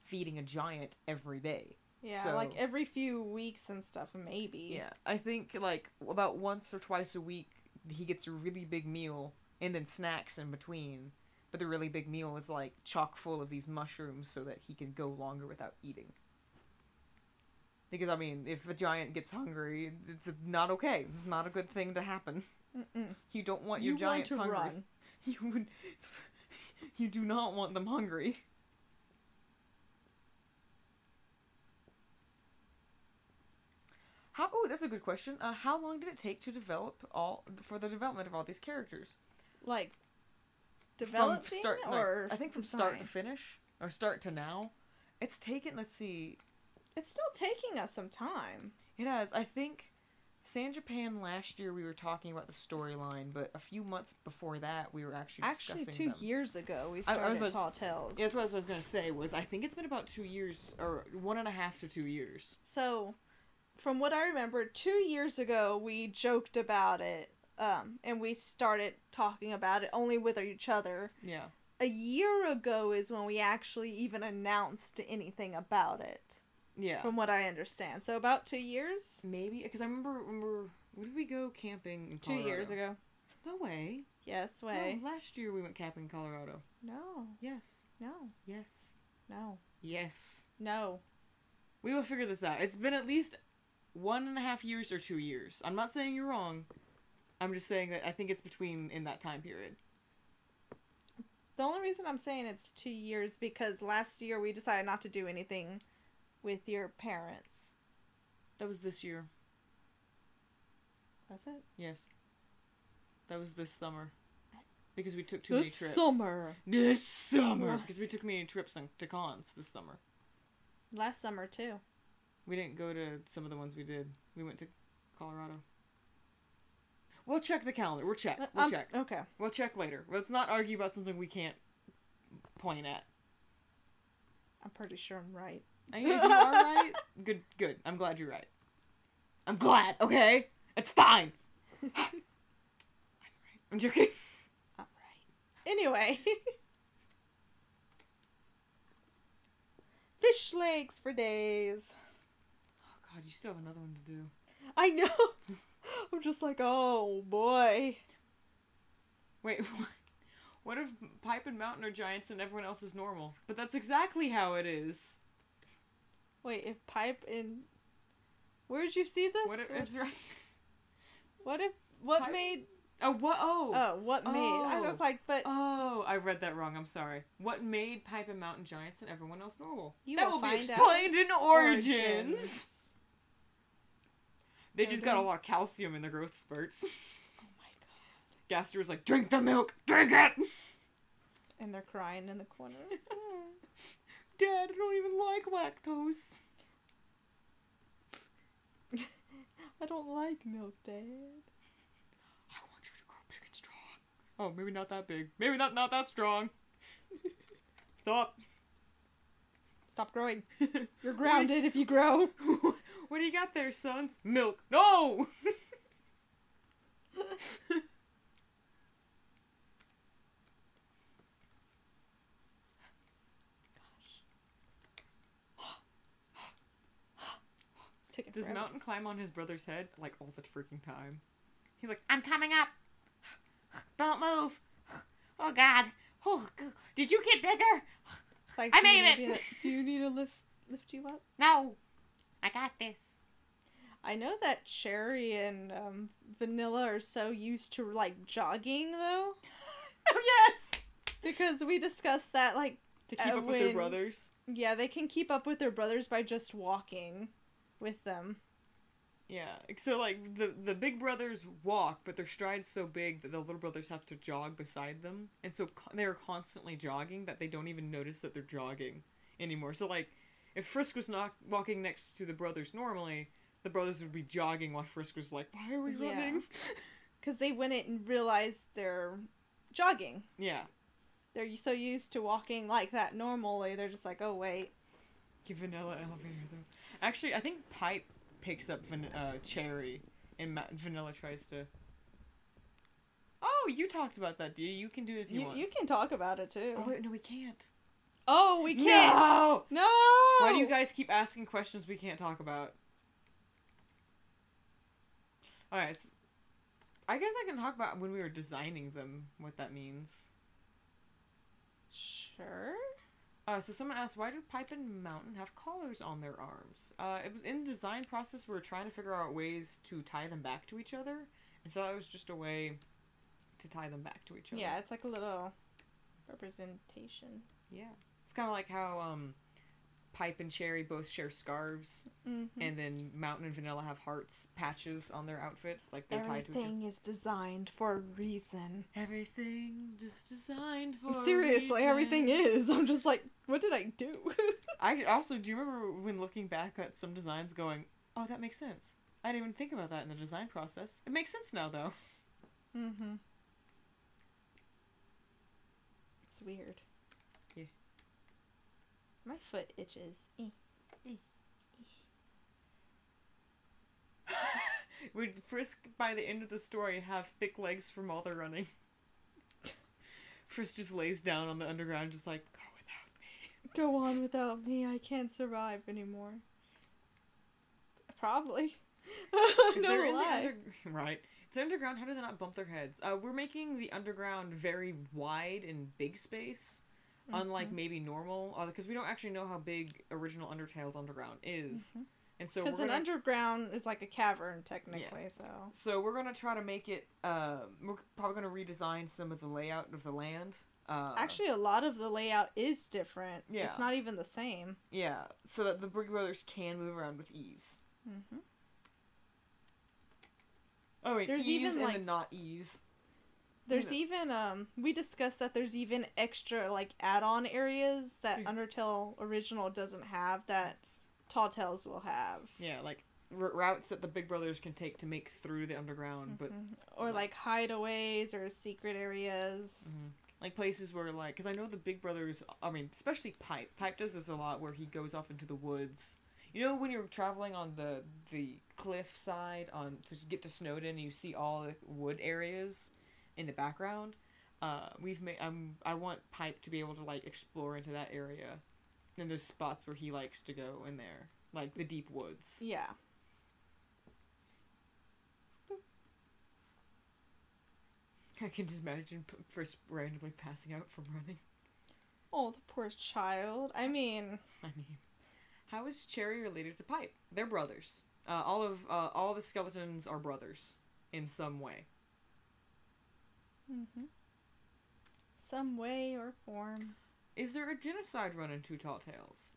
feeding a giant every day. Yeah, so, like every few weeks and stuff, maybe. Yeah, I think like about once or twice a week he gets a really big meal and then snacks in between, but the really big meal is like chock full of these mushrooms so that he can go longer without eating. Because, I mean, if the giant gets hungry, it's not okay. It's not a good thing to happen. Mm-mm. You don't want your giants hungry. Run. You do not want them hungry. Oh, that's a good question. How long did it take to develop for the development of all these characters? Like, developing or I think from design? Start to finish, or start to now. It's taken, let's see. It's still taking us some time. It has. I think San Japan last year we were talking about the storyline, but a few months before that we were actually discussing 2 years ago we started TallTales. Yeah, that's what I was going to say, was I think it's been about 2 years, or 1.5 to 2 years. So, from what I remember, 2 years ago we joked about it, and we started talking about it only with each other. Yeah. A year ago is when we actually even announced anything about it. Yeah. From what I understand. So about 2 years? Maybe, because I remember, where did we go camping in Colorado? 2 years ago. No way. Yes, way. No, last year we went camping in Colorado. No. Yes. No. Yes. No. Yes. No. We will figure this out. It's been at least 1.5 years or 2 years. I'm not saying you're wrong. I'm just saying that I think it's in that time period. The only reason I'm saying it's 2 years because last year we decided not to do anything with your parents. That was this year. Was it? Yes. That was this summer. Because we took too many trips. This summer! Because we took many trips to cons this summer. Last summer, too. We didn't go to some of the ones we did. We went to Colorado. We'll check the calendar. We'll check. Okay. We'll check later. Let's not argue about something we can't point at. I'm pretty sure I'm right. You are right? Good. I'm glad you're right. I'm glad, okay? It's fine. I'm right. I'm joking. I'm right. Anyway. Fish legs for days. Oh god, you still have another one to do. I know. I'm just like, oh boy. Wait, what if Pipe and Mountain are giants and everyone else is normal? But that's exactly how it is. Wait, if Pipe and... Where did you see this? What if... It's right. What if... What Pipe? made... Oh, what? Oh. Oh, what made... I was like, but... Oh, I read that wrong. I'm sorry. What made Pipe and Mountain giants and everyone else normal? That will be explained in Origins. They just got a lot of calcium in their growth spurts. Oh my god. Gaster was like, drink the milk! Drink it! And they're crying in the corner. Dad, I don't even like lactose. I don't like milk, Dad. I want you to grow big and strong. Oh, maybe not that big. Maybe not that strong. Stop. Stop growing. You're grounded if you grow. What do you got there, sons? Milk. No! Does Mountain climb on his brother's head? Like, all the freaking time. He's like, I'm coming up! Don't move! Oh, God! Oh, did you get bigger? Like, I made it! Do you need to lift you up? No! I got this. I know that Cherry and Vanilla are so used to, like, jogging, though. Oh, yes! Because we discussed that, like... To keep up with their brothers? Yeah, they can keep up with their brothers by just walking with them. Yeah, so, like, the big brothers walk, but their stride's so big that the little brothers have to jog beside them. And so they're constantly jogging that they don't even notice that they're jogging anymore. So, like, if Frisk was not walking next to the brothers normally, the brothers would be jogging while Frisk was like, why are we running? Because they wouldn't realize they're jogging. Yeah. They're so used to walking like that normally, they're just like, oh, wait. Give Vanilla elevator, though. Actually, I think Pipe picks up Cherry, and Vanilla tries to... Oh, you talked about that, dude. You can do it if you want. You can talk about it, too. Oh, wait, no, we can't. Oh, we can't! No! No! Why do you guys keep asking questions we can't talk about? Alright, I guess I can talk about when we were designing them, what that means. Sure. So someone asked, why do Pipe and Mountain have collars on their arms? It was in the design process, we were trying to figure out ways to tie them back to each other. And so that was just a way to tie them back to each other. Yeah, it's like a little representation. Yeah. It's kind of like how Pipe and Cherry both share scarves. Mm-hmm. And then Mountain and Vanilla have hearts, patches on their outfits. Like they're tied to each other. Everything is designed for a reason. Everything just designed for Seriously, a reason. everything is. I'm just like, what did I do? I also, do you remember when looking back at some designs going, oh, that makes sense. I didn't even think about that in the design process. It makes sense now, though. Mm-hmm. It's weird. Yeah. My foot itches. Would Frisk, by the end of the story, have thick legs from all the running? Frisk just lays down on the underground, just like, go without me. Go on without me. I can't survive anymore. Probably. No lie. Right. If they're underground, how do they not bump their heads? We're making the underground very wide and big space. Mm-hmm. Unlike maybe normal, because we don't actually know how big original Undertale's underground is. Mm-hmm. And so because an underground is like a cavern, technically, yeah. So we're going to try to make it, we're probably going to redesign some of the layout of the land. Actually, a lot of the layout is different. Yeah. It's not even the same. Yeah, so that the Big Brothers can move around with ease. Mm-hmm. Oh wait, There's ease even, and like, then not ease. There's even, we discussed that there's even extra, like, add-on areas that Undertale Original doesn't have that TallTales will have. Yeah, like, routes that the Big Brothers can take to make through the underground, but... Or, like, hideaways or secret areas. Like, places where, like... Because I know the Big Brothers... I mean, especially Pipe. Pipe does this a lot, where he goes off into the woods. You know when you're traveling on the cliff side to get to Snowdin, and you see all the wood areas in the background? I want Pipe to be able to, like, explore into that area. And there's spots where he likes to go in there. Like, the deep woods. Yeah. I can just imagine first randomly passing out from running. Oh, the poor child. I mean... How is Cherry related to Pipe? They're brothers. All the skeletons are brothers. In some way. Some way or form. Is there a genocide run in 2TallTales?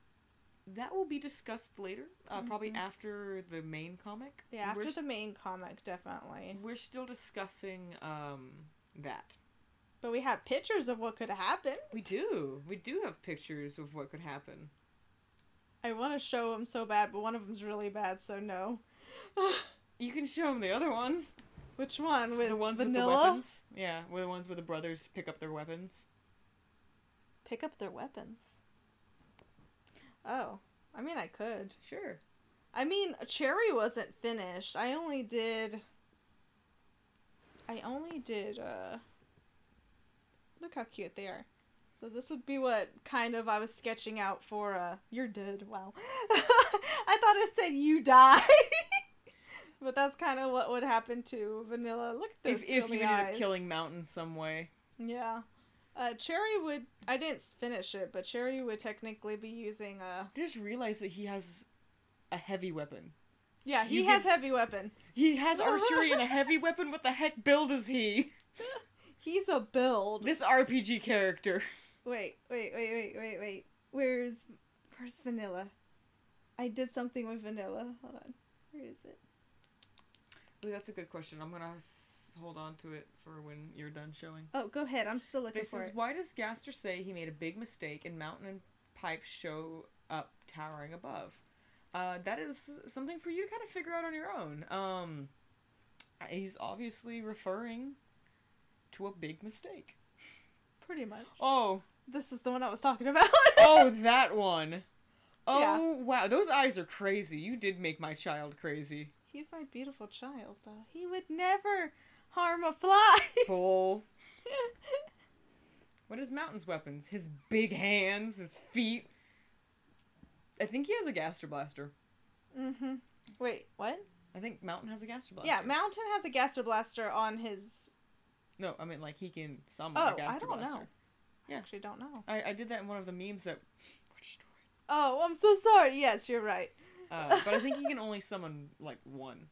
That will be discussed later. Probably after the main comic. Yeah, after the main comic, definitely. We're still discussing, that. But we have pictures of what could happen. We do. We do have pictures of what could happen. I want to show them so bad, but one of them's really bad, so no. You can show them the other ones. Which one? With the ones Vanilla? with the weapons? Yeah, with the ones where the brothers pick up their weapons. Pick up their weapons? Oh. I mean, I could. Sure. I mean, Cherry wasn't finished. I only did, look how cute they are. So this would be what kind of I was sketching out for, you're dead, wow. I thought it said you die. But that's kind of what would happen to Vanilla. Look at those If you ended eyes. up killing Mountain some way. Yeah. Cherry would, I didn't finish it, but Cherry would technically be using I just realized that he has a heavy weapon. Yeah, he has heavy weapon. He has archery and a heavy weapon? What the heck build is he? He's a build. This RPG character. Wait. Where's Vanilla? I did something with Vanilla. Hold on. Where is it? Ooh, that's a good question. I'm gonna hold on to it for when you're done showing. Oh, go ahead. I'm still looking for it. Why does Gaster say he made a big mistake and Mountain and Pipe show up towering above? That is something for you to kind of figure out on your own. He's obviously referring to a big mistake. Pretty much. Oh. This is the one I was talking about. Oh, that one. Oh, yeah. Wow. Those eyes are crazy. You did make my child crazy. He's my beautiful child, though. He would never harm a fly. Bull. What is Mountain's weapons? His big hands, his feet. I think he has a Gaster Blaster. Wait, what? I think Mountain has a Gaster Blaster. Yeah, Mountain has a Gaster Blaster on his... No, I mean, like, he can summon a Gaster Blaster. I don't know. Yeah. I actually don't know. I did that in one of the memes that were destroyed. Oh, I'm so sorry. Yes, you're right. But I think he can only summon, like, one.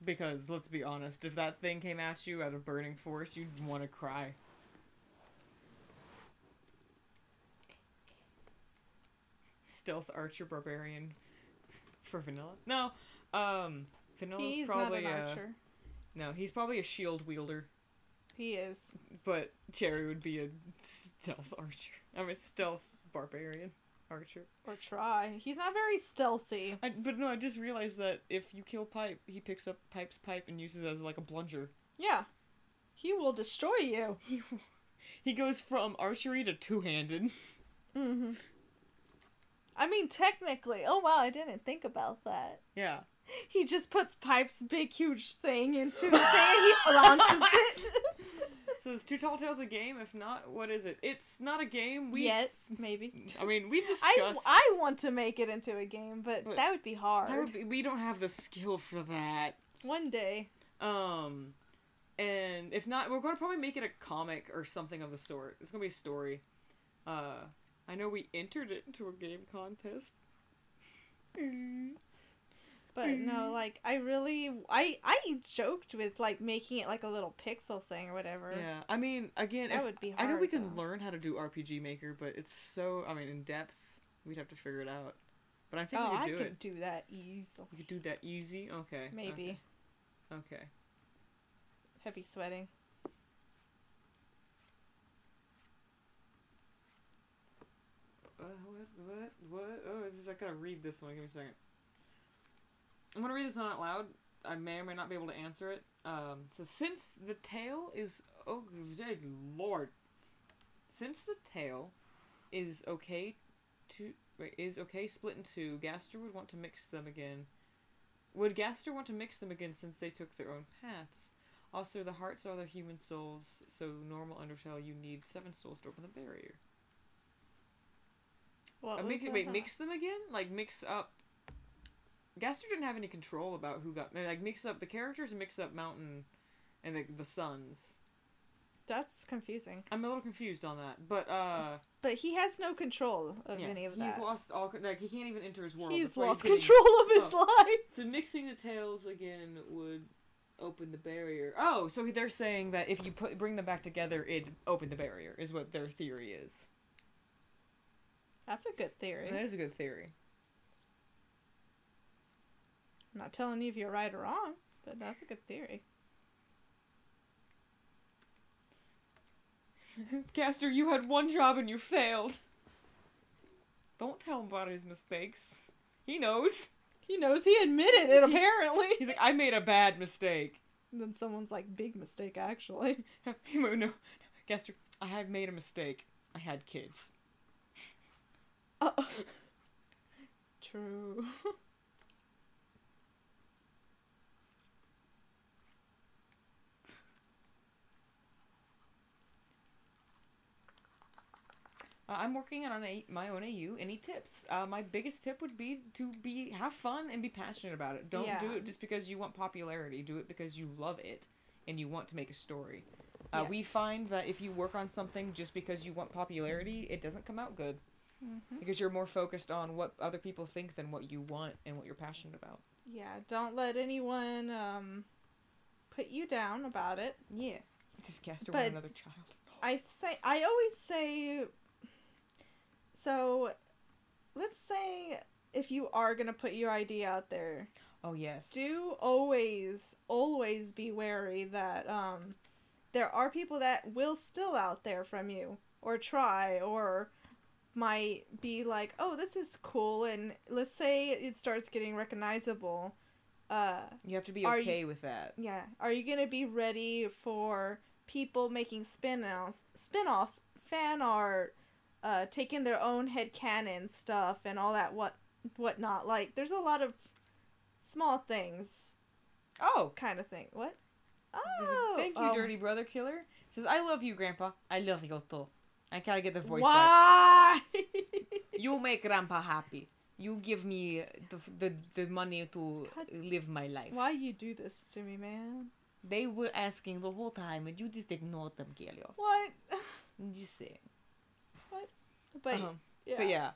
Because, let's be honest, if that thing came at you at a burning force, you'd want to cry. Stealth Archer Barbarian for Vanilla? No, Vanilla's he's probably not an archer. No, he's probably a shield wielder. He is. But Cherry would be a stealth archer. I mean, stealth barbarian archer. Or try. He's not very stealthy. But no, I just realized that if you kill Pipe, he picks up Pipe's pipe and uses it as like a plunger. Yeah. He will destroy you. He goes from archery to two-handed. I mean, technically. Oh, wow, I didn't think about that. Yeah. He just puts Pipe's big, huge thing into the thing and he launches it. So is 2TallTales a game? If not, what is it? It's not a game. Yet, maybe. I mean, we discussed... I want to make it into a game, but that would be hard. We don't have the skill for that. One day. And if not, we're going to probably make it a comic or something of the sort. It's going to be a story. I know we entered it into a game contest. But no, like, I joked with, like, making it like a little pixel thing or whatever. Yeah, I mean, again, that would be hard, I know we can learn how to do RPG Maker, but it's so, I mean, in depth, we'd have to figure it out. But I think we could do it. I could do that easy. We could do that easy? Okay. Maybe. Okay. Heavy sweating. What? Oh, I gotta read this one. Give me a second. I'm gonna read this one out loud. I may or may not be able to answer it. So since the tale is... Oh, good lord. Since the tale is okay split in two, Gaster would want to mix them again. Would Gaster want to mix them again since they took their own paths? Also, the hearts are the human souls, so normal Undertale, you need 7 souls to open the barrier. Mix them again? Like, mix up... Gaster didn't have any control about who got... Like, mix up the characters and mix up Mountain and the sons. That's confusing. I'm a little confused on that, but But he has no control of any of that. He's lost all... Like, he can't even enter his world. He's lost control of his life! So mixing the tales again would open the barrier. Oh, so they're saying that if you bring them back together, it'd open the barrier, is what their theory is. That's a good theory. That is a good theory. I'm not telling you if you're right or wrong, but that's a good theory. Gaster, you had one job and you failed. Don't tell him about his mistakes. He knows. He knows. He admitted it, apparently. He's like, I made a bad mistake. And then someone's like, big mistake, actually. No, Gaster, I have made a mistake. I had kids. True. I'm working on my own AU. Any tips? My biggest tip would be to have fun and be passionate about it. Don't do it just because you want popularity. Do it because you love it and you want to make a story. Yes. We find that if you work on something just because you want popularity, it doesn't come out good. Mm-hmm. Because you're more focused on what other people think than what you want and what you're passionate about. Yeah, don't let anyone put you down about it. Yeah. Just Gaster want another child. I always say... So, let's say if you are going to put your idea out there. Oh, yes. Do always be wary that there are people that will steal out there from you. Or try, or might be like, oh, this is cool. And let's say it starts getting recognizable. You have to be okay with that. Yeah. Are you going to be ready for people making spin-offs, fan art, taking their own headcanon stuff and all that whatnot. Like, there's a lot of small things. Oh! Kind of thing. What? Oh! Thank you, Dirty Brother Killer. Says, I love you, Grandpa. I love you too. I gotta get the voice back. Why? You make Grandpa happy. You give me the money to live my life. Why you do this to me, man? They were asking the whole time and you just ignored them, Kelios. What? Just saying. What? But, yeah. But yeah.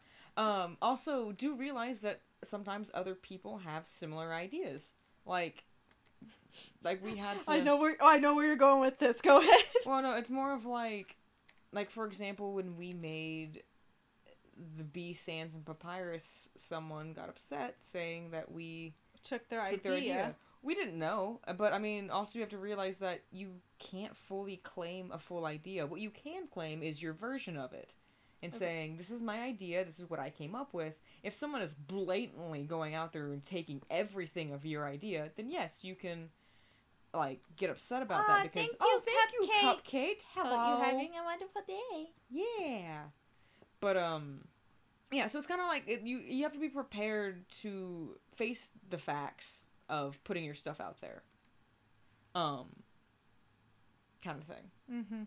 Also, do realize that sometimes other people have similar ideas. Like we had to... I know where you're going with this. Go ahead. Well, no, it's more of like, for example, when we made the Bee, Sands, and Papyrus, someone got upset saying that we took their idea. We didn't know, but I mean, also you have to realize that you can't fully claim a full idea. What you can claim is your version of it. And saying, this is my idea, this is what I came up with. If someone is blatantly going out there and taking everything of your idea, then yes, you can, like, get upset about that because, thank you, Cupcake. Hello. Hope you're having a wonderful day. Yeah. But, yeah, so it's kind of like, you have to be prepared to face the facts of putting your stuff out there. Kind of thing. Mm-hmm.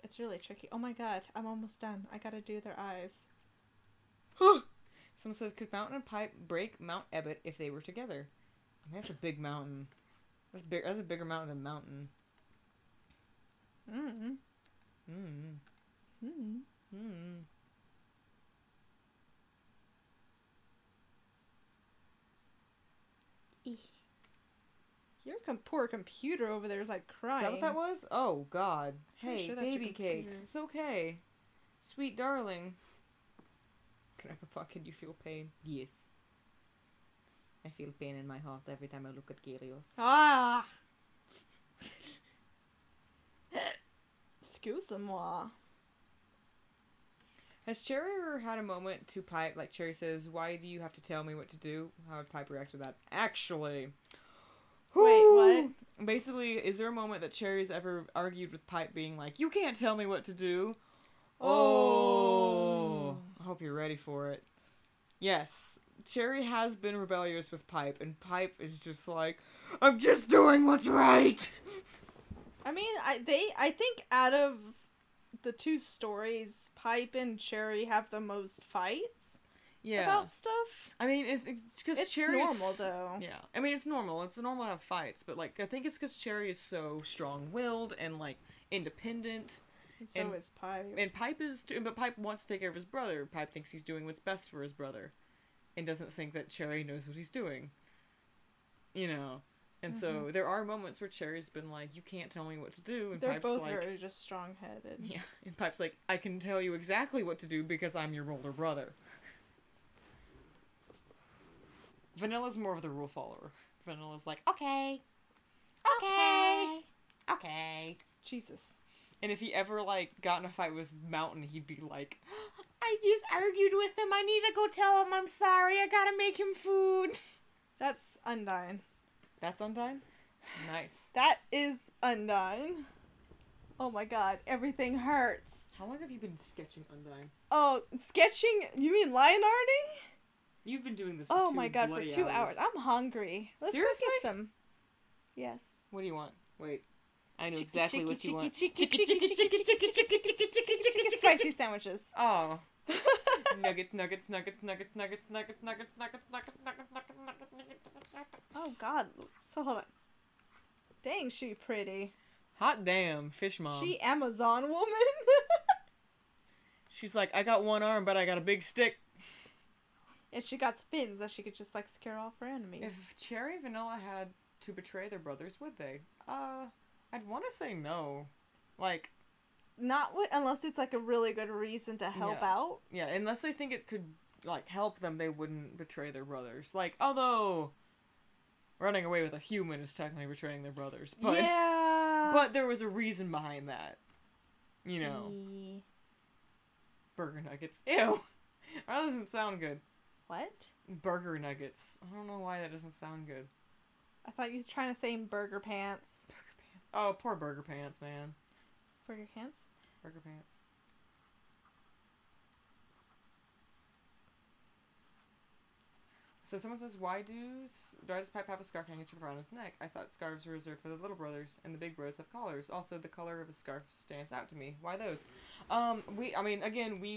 It's really tricky. Oh my god, I'm almost done. I gotta do their eyes. Someone says, could Mountain and Pipe break Mount Ebbet if they were together? I mean, that's a big mountain. That's big. That's a bigger mountain than Mountain. Mm-hmm. Mm-hmm. Mm-hmm. Mm-hmm. Your poor computer over there is like crying. Is that what that was? Oh, God. Hey, sure baby cakes. It's okay. Sweet darling. Grandpa, can you feel pain? Yes. I feel pain in my heart every time I look at Gyrios. Ah! Excuse-moi. Has Cherry ever had a moment to Pipe, like Cherry says, why do you have to tell me what to do? How would Pipe react to that? Actually. Wait, what? Basically, is there a moment that Cherry's ever argued with Pipe being like, you can't tell me what to do? Oh. I hope you're ready for it. Yes. Cherry has been rebellious with Pipe, and Pipe is just like, I'm just doing what's right! I mean, I think out of the two stories, Pipe and Cherry have the most fights about stuff. I mean, it's because It's Cherry's normal, though. Yeah. I mean, it's normal. It's normal to have fights, but, like, I think it's because Cherry is so strong-willed and, like, independent. And so is Pipe. And Pipe is too, but Pipe wants to take care of his brother. Pipe thinks he's doing what's best for his brother. And doesn't think that Cherry knows what he's doing. You know? And so there are moments where Cherry's been like, you can't tell me what to do. And They're Pipe's both like, very just strong-headed. yeah. And Pipe's like, I can tell you exactly what to do because I'm your older brother. Vanilla's more of the rule follower. Vanilla's like, okay. Jesus. And if he ever, like, got in a fight with Mountain, he'd be like, I just argued with him. I need to go tell him I'm sorry. I gotta make him food. That's Undyne. That's Undyne? Nice. That is Undyne. Oh my god, everything hurts. How long have you been sketching Undyne? Oh, sketching? You mean linearting? You've been doing this for Oh two my god, for bloody 2 hours. I'm hungry. Let's Seriously? go get some. Yes. What do you want? Wait. I know exactly what you want. Spicy sandwiches. Oh. Nuggets. Oh god. So hold on. Dang, she pretty. Hot damn, fish mom. She Amazon woman. She's like, I got one arm, but I got a big stick. And she got spins that she could just like scare off her enemies. If Cherry and Vanilla had to betray their brothers, would they? I'd want to say no. Like, not unless it's like a really good reason to help out. Yeah, unless they think it could like help them, they wouldn't betray their brothers. Like, although running away with a human is technically betraying their brothers, but but there was a reason behind that. You know. Burger nuggets. Ew. That doesn't sound good. What? Burger nuggets. I don't know why that doesn't sound good. I thought you was trying to say burger pants. Burger pants. Oh, poor burger pants, man. Burger pants? Burger pants. So someone says, why does Pipe have a scarf handkerchief around his neck? I thought scarves were reserved for the little brothers, and the big bros have collars. Also, the color of his scarf stands out to me. Why those? We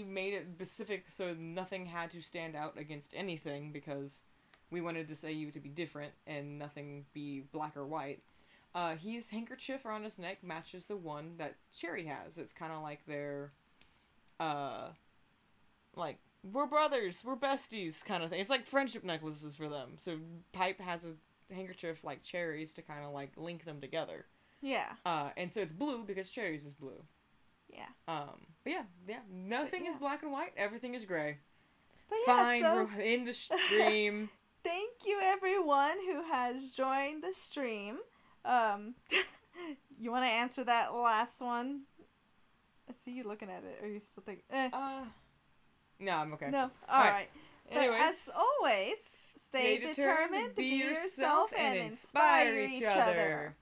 made it specific so nothing had to stand out against anything, because we wanted this AU to be different, and nothing be black or white. His handkerchief around his neck matches the one that Cherry has. It's kind of like their, we're brothers, we're besties kind of thing. It's like friendship necklaces for them. So Pipe has a handkerchief like Cherry's to kind of like link them together. Yeah. And so it's blue because Cherry's is blue. Yeah. But yeah. Nothing is black and white. Everything is gray. But yeah, fine, we're in the stream. Thank you everyone who has joined the stream. You want to answer that last one? I see you looking at it. Are you still thinking? No, I'm okay. No. All right. Anyways, but as always, stay determined to be yourself and inspire each other.